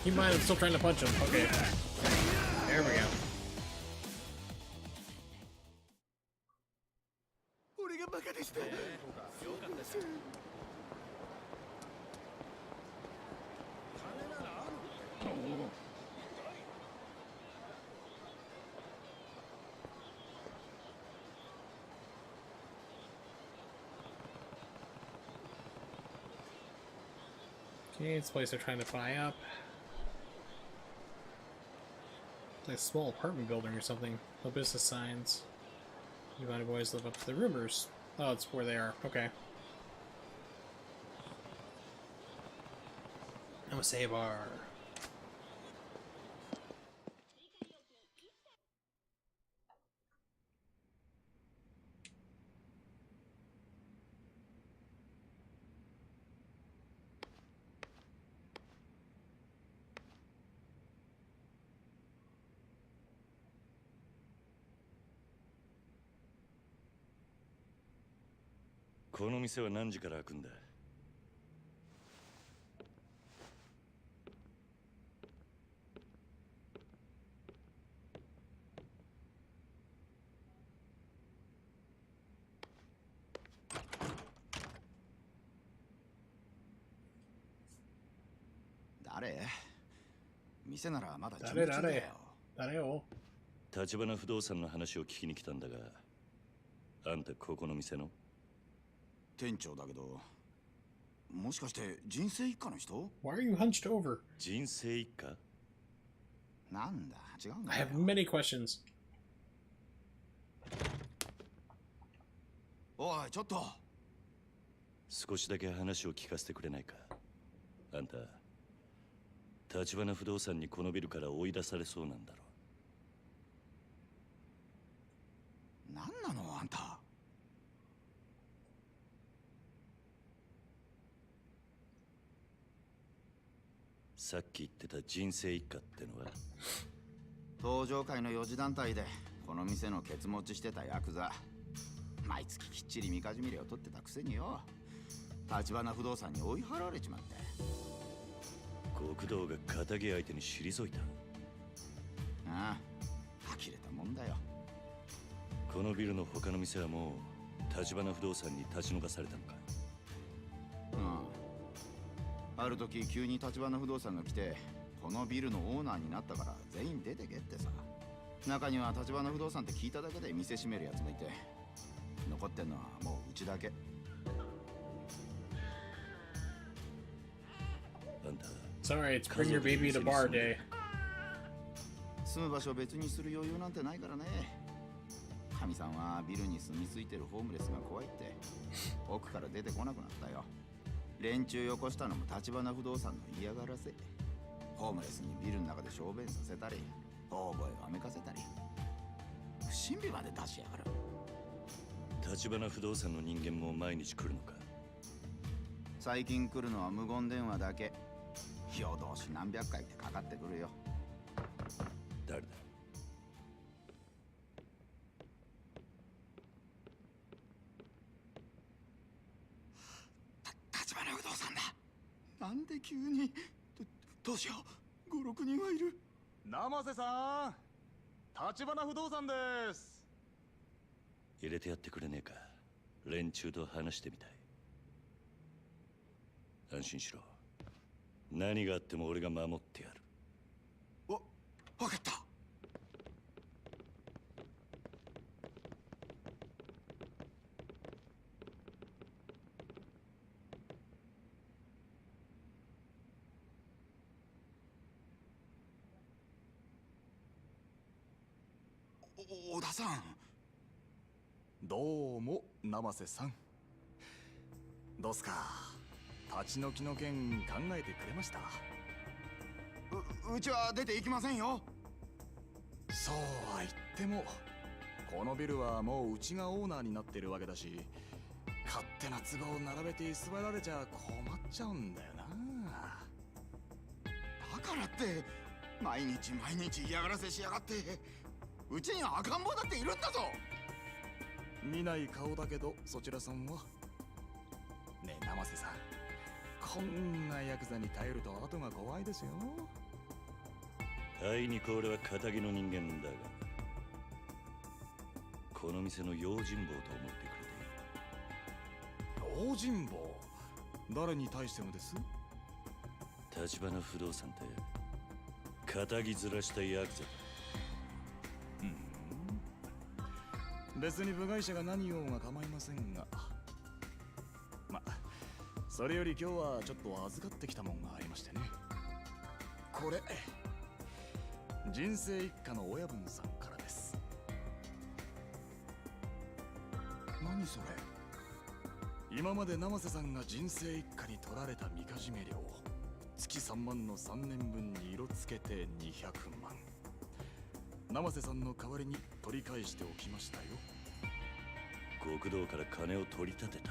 He might have still trying to punch him. Okay. There we go. Okay, this place they're trying to buy up. Like a small apartment building or something. No business signs. United boys live up to the rumors. Oh, it's where they are. Okay. I'm a save bar. This この店は何時から開くんだ?誰? 立花不動産の話を聞きに来たんだが、あんたここの店の店長だけど、もしかして人生一家の人? Why are you hunched over? 人生一家? なんだ、違うんだ I よ。 have many questions. おい、ちょっと。少しだけ話を聞かせてくれないか。あんた橘不動産にこのビルから追い出されそうなんだろ。何なのあんた。さっき言ってた人生一家ってのは。登場界の四次団体でこの店のケツ持ちしてたヤクザ。毎月きっちりみかじめ料を取ってたくせによ、橘不動産に追い払われちまって。極道が仇相手に退いた。ああ、呆れたもんだよ。このビルの他の店はもう橘不動産に立ち退かされたのか。ある時急に橘不動産が来て、このビルのオーナーになったから全員出てけってさ。中には橘不動産って聞いただけで店閉めるやつもいて、残ってんのはもううちだけ。あんた Sorry, it's bring your baby to bar day. 住む場所を別にする余裕なんてないからね。神さんはビルに住み着いてるホームレスが怖いって奥から出てこなくなったよ。連中よこしたのも橘不動産の嫌がらせ。ホームレスにビルの中で小便させたり、大声をあめかせたり、不審火まで出しやがる。橘不動産の人間も毎日来るのか。最近来るのは無言電話だけ。夜通し何百回ってかかってくるよ。誰だ。橘不動産だ。なんで急に。どうしよう、5、6人はいる。生瀬さん、橘不動産です。入れてやってくれねえか。連中と話してみたい。安心しろ。何があっても俺が守ってやる。わかった。小田さん。どうも生瀬さん。どうすか、立ち退きの件考えてくれました？うちは出て行きませんよ。そうは言ってもこのビルはもううちがオーナーになってるわけだし、勝手な都合を並べて居座られちゃ困っちゃうんだよな。だからって毎日毎日嫌がらせしやがって。うちには赤ん坊だっているんだぞ。見ない顔だけどそちらさんは。ねえ生瀬さん、こんなヤクザに頼ると後が怖いですよ。あいにく俺は仇の人間だが、この店の用心棒と思ってくれている。用心棒？誰に対してもです？橘不動産って仇ずらしたヤクザだ。別に部外者が何をが構いませんが、それより今日はちょっと預かってきたもんがありましてね。これ人生一家の親分さんからです。何それ。今まで生瀬さんが人生一家に取られたみかじめ料、月3万の3年分に色つけて200万。生瀬さんの代わりに取り返しておきましたよ。極道から金を取り立て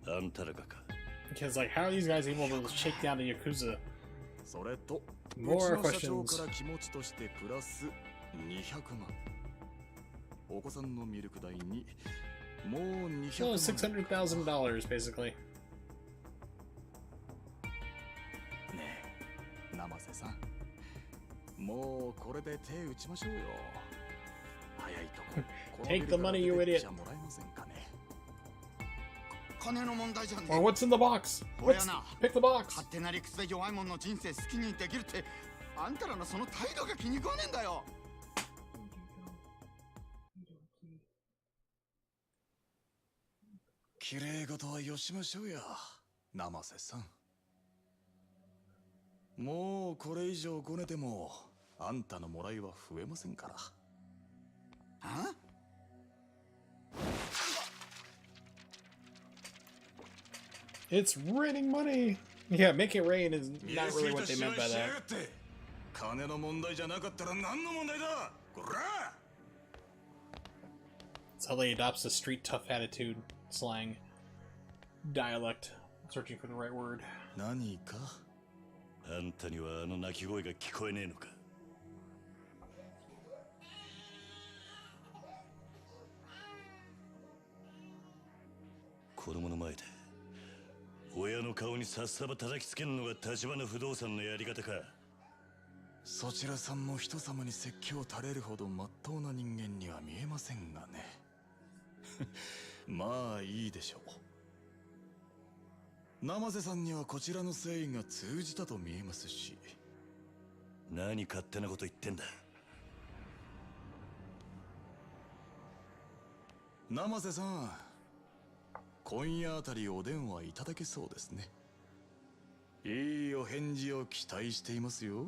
た。あんたらがか。 Because like, how are these guys able to shake down the Yakuza? それと More うちの社長 questions. から気持ちとしてプラス200万。お子さんのミルク代にもう200 So 万。$600,000 basically. ねえ生瀬さん、もうこれで手打ちましょうよ。早いとここのビ Take ル the から money, 出 you てき idiot. ちゃもらえませんかね。金の問題じゃねえ。 Or what's in the box? 俺 What's, はな、 pick the box. 勝手な理屈で弱い者の人生好きにできるって、あんたらのその態度が気に食わねえんだよ。綺麗事はよしましょうや生瀬さん。もうこれ以上ごねてもあんたのもらいは増えませんから。あ It's raining money! Yeah, make it rain is not really what they meant by that. 金の問題じゃなかったら何の問題だこら That's how he adopts the street tough attitude, slang, dialect. Searching for the right word. 何かあんたにはあの鳴き声が聞こえねえのか子供の前で親の顔にさっさば叩きつけるのが橘不動産のやり方かそちらさんも人様に説教垂れるほど真っ当な人間には見えませんがねまあいいでしょう生瀬さんにはこちらの誠意が通じたと見えますし何勝手なこと言ってんだ生瀬さん今夜あたりお電話いただけそうですねいいお返事を期待していますよ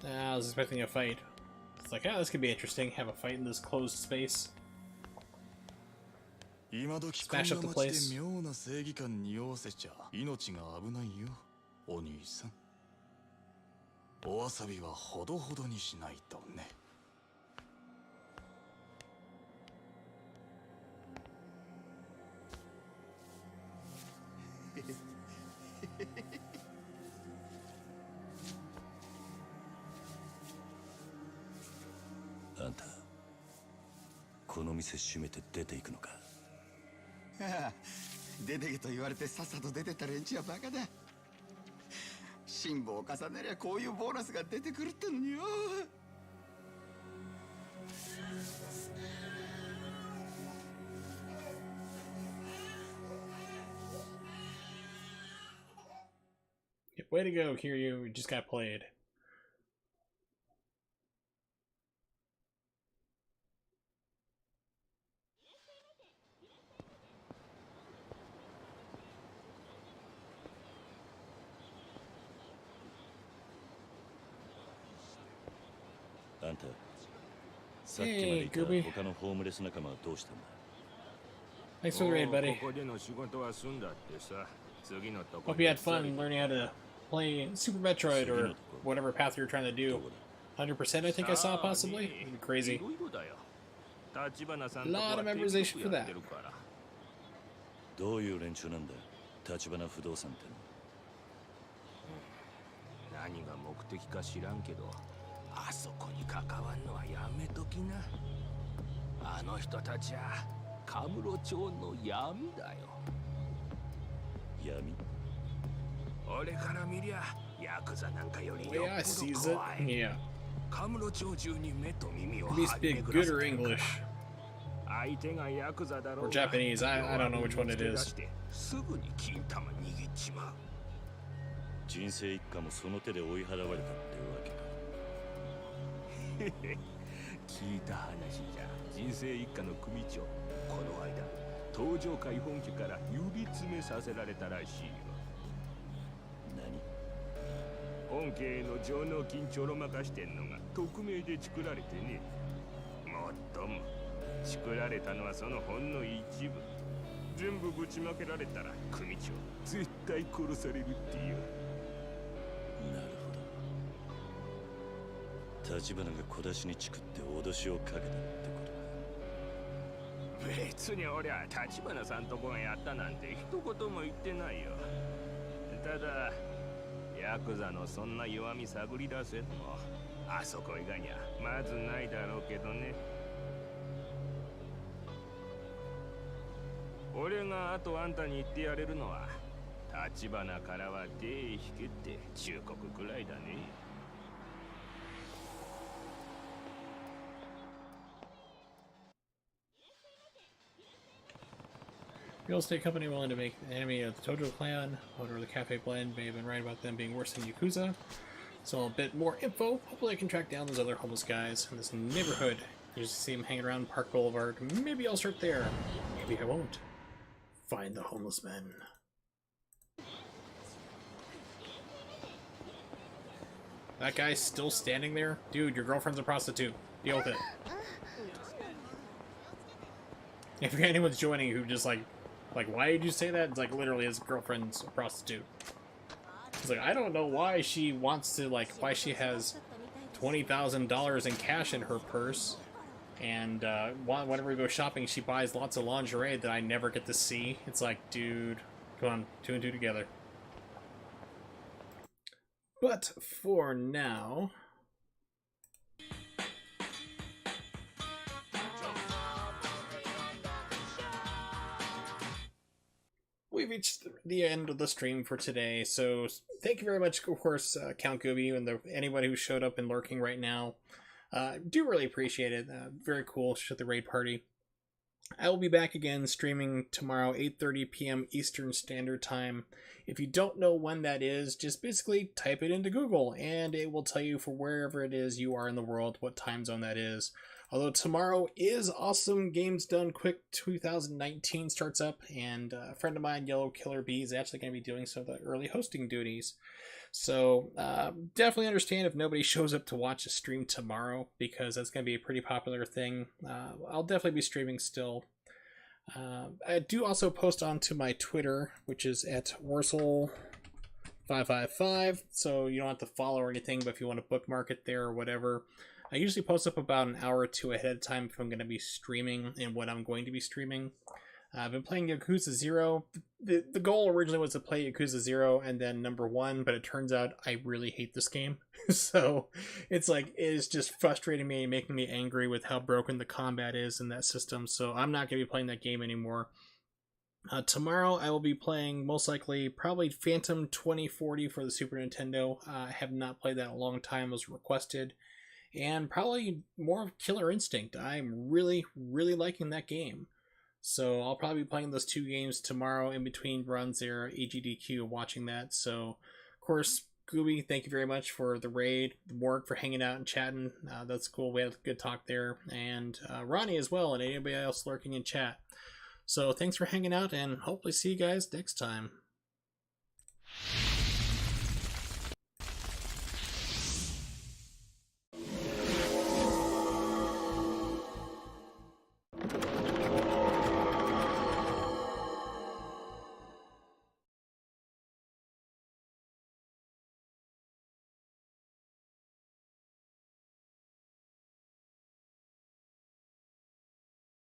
I was expecting a fight. It's like, this could be interesting. Have a fight in this closed space. 今時こんな街で妙な正義感に酔わせちゃ命が危ないよお兄さんおわさびはほどほどにしないとねあんたこの店閉めて出ていくのかああ出てけと言われてさっさと出てった連中はバカだ辛抱を重ねりゃこういうボーナスが出てくるってのによWay to go, Kiryu. You just got played. Hey, Gooby. Thanks for the raid, buddy. Hope you had fun learning how to play Super Metroid or whatever path you're trying to do. 100% I think I saw possibly. It'd be crazy. A lot of memorization for that. どういう連中なんだ橘不動産って何が目的か知らんけどあそこに関わんのはやめときなあの人たちはカムロ町の闇だよ闇俺から見りゃヤクザなんかよりよ Yeah, I っ sees ぽ it. ど怖い Yeah. カムロ町中に目と耳を At least 張り speak 巡ら good せ or てるから English. 相手がヤクザだろう Or が Japanese. I don't know which one it is. すぐに金玉握っちまう人生一家もその手で追い払われたってわけか聞いた話じゃ人生一家の組長この間東上会本家から指詰めさせられたらしいよ何本家への上納金ちょろまかしてんのが匿名で作られてねもっとも作られたのはそのほんの一部全部ぶちまけられたら組長絶対殺されるってよなるほど橘が小出しにチクって脅しをかけたってことか別に俺は橘さんとこがやったなんて一言も言ってないよただヤクザのそんな弱み探り出せんのあそこ以外にはまずないだろうけどね俺があとあんたに言ってやれるのは橘からは手引けって忠告くらいだね Real estate company willing to make the enemy of the Tojo clan. Owner of the Cafe Blend may have been right about them being worse than Yakuza. So a bit more info. Hopefully I can track down those other homeless guys in this neighborhood. You just see them hanging around Park Boulevard. Maybe I'll start there. Maybe I won't. Find the homeless men. That guy's still standing there? Dude, your girlfriend's a prostitute. Deal with it. If anyone's joining who just like, why did you say that? It's like literally his girlfriend's a prostitute. It's like, I don't know why she wants to, like, why she has $20,000 in cash in her purse. And whenever we go shopping, she buys lots of lingerie that I never get to see. It's like, dude, come on, 2 and 2 together. But for now, we've reached the end of the stream for today. So thank you very much, of course, Count Gooby and anybody who showed up and lurking right now. Do really appreciate it. Very cool. Shut the raid party. I will be back again streaming tomorrow, 8:30 p.m. Eastern Standard Time. If you don't know when that is, just basically type it into Google and it will tell you for wherever it is you are in the world what time zone that is. Although tomorrow is Awesome Games Done Quick 2019 starts up, and a friend of mine, Yellow Killer Bee, is actually going to be doing some of the early hosting duties. So definitely understand if nobody shows up to watch the stream tomorrow, because that's going to be a pretty popular thing. I'll definitely be streaming still. I do also post onto my Twitter, which is at Worsel555, so you don't have to follow or anything, but if you want to bookmark it there or whatever. I usually post up about an hour or two ahead of time if I'm going to be streaming and what I'm going to be streaming. I've been playing Yakuza 0. The goal originally was to play Yakuza 0 and then number 1, but it turns out I really hate this game. So it's like, it is just frustrating me and making me angry with how broken the combat is in that system. So I'm not going to be playing that game anymore. Tomorrow I will be playing most likely probably Phantom 2040 for the Super Nintendo. I have not played that in a long time, was requested. And probably more of Killer Instinct. I'm really, really liking that game. So I'll probably be playing those 2 games tomorrow in between runs there, AGDQ, watching that. So, of course, Gooby, thank you very much for the raid. Morg for hanging out and chatting. That's cool. We had a good talk there. And Ronnie as well, and anybody else lurking in chat. So thanks for hanging out, and hopefully see you guys next time.